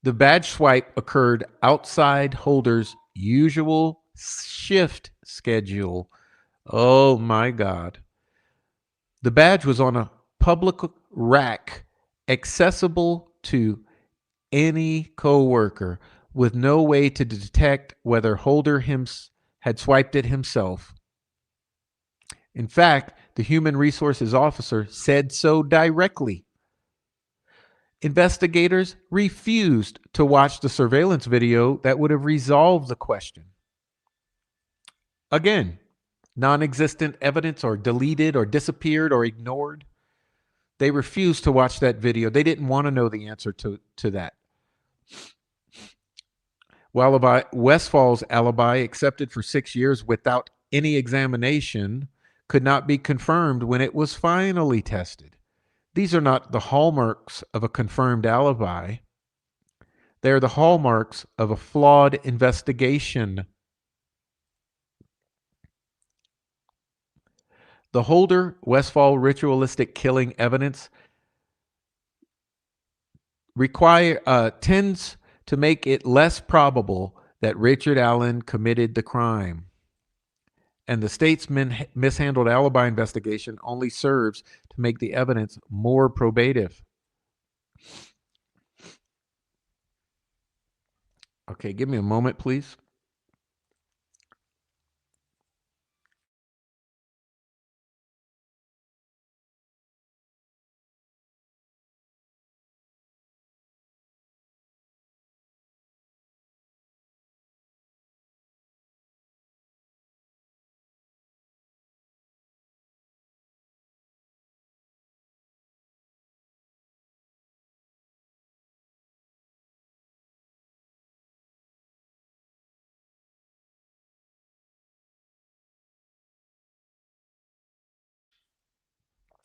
The badge swipe occurred outside Holder's usual shift schedule. Oh my God. The badge was on a public rack accessible to any coworker with no way to detect whether Holder had swiped it himself. In fact, the human resources officer said so directly. Investigators refused to watch the surveillance video that would have resolved the question. Again, non-existent evidence or deleted or disappeared or ignored. They refused to watch that video. They didn't want to know the answer to that. While Westfall's alibi, accepted for 6 years without any examination, could not be confirmed when it was finally tested. These are not the hallmarks of a confirmed alibi. They are the hallmarks of a flawed investigation. The Holder Westfall ritualistic killing evidence tends to make it less probable that Richard Allen committed the crime. And the state's mishandled alibi investigation only serves to make the evidence more probative. Okay, give me a moment, please.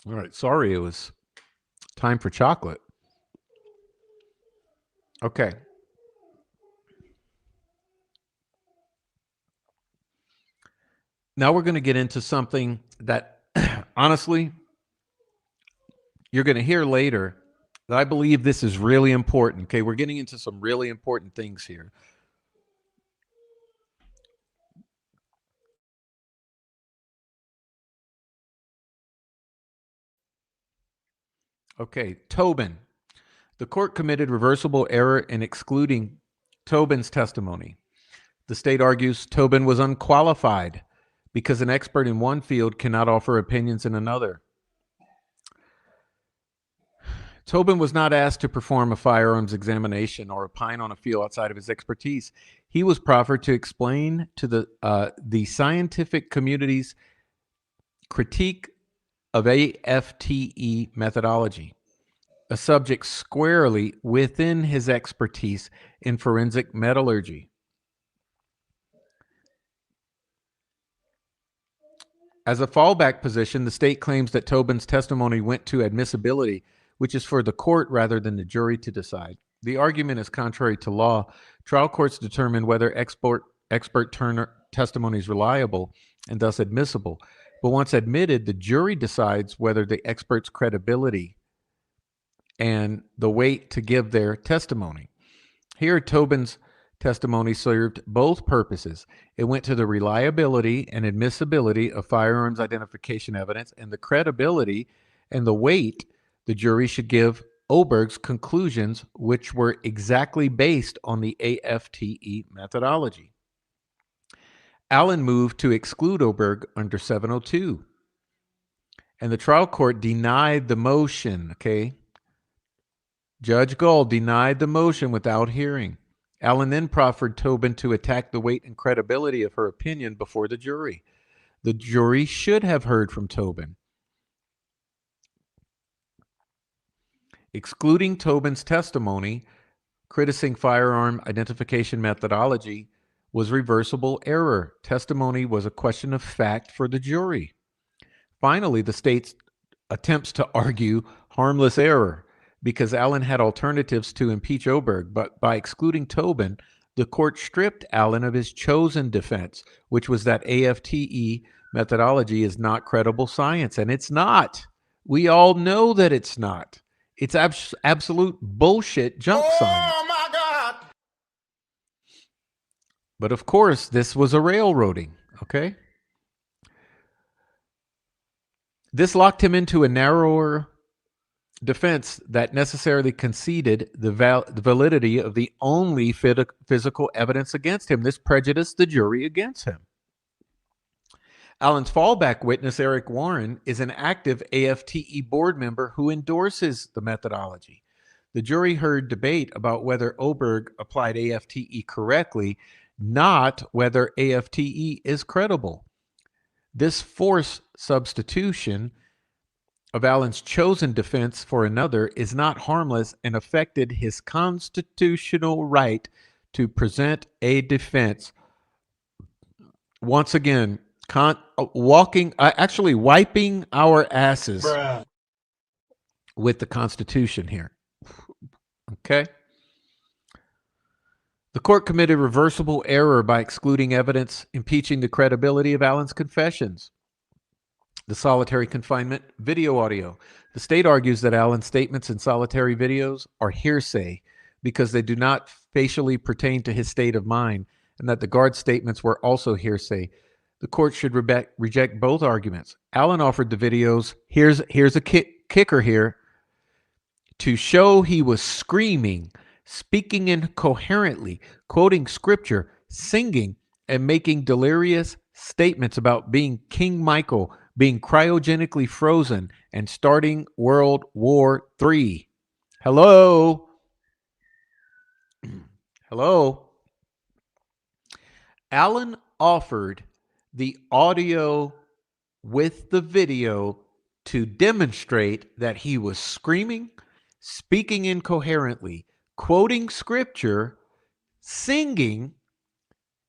All right, sorry, it was time for chocolate. Okay. Now we're going to get into something that, honestly, you're going to hear later that I believe this is really important. Okay, we're getting into some really important things here. Okay, Tobin. The court committed reversible error in excluding Tobin's testimony. The state argues Tobin was unqualified because an expert in one field cannot offer opinions in another. Tobin was not asked to perform a firearms examination or opine on a field outside of his expertise. He was proffered to explain to the scientific community's critique of AFTE methodology, a subject squarely within his expertise in forensic metallurgy. As a fallback position, the state claims that Tobin's testimony went to admissibility, which is for the court rather than the jury to decide. The argument is contrary to law. Trial courts determine whether expert testimony is reliable and thus admissible. But once admitted, the jury decides whether the expert's credibility and the weight to give their testimony. Here, Tobin's testimony served both purposes. It went to the reliability and admissibility of firearms identification evidence and the credibility and the weight the jury should give Oberg's conclusions, which were exactly based on the AFTE methodology. Allen moved to exclude Oberg under 702, and the trial court denied the motion. Okay. Judge Gold denied the motion without hearing. Allen then proffered Tobin to attack the weight and credibility of her opinion before the jury. The jury should have heard from Tobin. Excluding Tobin's testimony, criticizing firearm identification methodology was reversible error. Testimony was a question of fact for the jury. Finally, the state's attempts to argue harmless error because Allen had alternatives to impeach Oberg, but by excluding Tobin, the court stripped Allen of his chosen defense, which was that AFTE methodology is not credible science, and it's not. We all know that it's not. It's absolute bullshit junk science. Oh my God. But of course, this was a railroading, okay? This locked him into a narrower defense that necessarily conceded the validity of the only physical evidence against him. This prejudiced the jury against him. Allen's fallback witness, Eric Warren, is an active AFTE board member who endorses the methodology. The jury heard debate about whether Oberg applied AFTE correctly, not whether AFTE is credible. This forced substitution of Allen's chosen defense for another is not harmless and affected his constitutional right to present a defense. Once again, actually wiping our asses with the Constitution here. Okay? The court committed reversible error by excluding evidence impeaching the credibility of Allen's confessions. The solitary confinement video audio. The state argues that Allen's statements in solitary videos are hearsay because they do not facially pertain to his state of mind, and that the guard statements were also hearsay. The court should reject both arguments. Allen offered the videos, here's a kicker here, to show he was screaming, speaking incoherently, quoting scripture, singing, and making delirious statements about being King Michael, being cryogenically frozen, and starting World War III. Hello? Hello? Allen offered the audio with the video to demonstrate that he was screaming, speaking incoherently, quoting scripture, singing,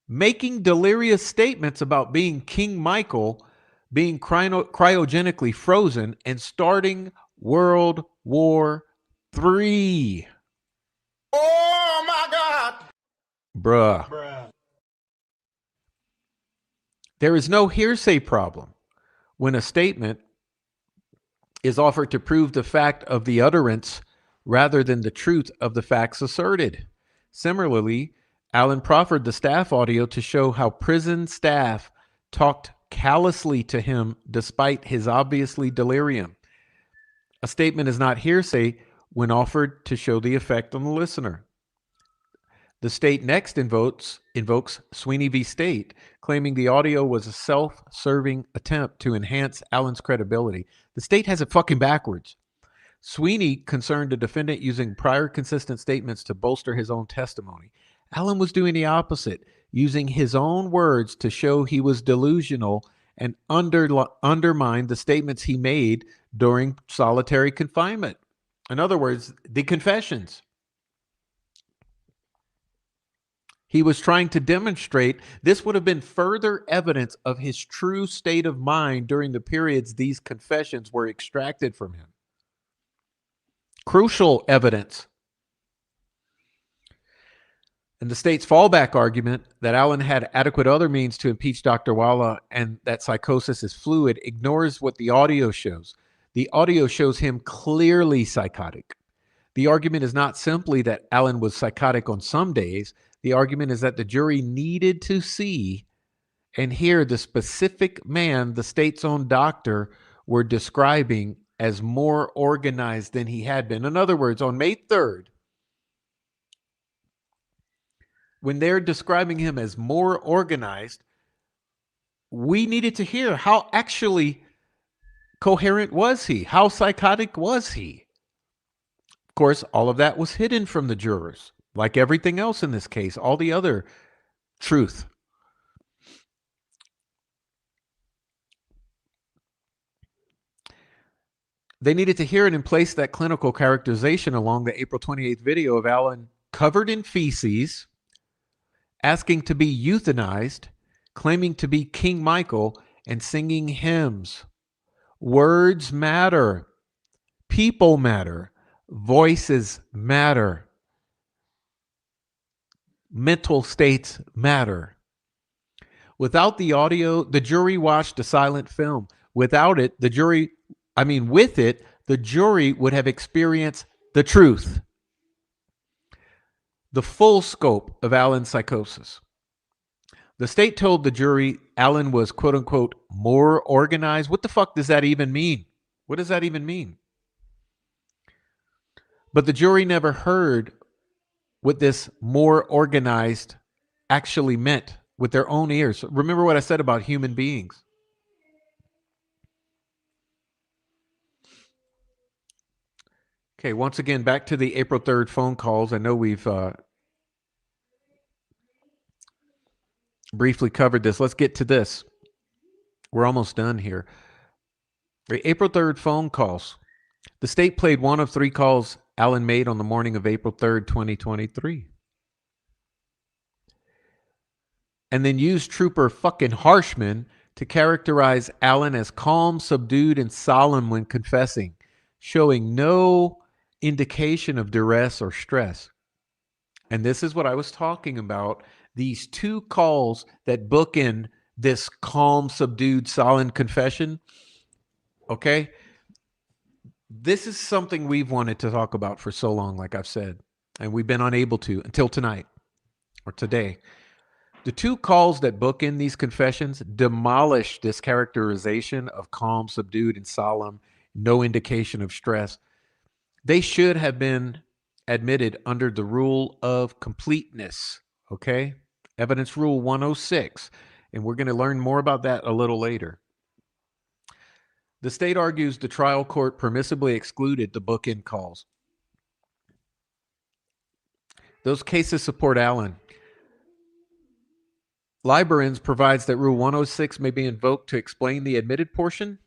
making delirious statements about being King Michael, being cryogenically frozen, and starting World War III. Oh my God. Bruh. There is no hearsay problem when a statement is offered to prove the fact of the utterance rather than the truth of the facts asserted. Similarly, Allen proffered the staff audio to show how prison staff talked callously to him despite his obviously delirium. A statement is not hearsay when offered to show the effect on the listener. The state next invokes Sweeney v. State, claiming the audio was a self-serving attempt to enhance Allen's credibility. The state has it fucking backwards. Sweeney concerned a defendant using prior consistent statements to bolster his own testimony. Allen was doing the opposite, using his own words to show he was delusional and undermine the statements he made during solitary confinement. In other words, the confessions. He was trying to demonstrate this would have been further evidence of his true state of mind during the periods these confessions were extracted from him. Crucial evidence. And the state's fallback argument that Allen had adequate other means to impeach Dr. Walla and that psychosis is fluid ignores what the audio shows. The audio shows him clearly psychotic. The argument is not simply that Allen was psychotic on some days. The argument is that the jury needed to see and hear the specific man the state's own doctor were describing as more organized than he had been. In other words, on May 3rd, when they're describing him as more organized, we needed to hear how actually coherent was he? How psychotic was he? Of course, all of that was hidden from the jurors, like everything else in this case, all the other truth. They needed to hear it and place that clinical characterization along the April 28th video of Allen covered in feces, asking to be euthanized, claiming to be King Michael, and singing hymns. Words matter. People matter. Voices matter. Mental states matter. Without the audio, the jury watched a silent film. Without it, with it, the jury would have experienced the truth, the full scope of Allen's psychosis. The state told the jury Allen was, quote unquote, more organized. What the fuck does that even mean? What does that even mean? But the jury never heard what this more organized actually meant with their own ears. Remember what I said about human beings. Okay, once again, back to the April 3rd phone calls. I know we've briefly covered this. Let's get to this. We're almost done here. The April 3rd phone calls. The state played one of three calls Allen made on the morning of April 3rd, 2023. And then used Trooper fucking Harshman to characterize Allen as calm, subdued, and solemn when confessing, showing no indication of duress or stress. And this is what I was talking about. These two calls that bookend this calm, subdued, solemn confession. Okay. This is something we've wanted to talk about for so long, like I've said, and we've been unable to until tonight or today. The two calls that bookend these confessions demolish this characterization of calm, subdued, and solemn, no indication of stress. They should have been admitted under the rule of completeness, okay? Evidence Rule 106. And we're going to learn more about that a little later. The state argues the trial court permissibly excluded the bookend calls. Those cases support Allen. Librans provides that Rule 106 may be invoked to explain the admitted portion,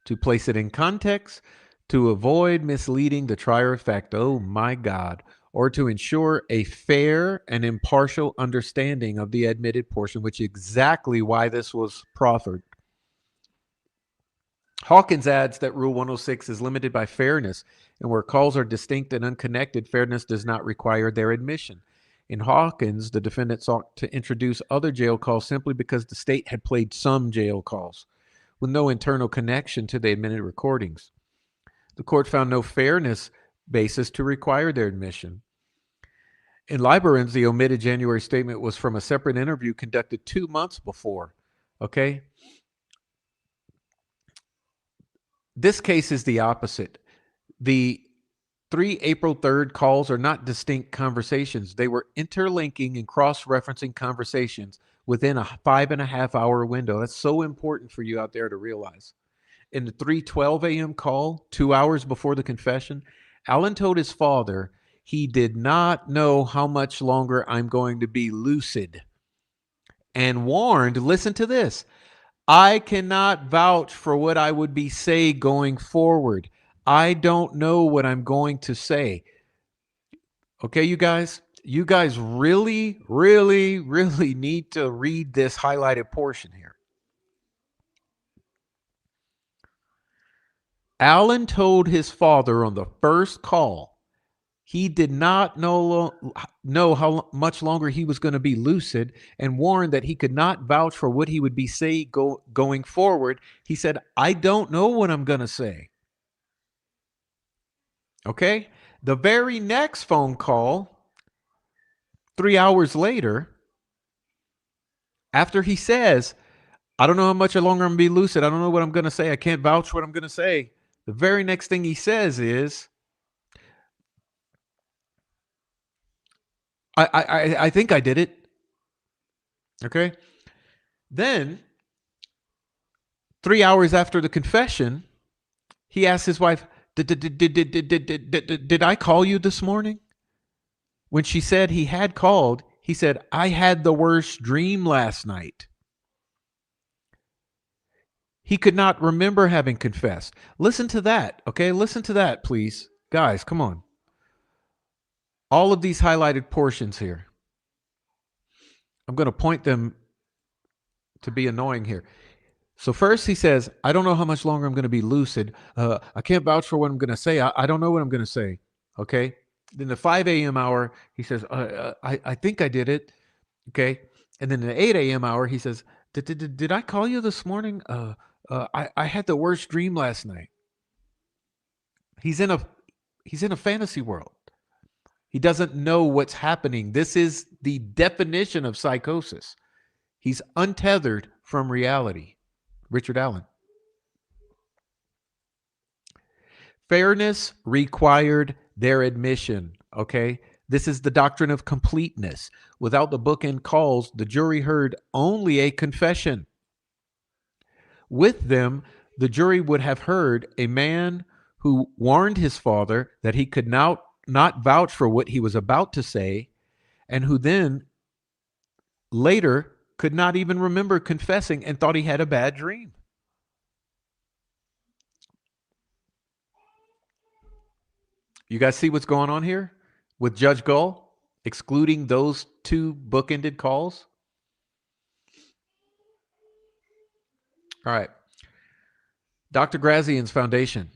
to place it in context, to avoid misleading the trier of fact, oh my God, or to ensure a fair and impartial understanding of the admitted portion, which is exactly why this was proffered. Hawkins adds that Rule 106 is limited by fairness, and where calls are distinct and unconnected, fairness does not require their admission. In Hawkins, the defendant sought to introduce other jail calls simply because the state had played some jail calls with no internal connection to the admitted recordings. The court found no fairness basis to require their admission. In Librans, the omitted January statement was from a separate interview conducted 2 months before. Okay? This case is the opposite. The 3 April 3rd calls are not distinct conversations. They were interlinking and cross-referencing conversations within a 5.5-hour window. That's so important for you out there to realize. In the 3:12 a.m. call, 2 hours before the confession, Allen told his father he did not know how much longer I'm going to be lucid and warned, listen to this, I cannot vouch for what I would be say going forward. I don't know what I'm going to say. Okay, you guys really, really, really need to read this highlighted portion here. Allen told his father on the first call he did not know how much longer he was going to be lucid and warned that he could not vouch for what he would be say going forward. He said, I don't know what I'm going to say. Okay? The very next phone call, 3 hours later, after he says, I don't know how much longer I'm going to be lucid. I don't know what I'm going to say. I can't vouch what I'm going to say. The very next thing he says is, I think I did it. Okay. Then 3 hours after the confession, he asked his wife, did I call you this morning? When she said he had called, he said, I had the worst dream last night. He could not remember having confessed. Listen to that, okay? Listen to that, please. Guys, come on. All of these highlighted portions here. I'm going to point them to be annoying here. So first he says, I don't know how much longer I'm going to be lucid. I can't vouch for what I'm going to say. I don't know what I'm going to say. Okay. Then the 5 a.m. hour, he says, I think I did it. Okay. And then the 8 a.m. hour, he says, did I call you this morning? I had the worst dream last night. He's in a fantasy world. He doesn't know what's happening. This is the definition of psychosis. He's untethered from reality. Richard Allen. Fairness required their admission, okay? This is the doctrine of completeness. Without the bookend calls, the jury heard only a confession. With them, the jury would have heard a man who warned his father that he could not vouch for what he was about to say, and who then later could not even remember confessing and thought he had a bad dream. You guys see what's going on here with Judge Gull excluding those two bookended calls? All right. Dr. Grazian's foundation.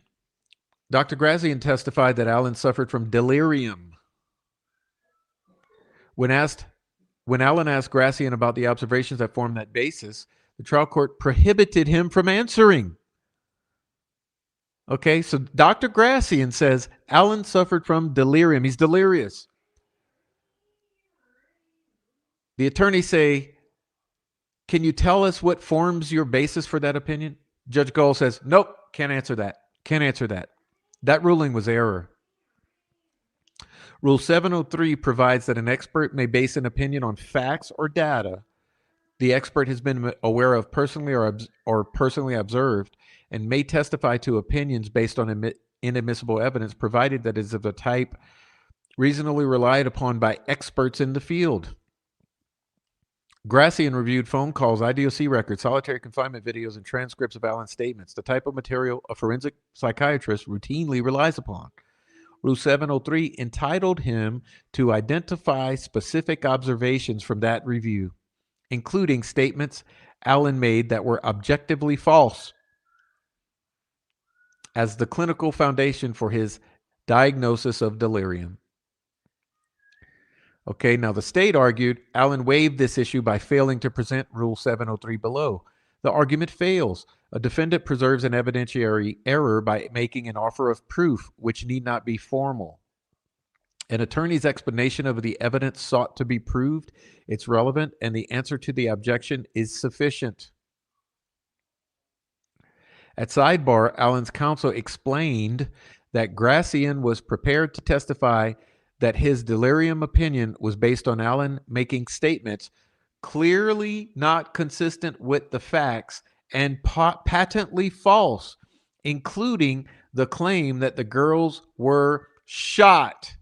Dr. Grazian testified that Allen suffered from delirium. When Allen asked Grazian about the observations that formed that basis, the trial court prohibited him from answering. Okay, so Dr. Grazian says Allen suffered from delirium. He's delirious. The attorneys say, can you tell us what forms your basis for that opinion? Judge Gull says, nope, can't answer that. Can't answer that. That ruling was error. Rule 703 provides that an expert may base an opinion on facts or data the expert has been aware of personally or personally observed, and may testify to opinions based on inadmissible evidence, provided that it is of the type reasonably relied upon by experts in the field. Grazian reviewed phone calls, IDOC records, solitary confinement videos, and transcripts of Allen's statements, the type of material a forensic psychiatrist routinely relies upon. Rule 703 entitled him to identify specific observations from that review, including statements Allen made that were objectively false, as the clinical foundation for his diagnosis of delirium. Okay, now the state argued Allen waived this issue by failing to present Rule 703 below. The argument fails. A defendant preserves an evidentiary error by making an offer of proof, which need not be formal. An attorney's explanation of the evidence sought to be proved, it's relevant, and the answer to the objection is sufficient. At sidebar, Allen's counsel explained that Grazian was prepared to testify that his delirium opinion was based on Allen making statements clearly not consistent with the facts and patently false, including the claim that the girls were shot.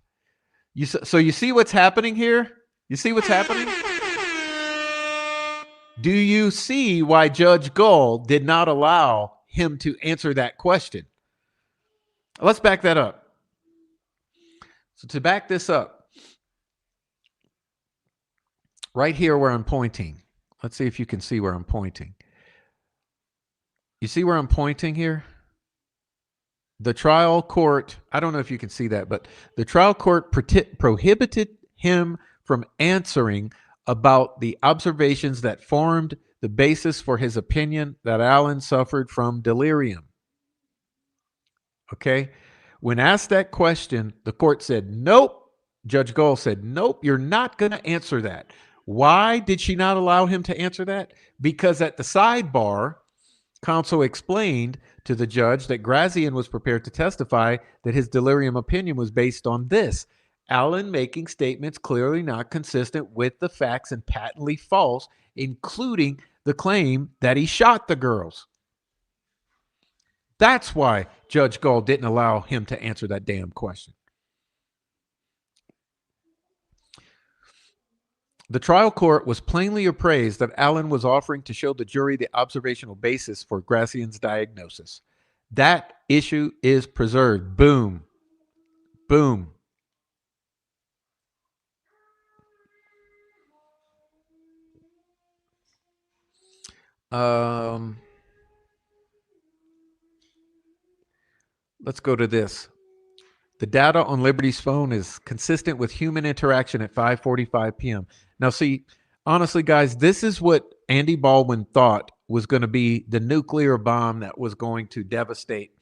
So you see what's happening here? You see what's happening? Do you see why Judge Gull did not allow him to answer that question? Let's back that up. So to back this up, right here where I'm pointing, let's see if you can see where I'm pointing. You see where I'm pointing here? The trial court, I don't know if you can see that, but the trial court prohibited him from answering about the observations that formed the basis for his opinion that Allen suffered from delirium. Okay? When asked that question, the court said, nope. Judge Gull said, nope, you're not going to answer that. Why did she not allow him to answer that? Because at the sidebar, counsel explained to the judge that Grazian was prepared to testify that his delirium opinion was based on this: Allen making statements clearly not consistent with the facts and patently false, including the claim that he shot the girls. That's why Judge Gall didn't allow him to answer that damn question. The trial court was plainly appraised that Allen was offering to show the jury the observational basis for Gracian's diagnosis. That issue is preserved. Boom. Boom. Um, let's go to this. The data on Liberty's phone is consistent with human interaction at 5:45 p.m. Now, see, honestly, guys, this is what Andy Baldwin thought was going to be the nuclear bomb that was going to devastate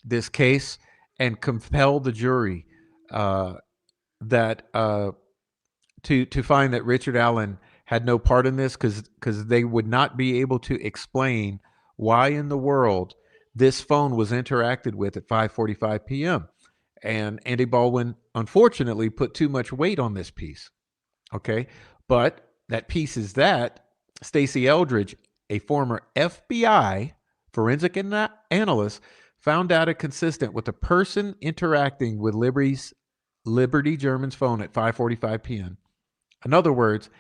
this case and compel the jury uh, that to find that Richard Allen had no part in this because they would not be able to explain why in the world this phone was interacted with at 5:45 p.m. And Andy Baldwin, unfortunately, put too much weight on this piece. Okay. But that piece is that Stacey Eldridge, a former FBI forensic analyst, found data consistent with a person interacting with Liberty German's phone at 5:45 p.m. In other words,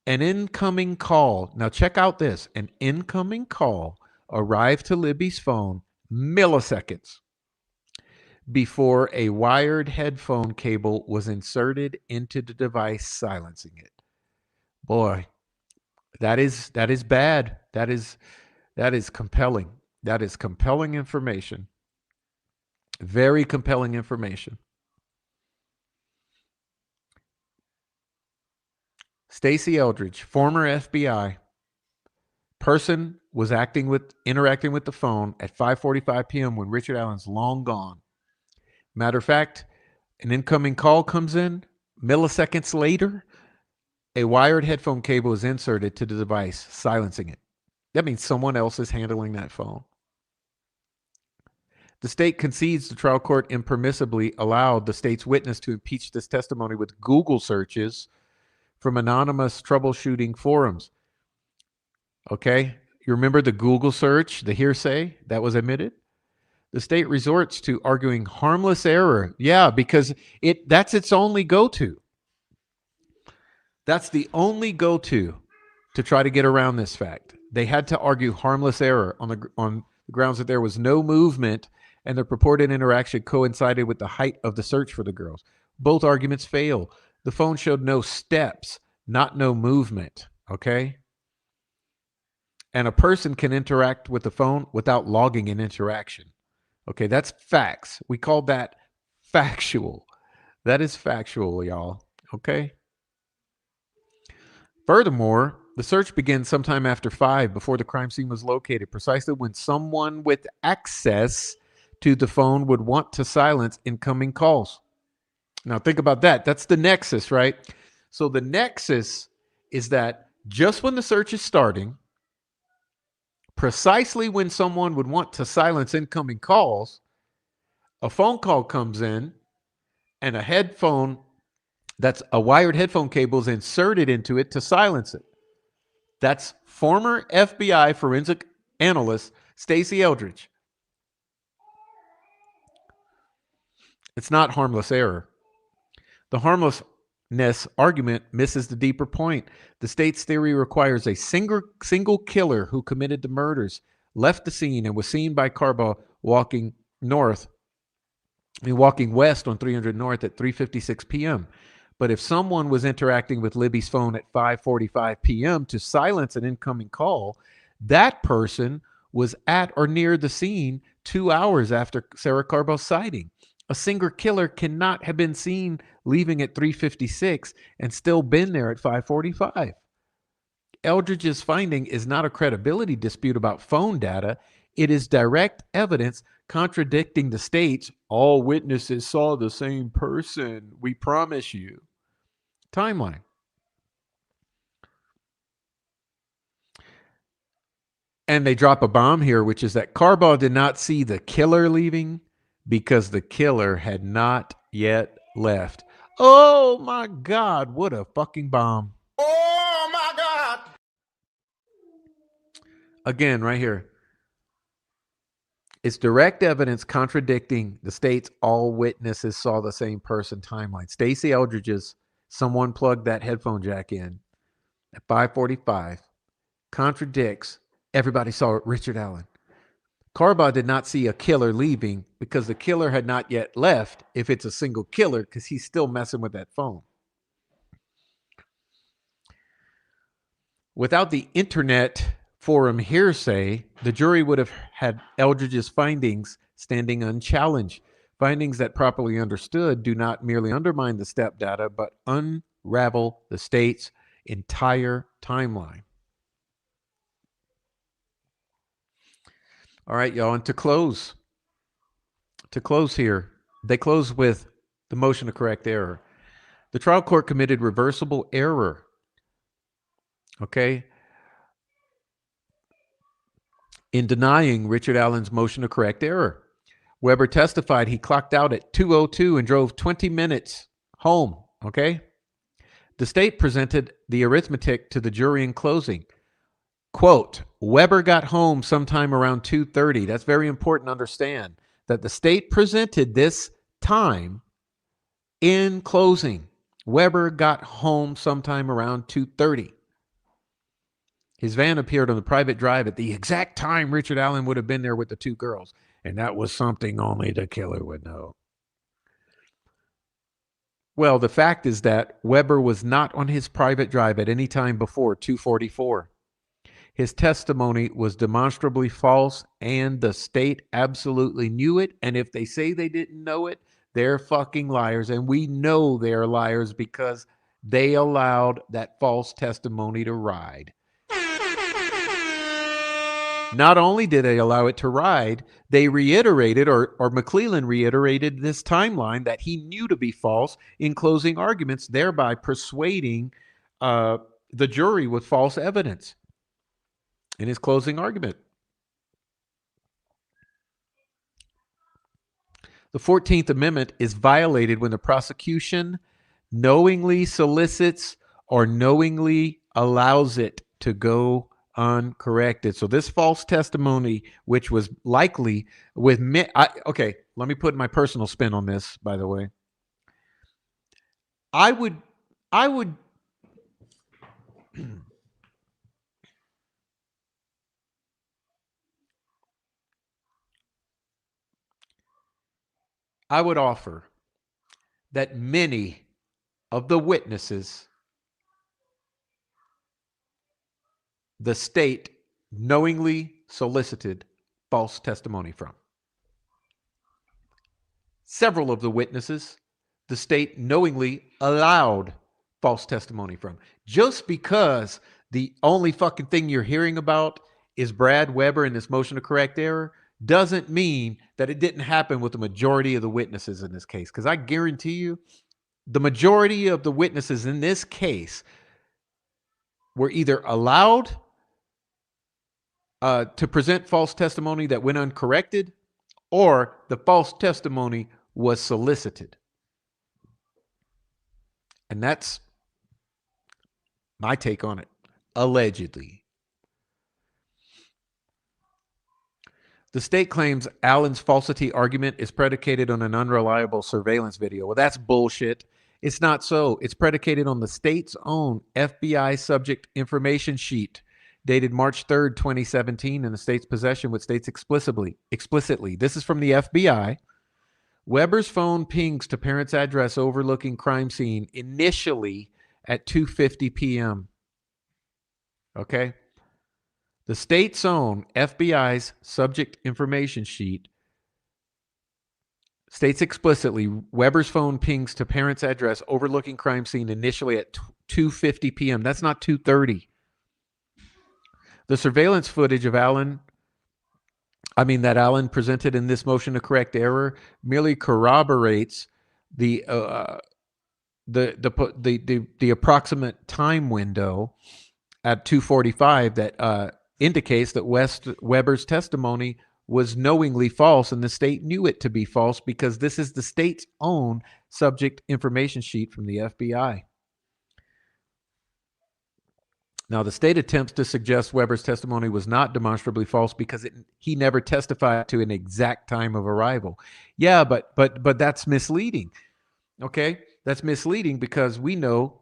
an incoming call. Now check out this. An incoming call arrived to Libby's phone milliseconds before a wired headphone cable was inserted into the device, silencing it. Boy, that is bad. That is compelling. That is compelling information. Very compelling information. Stacey Eldridge, former FBI person, was interacting with the phone at 5:45 p.m. when Richard Allen's long gone. Matter of fact, an incoming call comes in. Milliseconds later, a wired headphone cable is inserted to the device, silencing it. That means someone else is handling that phone. The state concedes the trial court impermissibly allowed the state's witness to impeach this testimony with Google searches from anonymous troubleshooting forums. Okay? You remember the Google search, the hearsay that was admitted? The state resorts to arguing harmless error. Yeah, because that's its only go-to. That's the only go-to to try to get around this fact. They had to argue harmless error on the grounds that there was no movement and the purported interaction coincided with the height of the search for the girls. Both arguments fail. The phone showed no steps, not no movement. Okay? And a person can interact with the phone without logging an interaction. Okay, that's facts. We call that factual. That is factual, y'all. Okay? Furthermore, the search begins sometime after 5 before the crime scene was located, precisely when someone with access to the phone would want to silence incoming calls. Now, think about that. That's the nexus, right? So, the nexus is that just when the search is starting, precisely when someone would want to silence incoming calls, a phone call comes in and that's a wired headphone cable is inserted into it to silence it. That's former FBI forensic analyst Stacey Eldridge. It's not harmless error. The harmlessness argument misses the deeper point. The state's theory requires a single killer who committed the murders, left the scene, and was seen by Carbaugh walking west on 300 North at 3:56 p.m. But if someone was interacting with Libby's phone at 5:45 p.m. to silence an incoming call, that person was at or near the scene 2 hours after Sarah Carbaugh's sighting. A single killer cannot have been seen leaving at 3:56 and still been there at 5:45. Eldridge's finding is not a credibility dispute about phone data. It is direct evidence contradicting the state's all witnesses saw the same person, we promise you timeline. And they drop a bomb here, which is that Carbaugh did not see the killer leaving because the killer had not yet left. Oh my God, what a fucking bomb. Oh my God. Again, right here. It's direct evidence contradicting the state's all witnesses saw the same person timeline. Stacey Eldridge's someone plugged that headphone jack in at 5:45 contradicts everybody saw Richard Allen. Carbaugh did not see a killer leaving because the killer had not yet left if it's a single killer because he's still messing with that phone. Without the internet forum hearsay, the jury would have had Eldridge's findings standing unchallenged. Findings that properly understood do not merely undermine the step data, but unravel the state's entire timeline. All right, y'all, and to close here, they close with the motion to correct error. The trial court committed reversible error. Okay, in denying Richard Allen's motion to correct error. Weber testified he clocked out at 2:02 and drove 20 minutes home. Okay, the state presented the arithmetic to the jury in closing. Quote, Weber got home sometime around 2:30. That's very important to understand that the state presented this time in closing. Weber got home sometime around 2:30. His van appeared on the private drive at the exact time Richard Allen would have been there with the two girls, and that was something only the killer would know. Well, the fact is that Weber was not on his private drive at any time before 2:44. His testimony was demonstrably false, and the state absolutely knew it. And if they say they didn't know it, they're fucking liars. And we know they're liars because they allowed that false testimony to ride. Not only did they allow it to ride, they reiterated, or McClellan reiterated this timeline that he knew to be false in closing arguments, thereby persuading the jury with false evidence in his closing argument. The 14th Amendment is violated when the prosecution knowingly solicits or knowingly allows it to go uncorrected. So this false testimony, which was likely with okay, let me put my personal spin on this, by the way. I would I would offer that many of the witnesses the state knowingly solicited false testimony from. Several of the witnesses the state knowingly allowed false testimony from. Just because the only fucking thing you're hearing about is Brad Weber and this motion to correct error doesn't mean that it didn't happen with the majority of the witnesses in this case. Because I guarantee you, the majority of the witnesses in this case were either allowed to present false testimony that went uncorrected, or the false testimony was solicited. And that's my take on it. Allegedly. The state claims Allen's falsity argument is predicated on an unreliable surveillance video. Well, that's bullshit. It's not so. It's predicated on the state's own FBI subject information sheet dated March 3rd, 2017, in the state's possession, which states explicitly, this is from the FBI. Weber's phone pings to parent's address overlooking crime scene initially at 2:50 p.m. Okay? The state's own FBI's subject information sheet states explicitly Weber's phone pings to parent's address overlooking crime scene initially at 2:50 p.m. That's not 2:30. The surveillance footage of Allen presented in this motion to correct error merely corroborates the approximate time window at 2:45 that indicates that Weber's testimony was knowingly false, and the state knew it to be false because this is the state's own subject information sheet from the FBI. Now, the state attempts to suggest Weber's testimony was not demonstrably false because he never testified to an exact time of arrival. Yeah, but that's misleading. Okay, that's misleading because we know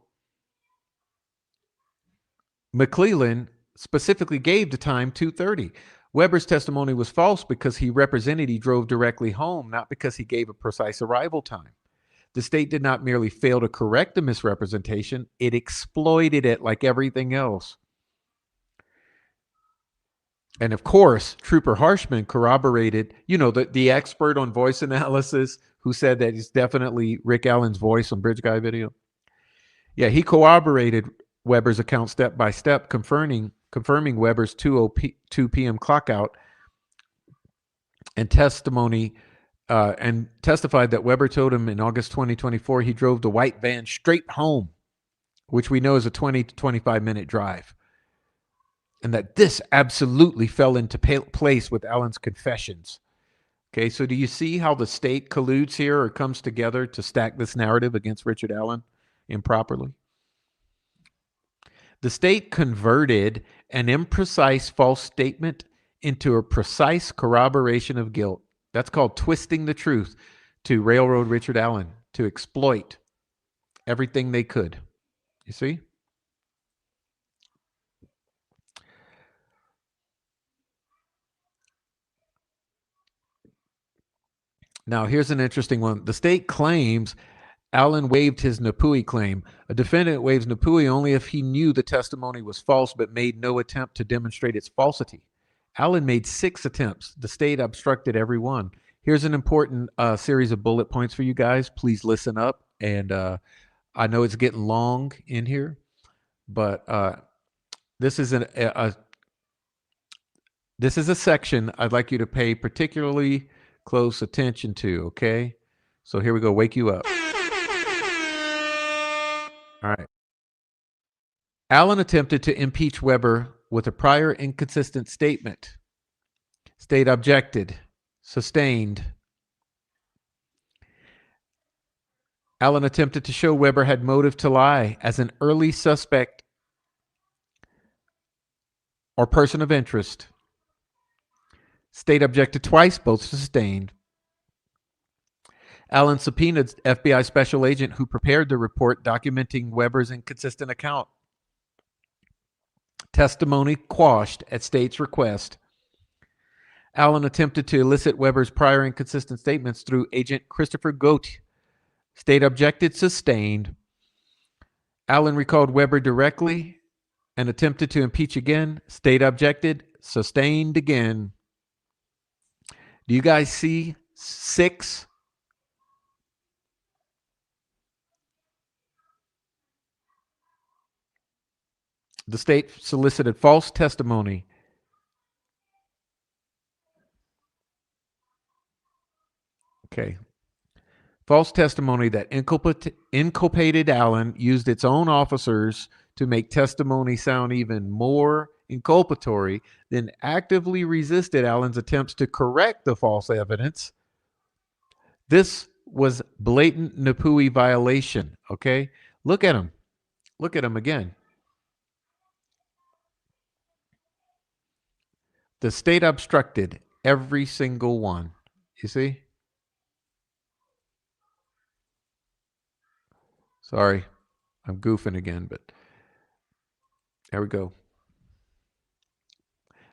McClellan specifically gave the time 2:30. Weber's testimony was false because he represented he drove directly home, not because he gave a precise arrival time. The state did not merely fail to correct the misrepresentation, it exploited it like everything else. And of course, Trooper Harshman corroborated, the expert on voice analysis who said that it's definitely Rick Allen's voice on Bridge Guy video. Yeah, he corroborated Weber's account step by step, confirming Weber's 2 p.m. clock out and testimony and testified that Weber told him in August 2024 he drove the white van straight home, which we know is a 20 to 25 minute drive. And that this absolutely fell into place with Allen's confessions. Okay, so do you see how the state colludes here or comes together to stack this narrative against Richard Allen improperly? The state converted an imprecise false statement into a precise corroboration of guilt. That's called twisting the truth to railroad Richard Allen, to exploit everything they could. You see? Now, here's an interesting one. The state claims Allen waived his Napui claim. A defendant waives Napui only if he knew the testimony was false but made no attempt to demonstrate its falsity. Allen made 6 attempts. The state obstructed every one. Here's an important series of bullet points for you guys. Please listen up. And I know it's getting long in here, but this is this is a section I'd like you to pay particularly close attention to, okay? So here we go, wake you up. All right. Allen attempted to impeach Weber with a prior inconsistent statement. State objected, sustained. Allen attempted to show Weber had motive to lie as an early suspect or person of interest. State objected twice, both sustained. Allen subpoenaed FBI special agent who prepared the report documenting Weber's inconsistent account. Testimony quashed at state's request. Allen attempted to elicit Weber's prior inconsistent statements through agent Christopher Goethe. State objected, sustained. Allen recalled Weber directly and attempted to impeach again. State objected, sustained again. Do you guys see 6? The state solicited false testimony. Okay. False testimony that inculpated Allen, used its own officers to make testimony sound even more inculpatory, then actively resisted Allen's attempts to correct the false evidence. This was blatant Napui violation, okay? Look at him. Look at him again. The state obstructed every single one. You see? Sorry, I'm goofing again, but there we go.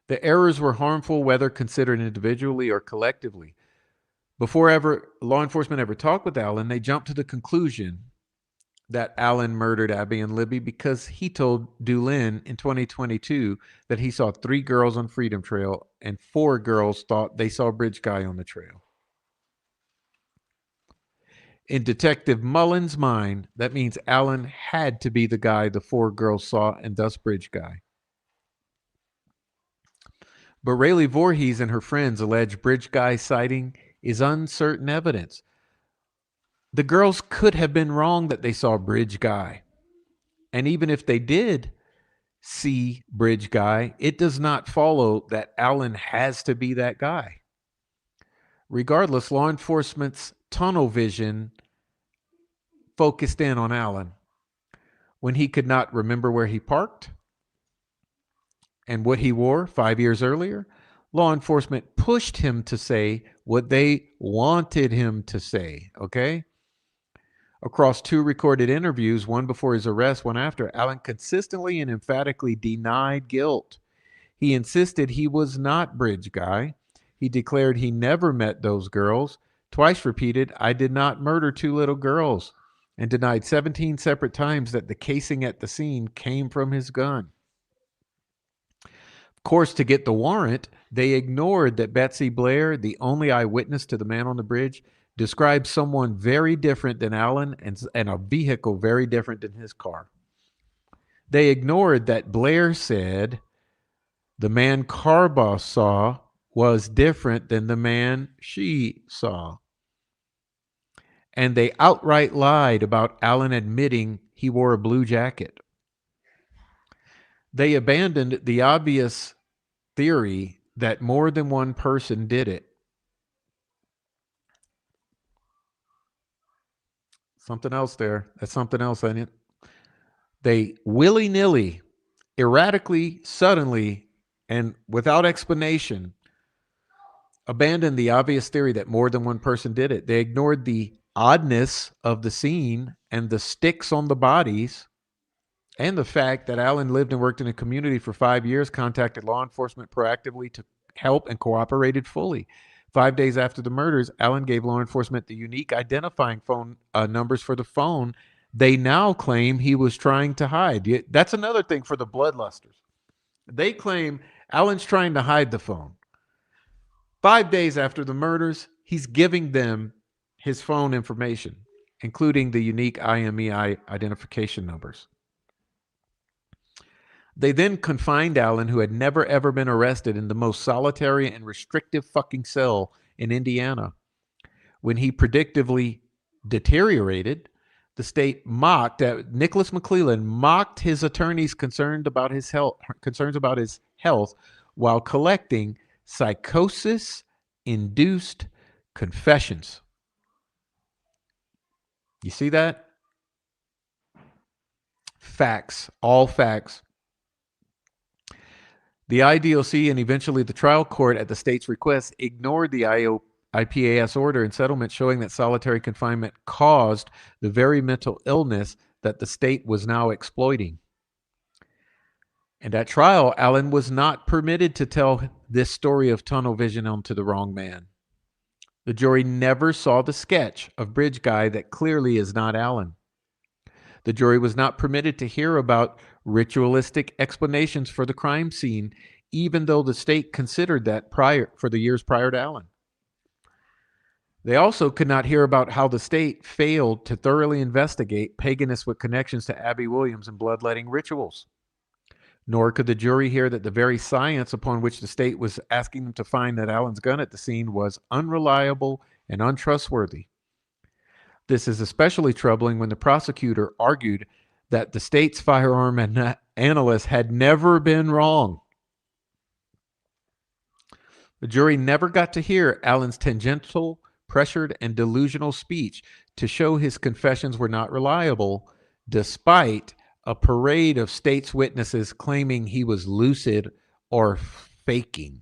The errors were harmful whether considered individually or collectively. Before law enforcement ever talked with Allen, they jumped to the conclusion that Allen murdered Abby and Libby because he told Doolin in 2022 that he saw 3 girls on Freedom Trail and 4 girls thought they saw Bridge Guy on the trail. In Detective Mullen's mind, that means Allen had to be the guy the 4 girls saw and thus Bridge Guy. But Rayleigh Voorhees and her friends allege Bridge Guy sighting is uncertain evidence. The girls could have been wrong that they saw Bridge Guy. And even if they did see Bridge Guy, it does not follow that Allen has to be that guy. Regardless, law enforcement's tunnel vision focused in on Allen when he could not remember where he parked, and what he wore 5 years earlier, law enforcement pushed him to say what they wanted him to say, okay? Across two recorded interviews, one before his arrest, one after, Allen consistently and emphatically denied guilt. He insisted he was not Bridge Guy. He declared he never met those girls, twice repeated, I did not murder two little girls, and denied 17 separate times that the casing at the scene came from his gun. Of course, to get the warrant, they ignored that Betsy Blair, the only eyewitness to the man on the bridge, described someone very different than Allen and a vehicle very different than his car. They ignored that Blair said the man Carbaugh saw was different than the man she saw. And they outright lied about Allen admitting he wore a blue jacket. They abandoned the obvious theory that more than one person did it. Something else there. That's something else in it. They willy-nilly, erratically, suddenly, and without explanation, abandoned the obvious theory that more than one person did it. They ignored the oddness of the scene and the sticks on the bodies and the fact that Allen lived and worked in a community for 5 years, contacted law enforcement proactively to help, and cooperated fully. 5 days after the murders, Allen gave law enforcement the unique identifying phone numbers for the phone they now claim he was trying to hide. That's another thing for the bloodlusters. They claim Allen's trying to hide the phone. 5 days after the murders, he's giving them his phone information, including the unique IMEI identification numbers. They then confined Allen, who had never ever been arrested, in the most solitary and restrictive fucking cell in Indiana. When he predictably deteriorated, the state mocked Nicholas McClellan mocked his attorneys concerns about his health while collecting psychosis induced confessions. You see that? Facts, all facts. The IDOC and eventually the trial court, at the state's request, ignored the IPAS order and settlement showing that solitary confinement caused the very mental illness that the state was now exploiting. And at trial, Allen was not permitted to tell this story of tunnel vision onto the wrong man. The jury never saw the sketch of Bridge Guy that clearly is not Allen. The jury was not permitted to hear about ritualistic explanations for the crime scene, even though the state considered that for the years prior to Allen. They also could not hear about how the state failed to thoroughly investigate paganists with connections to Abby Williams and bloodletting rituals. Nor could the jury hear that the very science upon which the state was asking them to find that Allen's gun at the scene was unreliable and untrustworthy. This is especially troubling when the prosecutor argued that the state's firearm analyst had never been wrong. The jury never got to hear Allen's tangential, pressured, and delusional speech to show his confessions were not reliable, despite a parade of state's witnesses claiming he was lucid or faking.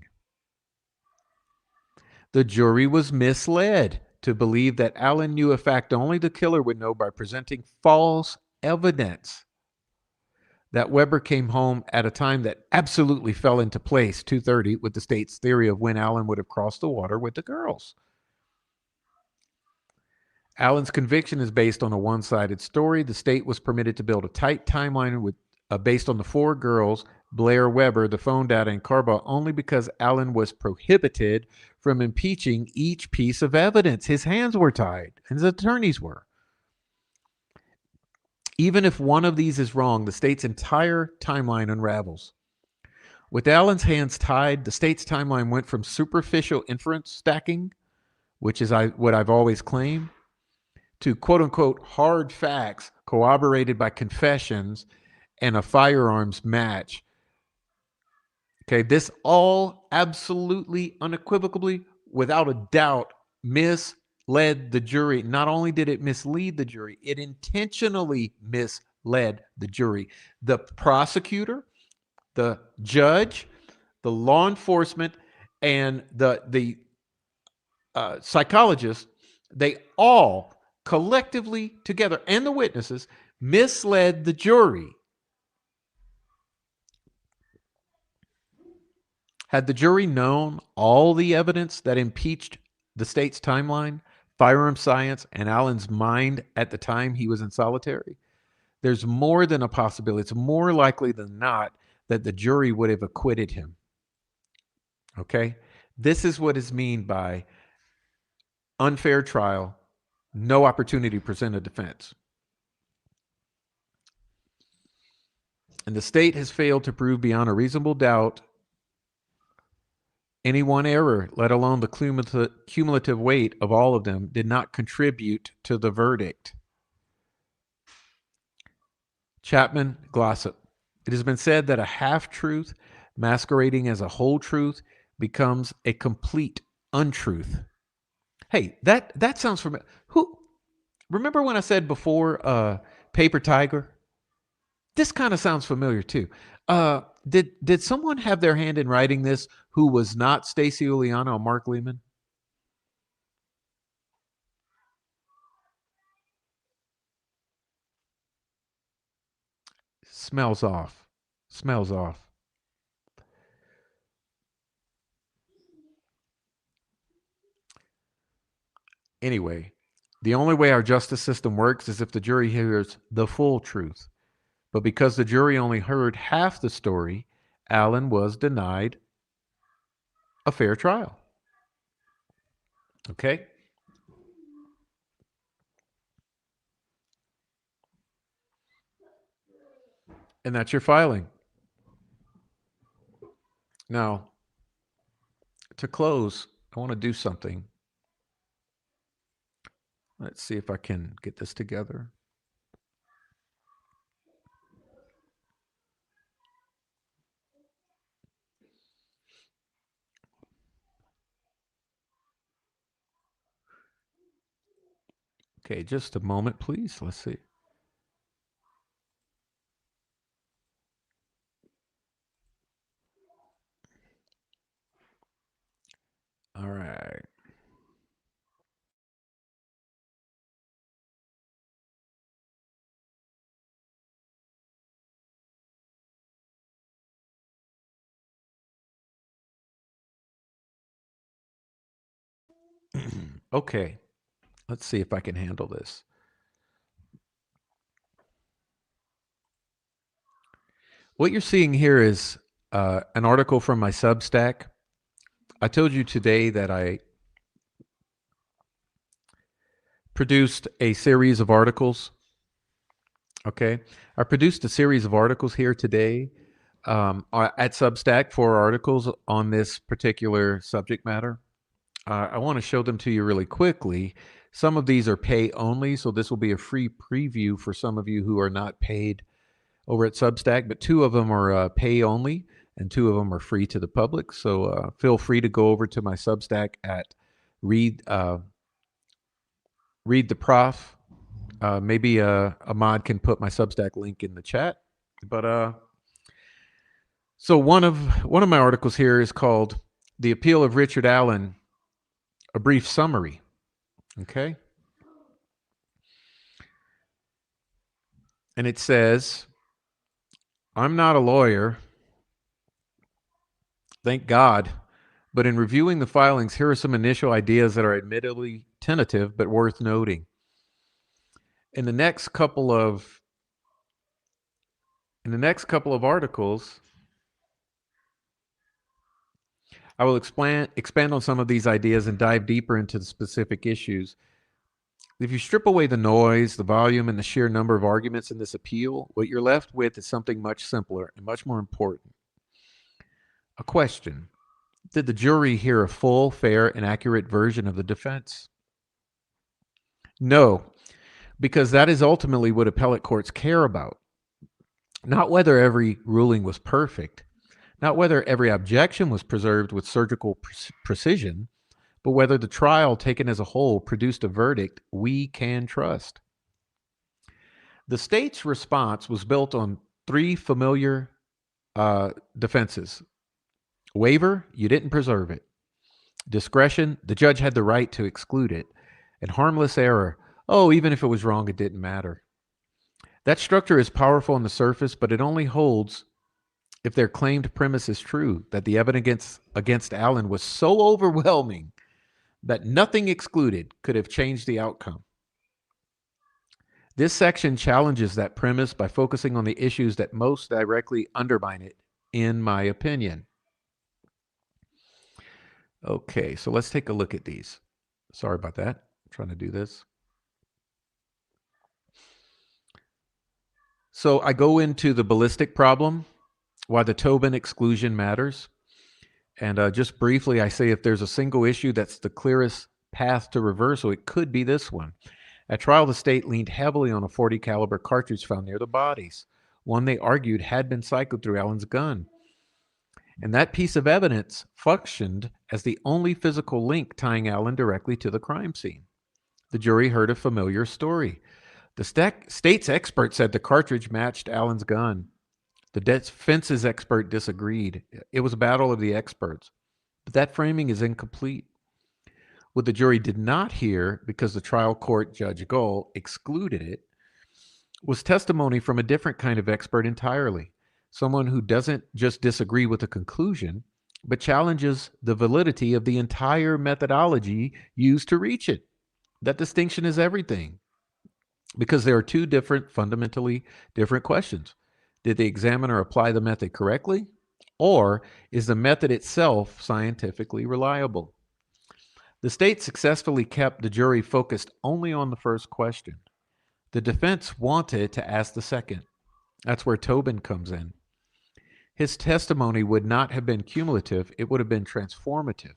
The jury was misled to believe that Allen knew a fact only the killer would know by presenting false evidence that Weber came home at a time that absolutely fell into place, 2:30, with the state's theory of when Allen would have crossed the water with the girls. Allen's conviction is based on a one-sided story. The state was permitted to build a tight timeline based on the four girls, Blair, Weber, the phone data, and Carbaugh, only because Allen was prohibited from impeaching each piece of evidence. His hands were tied, and his attorneys were. Even if one of these is wrong, the state's entire timeline unravels. With Allen's hands tied, the state's timeline went from superficial inference stacking, which is what I've always claimed, to quote-unquote hard facts corroborated by confessions and a firearms match. Okay, this all absolutely, unequivocally, without a doubt, misled the jury. Not only did it mislead the jury, it intentionally misled the jury. The prosecutor the judge, the law enforcement, and the psychologists, they all collectively together, and the witnesses, misled the jury. Had the jury known all the evidence that impeached the state's timeline, firearm science, and Allen's mind at the time he was in solitary, there's more than a possibility. It's more likely than not that the jury would have acquitted him. Okay? This is what is mean by unfair trial, no opportunity to present a defense. And the state has failed to prove beyond a reasonable doubt any one error, let alone the cumulative weight of all of them, did not contribute to the verdict. Chapman, Glossop. It has been said that a half-truth masquerading as a whole truth becomes a complete untruth. Hey, that sounds familiar. Who remember when I said before Paper Tiger? This kind of sounds familiar too. Did someone have their hand in writing this who was not Stacy Uliano or Mark Lehman? Smells off. Smells off. Anyway, the only way our justice system works is if the jury hears the full truth. But because the jury only heard half the story, Allen was denied a fair trial. Okay? And that's your filing. Now, to close, I want to do something. Let's see if I can get this together. Okay, just a moment, please. Let's see. All right. Okay, let's see if I can handle this. What you're seeing here is an article from my Substack. I told you today that I produced a series of articles. Okay, I produced a series of articles here today at Substack, 4 articles on this particular subject matter. I want to show them to you really quickly. Some of these are pay only, so this will be a free preview for some of you who are not paid over at Substack, but 2 of them are pay only and 2 of them are free to the public. So feel free to go over to my Substack at read the prof. Maybe a mod can put my Substack link in the chat. But so one of my articles here is called "The Appeal of Richard Allen: A Brief Summary." Okay, and it says, "I'm not a lawyer, thank God, but in reviewing the filings, here are some initial ideas that are admittedly tentative but worth noting. In the next couple of articles, I will expand on some of these ideas and dive deeper into the specific issues. If you strip away the noise, the volume, and the sheer number of arguments in this appeal, what you're left with is something much simpler and much more important. A question: did the jury hear a full, fair, and accurate version of the defense? No, because that is ultimately what appellate courts care about. Not whether every ruling was perfect, not whether every objection was preserved with surgical precision, but whether the trial taken as a whole produced a verdict we can trust. The state's response was built on 3 familiar defenses. Waiver, you didn't preserve it. Discretion, the judge had the right to exclude it. And harmless error, oh, even if it was wrong, it didn't matter. That structure is powerful on the surface, but it only holds if their claimed premise is true, that the evidence against Allen was so overwhelming that nothing excluded could have changed the outcome. This section challenges that premise by focusing on the issues that most directly undermine it, in my opinion. Okay, so let's take a look at these. Sorry about that. I'm trying to do this. So I go into the ballistic problem, why the Tobin exclusion matters. And just briefly, I say if there's a single issue that's the clearest path to reversal, it could be this one. At trial, the state leaned heavily on a .40 caliber cartridge found near the bodies, one they argued had been cycled through Allen's gun. And that piece of evidence functioned as the only physical link tying Allen directly to the crime scene. The jury heard a familiar story. The state's expert said the cartridge matched Allen's gun. The defense's expert disagreed. It was a battle of the experts. But that framing is incomplete. What the jury did not hear, because the trial court Judge Gull excluded it, was testimony from a different kind of expert entirely. Someone who doesn't just disagree with the conclusion, but challenges the validity of the entire methodology used to reach it. That distinction is everything, because there are two fundamentally different questions. Did the examiner apply the method correctly? Or is the method itself scientifically reliable? The state successfully kept the jury focused only on the first question. The defense wanted to ask the second. That's where Tobin comes in. His testimony would not have been cumulative, it would have been transformative.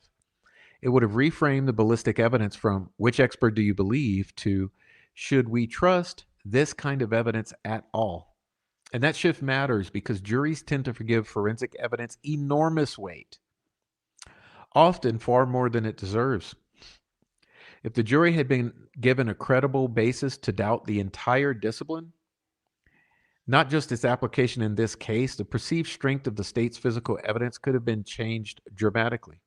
It would have reframed the ballistic evidence from which expert do you believe to should we trust this kind of evidence at all? And that shift matters because juries tend to forgive forensic evidence enormous weight, often far more than it deserves. If the jury had been given a credible basis to doubt the entire discipline, not just its application in this case, the perceived strength of the state's physical evidence could have been changed dramatically.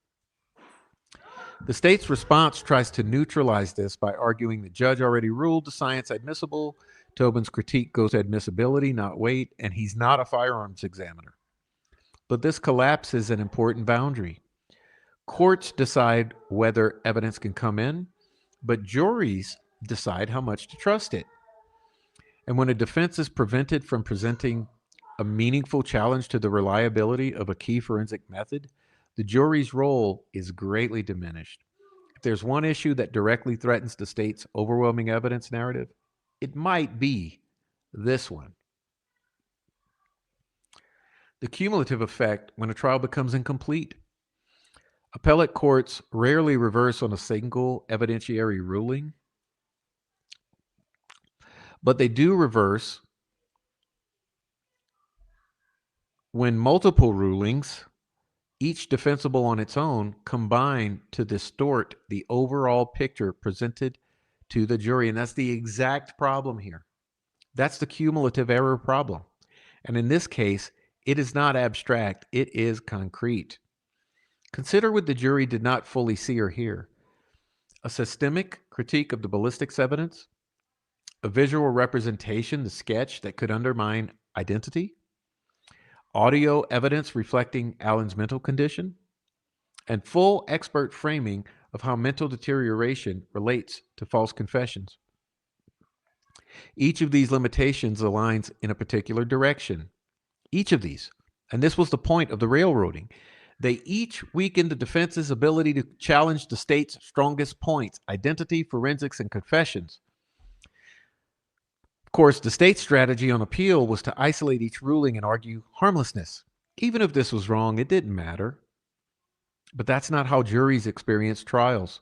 The state's response tries to neutralize this by arguing the judge already ruled the science admissible. Tobin's critique goes to admissibility, not weight, and he's not a firearms examiner. But this collapses an important boundary. Courts decide whether evidence can come in, but juries decide how much to trust it. And when a defense is prevented from presenting a meaningful challenge to the reliability of a key forensic method, the jury's role is greatly diminished. If there's one issue that directly threatens the state's overwhelming evidence narrative, it might be this one. The cumulative effect when a trial becomes incomplete. Appellate courts rarely reverse on a single evidentiary ruling, but they do reverse when multiple rulings, each defensible on its own, combine to distort the overall picture presented to the jury. And that's the exact problem here. That's the cumulative error problem. And in this case, it is not abstract, it is concrete. Consider what the jury did not fully see or hear: a systemic critique of the ballistics evidence, a visual representation, the sketch that could undermine identity, audio evidence reflecting Allen's mental condition, and full expert framing of how mental deterioration relates to false confessions. Each of these limitations aligns in a particular direction. Each of these. And this was the point of the railroading. They each weaken the defense's ability to challenge the state's strongest points: identity, forensics, and confessions. Of course, the state's strategy on appeal was to isolate each ruling and argue harmlessness. Even if this was wrong, it didn't matter. But that's not how juries experience trials.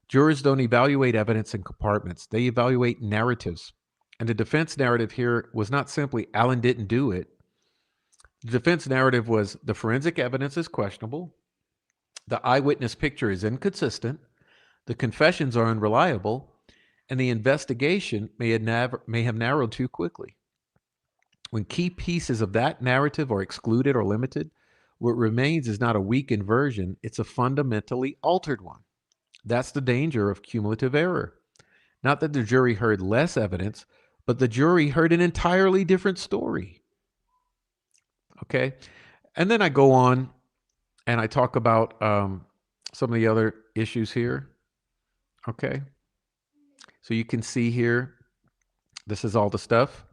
Jurors don't evaluate evidence in compartments. They evaluate narratives. And the defense narrative here was not simply Allen didn't do it. The defense narrative was the forensic evidence is questionable, the eyewitness picture is inconsistent, the confessions are unreliable, and the investigation may have narrowed too quickly. When key pieces of that narrative are excluded or limited, what remains is not a weakened version, it's a fundamentally altered one. That's the danger of cumulative error. Not that the jury heard less evidence, but the jury heard an entirely different story. Okay. And then I go on and I talk about some of the other issues here. Okay. So you can see here, this is all the stuff.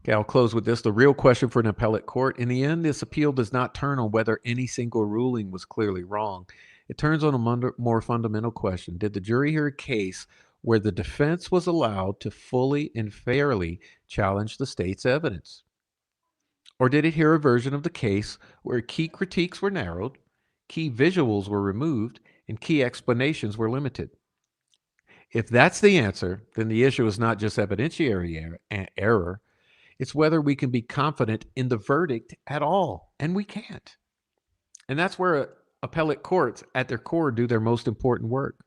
Okay, I'll close with this. The real question for an appellate court, in the end, this appeal does not turn on whether any single ruling was clearly wrong. It turns on a more fundamental question. Did the jury hear a case where the defense was allowed to fully and fairly challenge the state's evidence? Or did it hear a version of the case where key critiques were narrowed, key visuals were removed, and key explanations were limited? If that's the answer, then the issue is not just evidentiary error, it's whether we can be confident in the verdict at all, and we can't. And that's where appellate courts, at their core, do their most important work.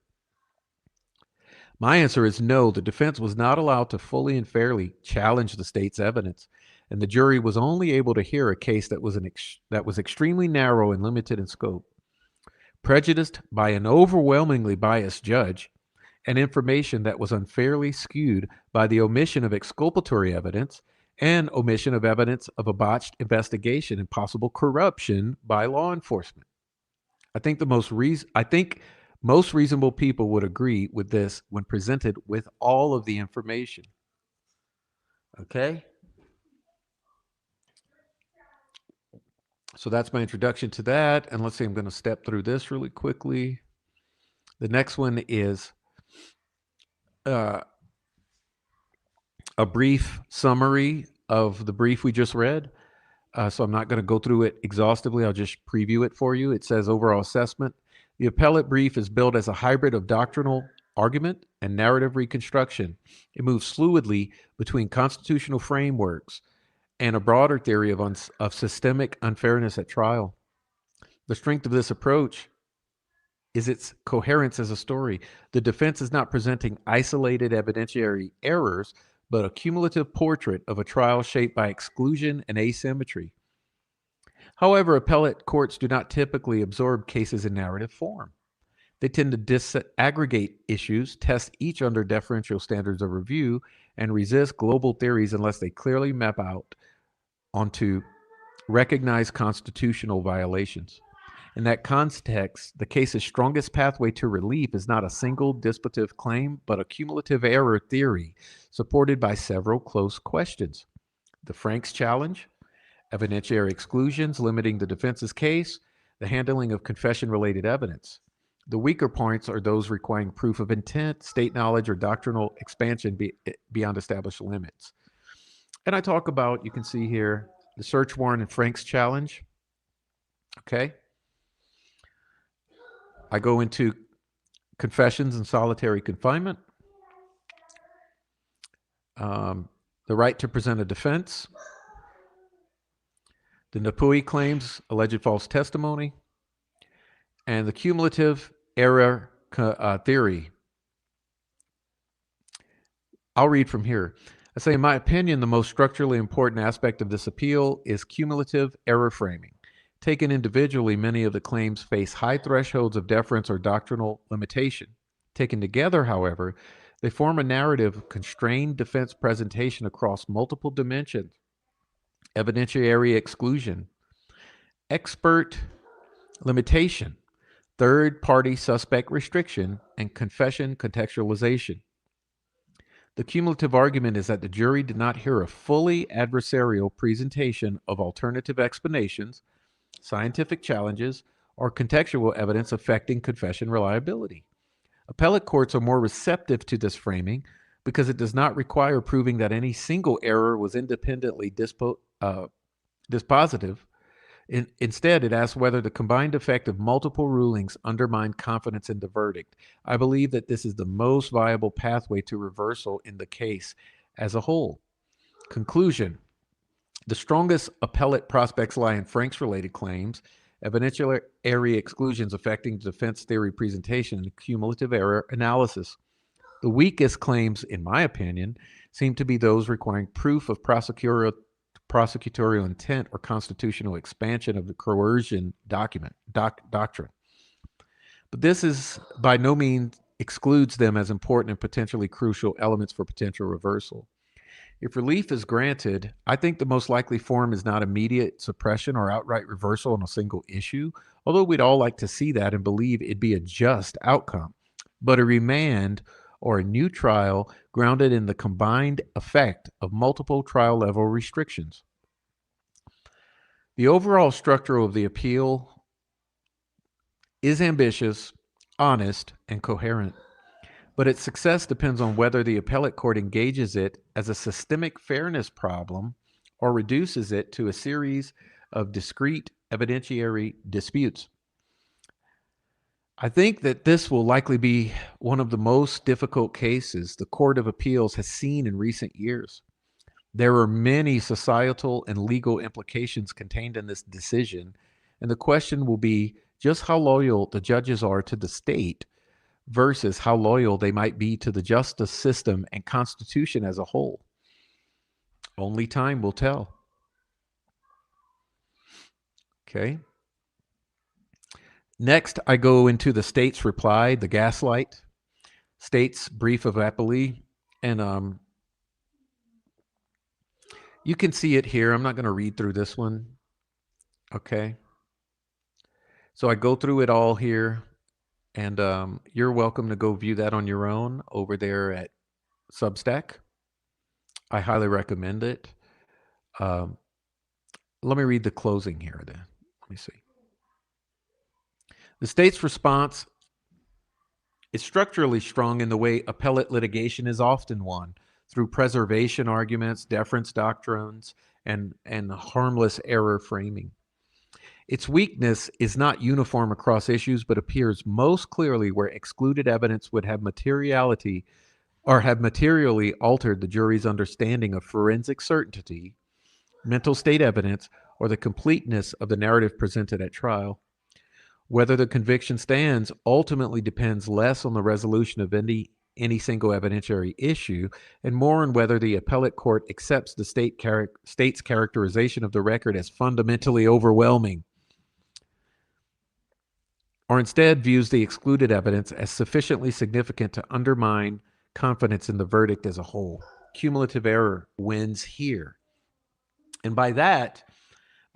My answer is no, the defense was not allowed to fully and fairly challenge the state's evidence, and the jury was only able to hear a case that was extremely narrow and limited in scope. Prejudiced by an overwhelmingly biased judge, and information that was unfairly skewed by the omission of exculpatory evidence and omission of evidence of a botched investigation and possible corruption by law enforcement. I think most reasonable people would agree with this when presented with all of the information. Okay? So that's my introduction to that. And let's see, I'm going to step through this really quickly. The next one is a brief summary of the brief we just read. So I'm not going to go through it exhaustively. I'll just preview it for you. It says overall assessment. The appellate brief is built as a hybrid of doctrinal argument and narrative reconstruction. It moves fluidly between constitutional frameworks and a broader theory of systemic unfairness at trial. The strength of this approach is its coherence as a story. The defense is not presenting isolated evidentiary errors, but a cumulative portrait of a trial shaped by exclusion and asymmetry. However, appellate courts do not typically absorb cases in narrative form. They tend to disaggregate issues, test each under deferential standards of review, and resist global theories unless they clearly map out onto recognized constitutional violations. In that context, the case's strongest pathway to relief is not a single dispositive claim, but a cumulative error theory supported by several close questions. The Franks challenge, evidentiary exclusions limiting the defense's case, the handling of confession-related evidence. The weaker points are those requiring proof of intent, state knowledge, or doctrinal expansion beyond established limits. And I talk about, you can see here, the search warrant and Franks challenge. Okay. I go into confessions and solitary confinement, the right to present a defense, the Napui claims, alleged false testimony, and the cumulative error theory. I'll read from here. I say, in my opinion, the most structurally important aspect of this appeal is cumulative error framing. Taken individually, many of the claims face high thresholds of deference or doctrinal limitation. Taken together, however, they form a narrative of constrained defense presentation across multiple dimensions: evidentiary exclusion, expert limitation, third-party suspect restriction, and confession contextualization. The cumulative argument is that the jury did not hear a fully adversarial presentation of alternative explanations, scientific challenges, or contextual evidence affecting confession reliability. Appellate courts are more receptive to this framing because it does not require proving that any single error was independently dispositive. Instead, it asks whether the combined effect of multiple rulings undermined confidence in the verdict. I believe that this is the most viable pathway to reversal in the case as a whole. Conclusion: the strongest appellate prospects lie in Franks-related claims, evidentiary exclusions affecting defense theory presentation, and cumulative error analysis. The weakest claims, in my opinion, seem to be those requiring proof of prosecutorial intent or constitutional expansion of the coercion doctrine. But this is by no means excludes them as important and potentially crucial elements for potential reversal. If relief is granted, I think the most likely form is not immediate suppression or outright reversal on a single issue, although we'd all like to see that and believe it'd be a just outcome, but a remand or a new trial grounded in the combined effect of multiple trial level restrictions. The overall structure of the appeal is ambitious, honest, and coherent, but its success depends on whether the appellate court engages it as a systemic fairness problem or reduces it to a series of discrete evidentiary disputes. I think that this will likely be one of the most difficult cases the Court of Appeals has seen in recent years. There are many societal and legal implications contained in this decision, and the question will be just how loyal the judges are to the state versus how loyal they might be to the justice system and Constitution as a whole. Only time will tell. Okay. Next, I go into the state's reply, the gaslight, state's brief of appellee, and you can see it here. I'm not going to read through this one. Okay. So I go through it all here, and you're welcome to go view that on your own over there at Substack. I highly recommend it. Let me read the closing here then. Let me see. The state's response is structurally strong in the way appellate litigation is often won, through preservation arguments, deference doctrines, and harmless error framing. Its weakness is not uniform across issues, but appears most clearly where excluded evidence would have materiality or have materially altered the jury's understanding of forensic certainty, mental state evidence, or the completeness of the narrative presented at trial. Whether the conviction stands ultimately depends less on the resolution of any single evidentiary issue and more on whether the appellate court accepts the state's characterization of the record as fundamentally overwhelming, or instead views the excluded evidence as sufficiently significant to undermine confidence in the verdict as a whole. Cumulative error wins here. And by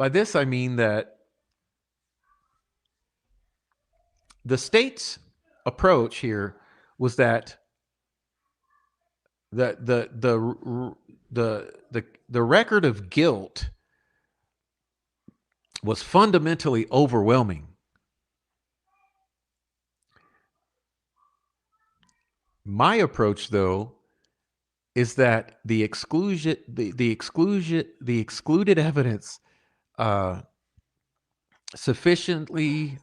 this I mean that the state's approach here was that the record of guilt was fundamentally overwhelming. My approach, though, is that the excluded evidence sufficiently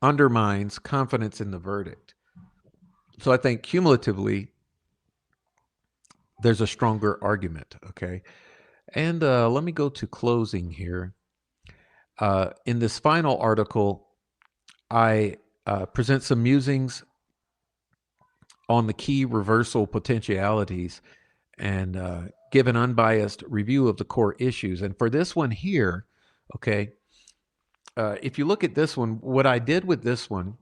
undermines confidence in the verdict. So I think cumulatively, there's a stronger argument. Okay, and let me go to closing here. In this final article, I present some musings on the key reversal potentialities and give an unbiased review of the core issues. And for this one here, okay, if you look at this one, what I did with this one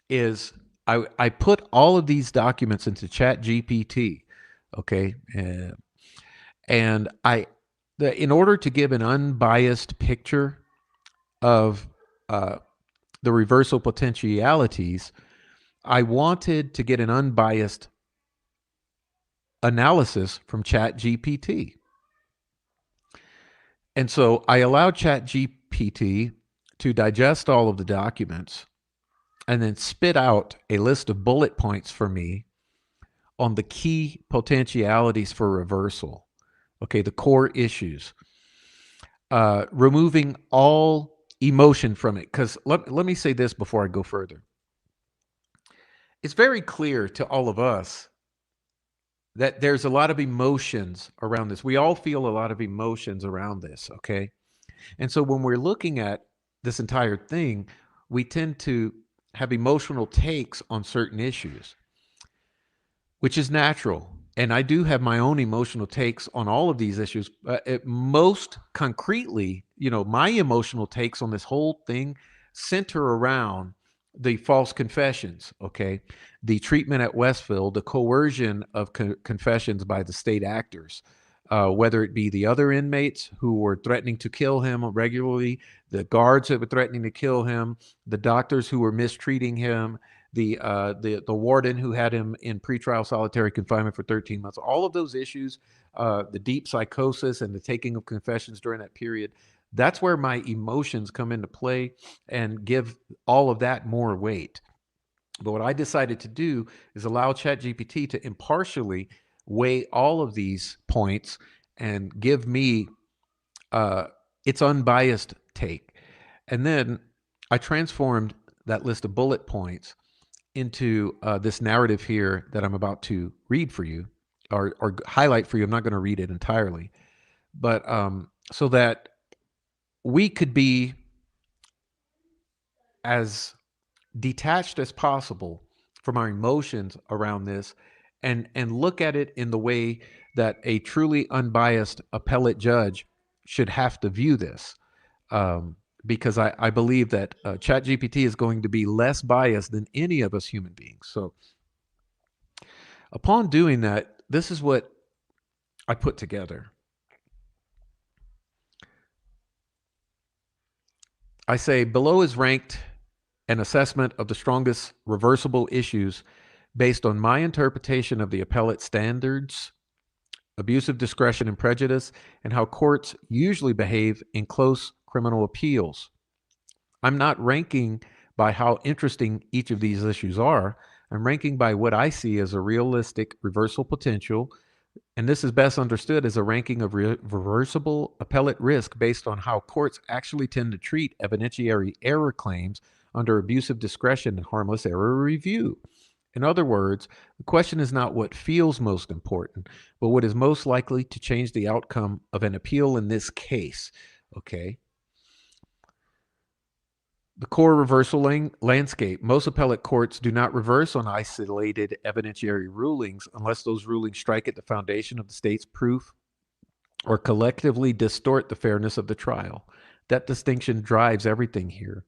is I put all of these documents into Chat GPT, okay, and in order to give an unbiased picture of the reversal potentialities, I wanted to get an unbiased analysis from Chat GPT. And so I allowed Chat GPT to digest all of the documents and then spit out a list of bullet points for me on the key potentialities for reversal. Okay, the core issues. Removing all emotion from it. Because let me say this before I go further. It's very clear to all of us that there's a lot of emotions around this. We all feel a lot of emotions around this, okay? And so when we're looking at this entire thing, we tend to have emotional takes on certain issues, which is natural. and I do have my own emotional takes on all of these issues. Most concretely, my emotional takes on this whole thing center around the false confessions, okay? The treatment at Westfield, the coercion of confessions by the state actors, whether it be the other inmates who were threatening to kill him regularly, the guards that were threatening to kill him, the doctors who were mistreating him, the warden who had him in pretrial solitary confinement for 13 months. All of those issues, the deep psychosis and the taking of confessions during that period, that's where my emotions come into play and give all of that more weight. But what I decided to do is allow ChatGPT to impartially weigh all of these points and give me uh, its unbiased take. And then I transformed that list of bullet points into this narrative here that I'm about to read for you, or highlight for you. I'm not going to read it entirely, but so that we could be as detached as possible from our emotions around this, and look at it in the way that a truly unbiased appellate judge should have to view this. Because I believe that ChatGPT is going to be less biased than any of us human beings. So upon doing that, this is what I put together. I say below is ranked an assessment of the strongest reversible issues based on my interpretation of the appellate standards, abusive discretion and prejudice, and how courts usually behave in close criminal appeals. I'm not ranking by how interesting each of these issues are. I'm ranking by what I see as a realistic reversal potential, and this is best understood as a ranking of reversible appellate risk based on how courts actually tend to treat evidentiary error claims under abusive discretion and harmless error review. In other words, the question is not what feels most important, but what is most likely to change the outcome of an appeal in this case. Okay. The core reversal landscape. Most appellate courts do not reverse on isolated evidentiary rulings unless those rulings strike at the foundation of the state's proof or collectively distort the fairness of the trial. That distinction drives everything here.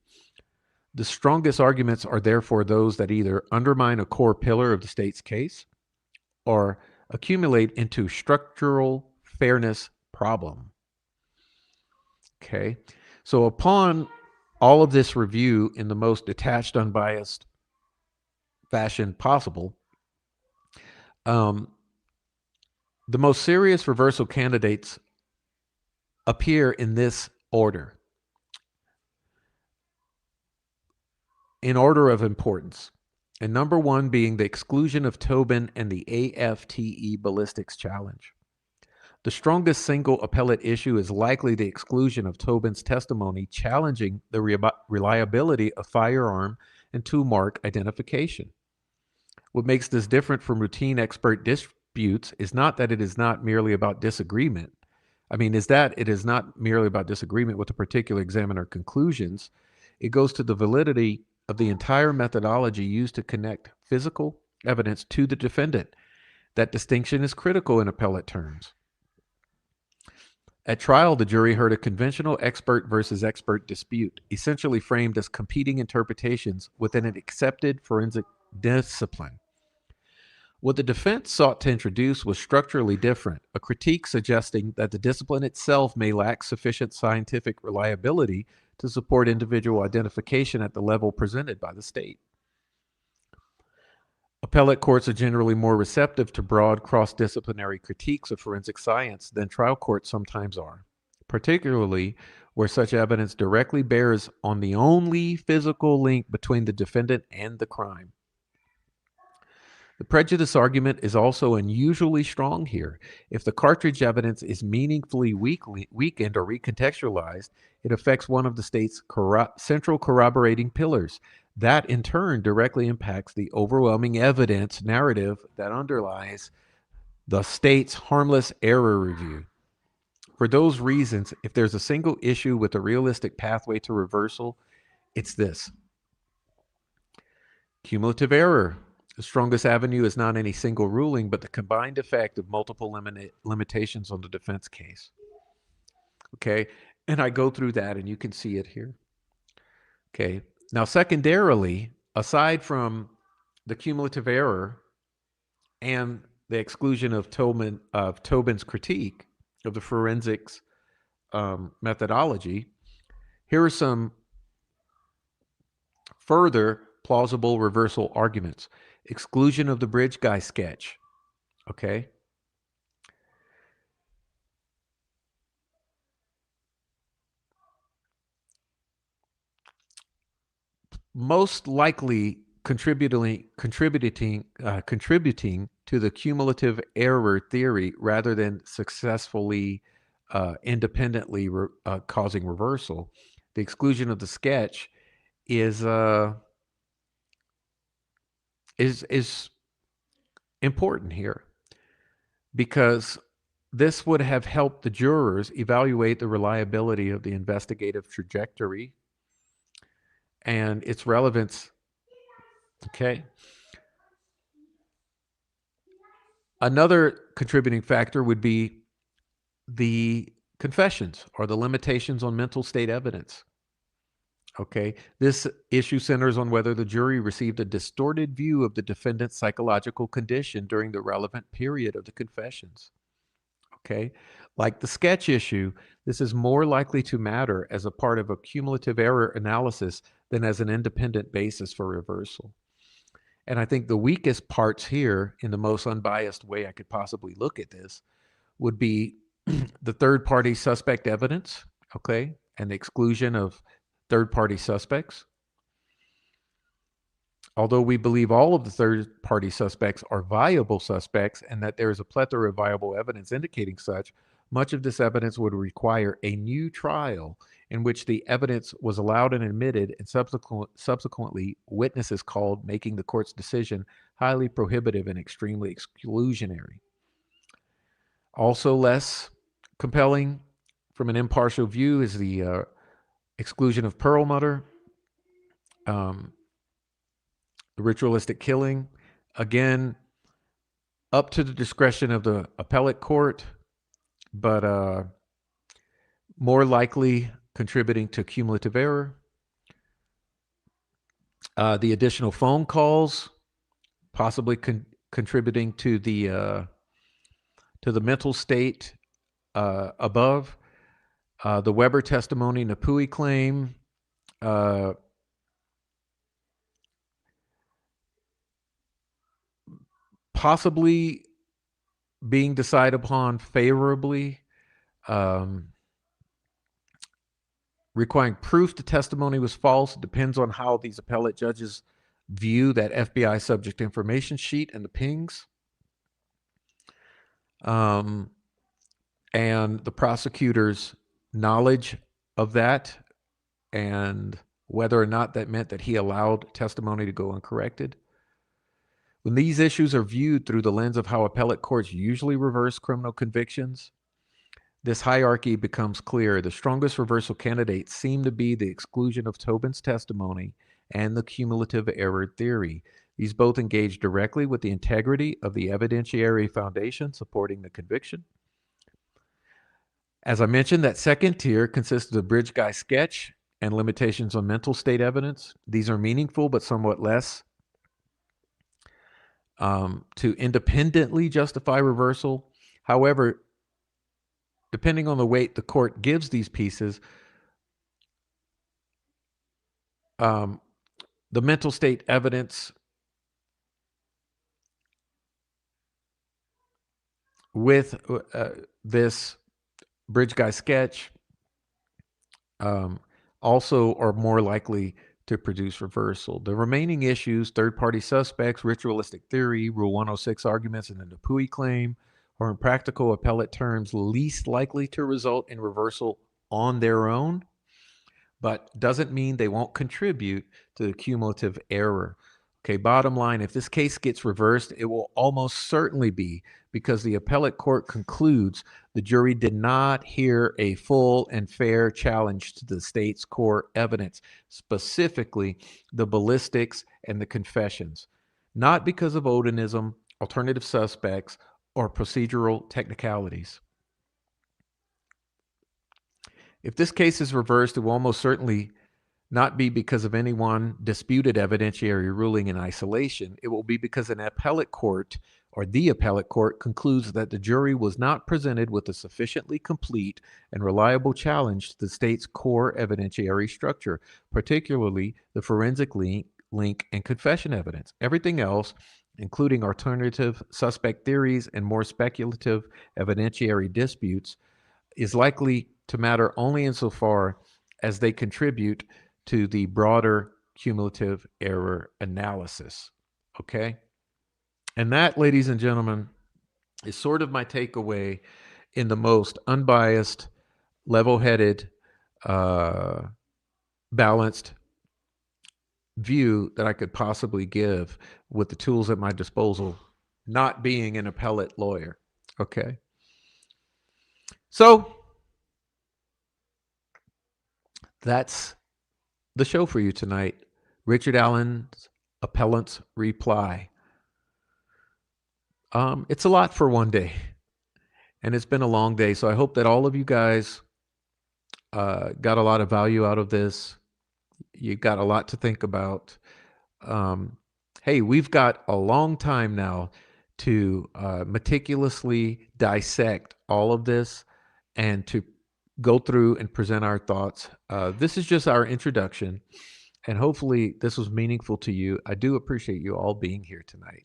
The strongest arguments are therefore those that either undermine a core pillar of the state's case or accumulate into structural fairness problem. Okay. So upon all of this review in the most detached, unbiased fashion possible, the most serious reversal candidates appear in this order, in order of importance. And number one being the exclusion of Tobin and the AFTE ballistics challenge. The strongest single appellate issue is likely the exclusion of Tobin's testimony challenging the reliability of firearm and tool mark identification. What makes this different from routine expert disputes is not that it is not merely about disagreement. Is that it is not merely about disagreement with a particular examiner conclusions. It goes to the validity of the entire methodology used to connect physical evidence to the defendant. That distinction is critical in appellate terms. At trial, the jury heard a conventional expert versus expert dispute, essentially framed as competing interpretations within an accepted forensic discipline. What the defense sought to introduce was structurally different, a critique suggesting that the discipline itself may lack sufficient scientific reliability to support individual identification at the level presented by the state. Appellate courts are generally more receptive to broad cross-disciplinary critiques of forensic science than trial courts sometimes are, particularly where such evidence directly bears on the only physical link between the defendant and the crime. The prejudice argument is also unusually strong here. If the cartridge evidence is meaningfully weakened or recontextualized, it affects one of the state's central corroborating pillars. That, in turn, directly impacts the overwhelming evidence narrative that underlies the state's harmless error review. For those reasons, if there's a single issue with a realistic pathway to reversal, it's this. Cumulative error. The strongest avenue is not any single ruling, but the combined effect of multiple limitations on the defense case. Okay, and I go through that, and you can see it here. Okay, now secondarily, aside from the cumulative error and the exclusion of Tobin's critique of the forensics methodology, here are some further plausible reversal arguments. Exclusion of the bridge guy sketch. Okay. Most likely contributing to the cumulative error theory rather than successfully independently causing reversal. The exclusion of the sketch is important here because this would have helped the jurors evaluate the reliability of the investigative trajectory and its relevance. Okay. Another contributing factor would be the confessions or the limitations on mental state evidence. Okay. This issue centers on whether the jury received a distorted view of the defendant's psychological condition during the relevant period of the confessions. Okay. Like the sketch issue, this is more likely to matter as a part of a cumulative error analysis than as an independent basis for reversal. And I think the weakest parts here, in the most unbiased way I could possibly look at this, would be the third-party suspect evidence, okay, and the exclusion of third-party suspects. Although we believe all of the third-party suspects are viable suspects and that there is a plethora of viable evidence indicating such, much of this evidence would require a new trial in which the evidence was allowed and admitted and subsequently witnesses called, making the court's decision highly prohibitive and extremely exclusionary. Also less compelling from an impartial view is the exclusion of Perlmutter, the ritualistic killing. Again, up to the discretion of the appellate court, but more likely contributing to cumulative error. The additional phone calls, possibly contributing to the mental state above. The Weber testimony, Napui claim, possibly being decided upon favorably, requiring proof the testimony was false. It depends on how these appellate judges view that FBI subject information sheet and the pings. And the prosecutor's knowledge of that and whether or not that meant that he allowed testimony to go uncorrected. When these issues are viewed through the lens of how appellate courts usually reverse criminal convictions, this hierarchy becomes clear. The strongest reversal candidates seem to be the exclusion of Tobin's testimony and the cumulative error theory. These both engage directly with the integrity of the evidentiary foundation supporting the conviction. As I mentioned, that second tier consists of the bridge guy sketch and limitations on mental state evidence. These are meaningful but somewhat less to independently justify reversal. However, depending on the weight the court gives these pieces, the mental state evidence with this bridge guy sketch also are more likely to produce reversal. The remaining issues, third-party suspects, ritualistic theory, Rule 106 arguments, and the Napui claim, are in practical appellate terms least likely to result in reversal on their own, but doesn't mean they won't contribute to the cumulative error. Okay, bottom line, if this case gets reversed, it will almost certainly be because the appellate court concludes the jury did not hear a full and fair challenge to the state's core evidence, specifically the ballistics and the confessions. not because of Odinism, alternative suspects, or procedural technicalities. If this case is reversed, it will almost certainly not be because of any one disputed evidentiary ruling in isolation. It will be because an appellate court or the appellate court concludes that the jury was not presented with a sufficiently complete and reliable challenge to the state's core evidentiary structure, particularly the forensic link and confession evidence. Everything else, including alternative suspect theories and more speculative evidentiary disputes, is likely to matter only insofar as they contribute to the broader cumulative error analysis. Okay? And that, ladies and gentlemen, is sort of my takeaway in the most unbiased, level headed, uh, balanced view that I could possibly give with the tools at my disposal, not being an appellate lawyer. Okay? So that's the show for you tonight. Richard Allen's Appellant's Reply. It's a lot for one day, and it's been a long day. So I hope that all of you guys got a lot of value out of this. You got a lot to think about. Um, hey, we've got a long time now to meticulously dissect all of this and to go through and present our thoughts. This is just our introduction, and hopefully this was meaningful to you. I do appreciate you all being here tonight.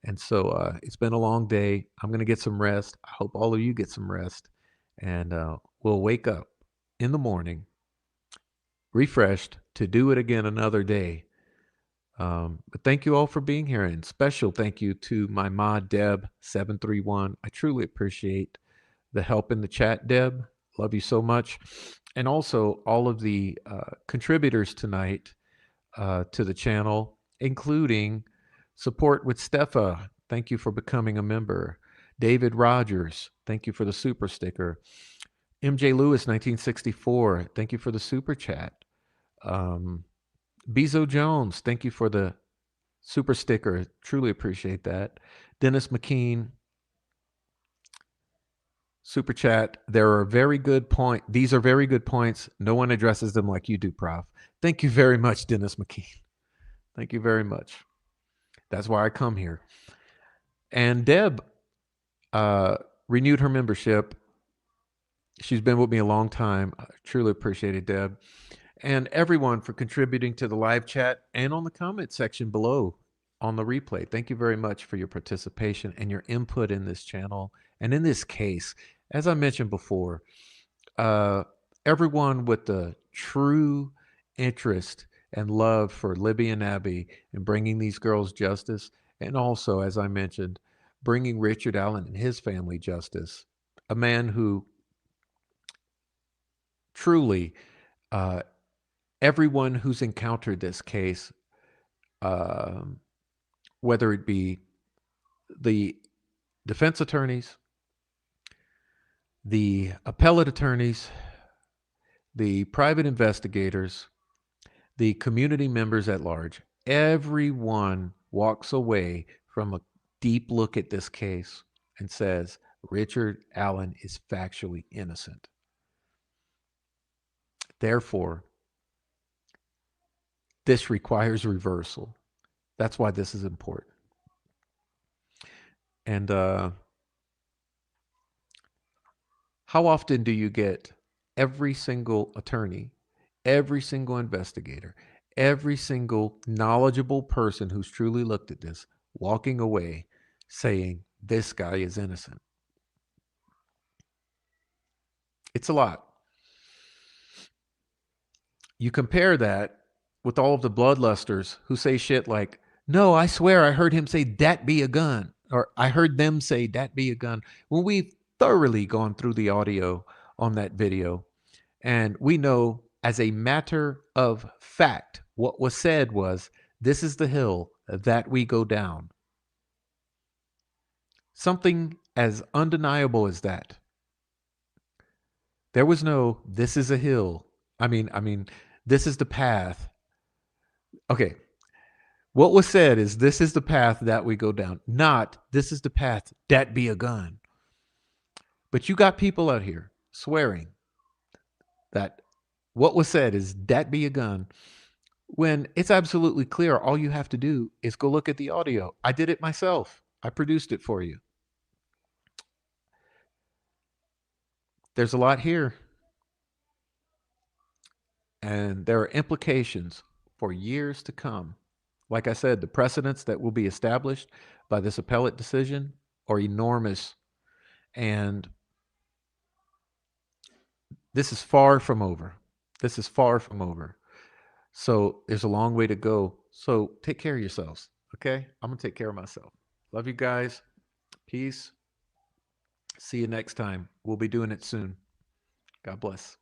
And so it's been a long day. I'm going to get some rest. I hope all of you get some rest. And we'll wake up in the morning refreshed to do it again another day. But thank you all for being here. And special thank you to my mod, Deb731. I truly appreciate the help in the chat, Deb. Love you so much. And also all of the contributors tonight to the channel, including support with Stefa. Thank you for becoming a member. David Rogers, thank you for the super sticker. MJ Lewis, 1964, thank you for the super chat. Bezo Jones, thank you for the super sticker. Truly appreciate that. Dennis McKean, super chat. There are very good point. These are very good points. No one addresses them like you do, Prof. Thank you very much, Dennis McKean. Thank you very much. That's why I come here. And Deb renewed her membership. She's been with me a long time. I truly appreciate it, Deb. And everyone for contributing to the live chat and on the comment section below on the replay. Thank you very much for your participation and your input in this channel and in this case. As I mentioned before, everyone with the true interest and love for Libby and Abby and bringing these girls justice, and also, as I mentioned, bringing Richard Allen and his family justice, a man who truly, everyone who's encountered this case, whether it be the defense attorneys, the appellate attorneys, the private investigators, the community members at large, everyone walks away from a deep look at this case and says, Richard Allen is factually innocent. Therefore, this requires reversal. That's why this is important. And how often do you get every single attorney, every single investigator, every single knowledgeable person who's truly looked at this walking away saying, this guy is innocent? It's a lot. You compare that with all of the bloodlusters who say shit like, no, I swear I heard him say that be a gun, or I heard them say that be a gun, when we've thoroughly gone through the audio on that video. And we know as a matter of fact, what was said was, this is the hill that we go down. Something as undeniable as that. There was no, this is a hill. I mean, this is the path. Okay. What was said is this is the path that we go down, not this is the path that be a gun. But you got people out here swearing that what was said is that be a gun when it's absolutely clear all you have to do is go look at the audio. I did it myself. I produced it for you. There's a lot here. And there are implications for years to come. Like I said, the precedents that will be established by this appellate decision are enormous. And this is far from over. This is far from over. So there's a long way to go. So take care of yourselves. Okay? I'm going to take care of myself. Love you guys. Peace. See you next time. We'll be doing it soon. God bless.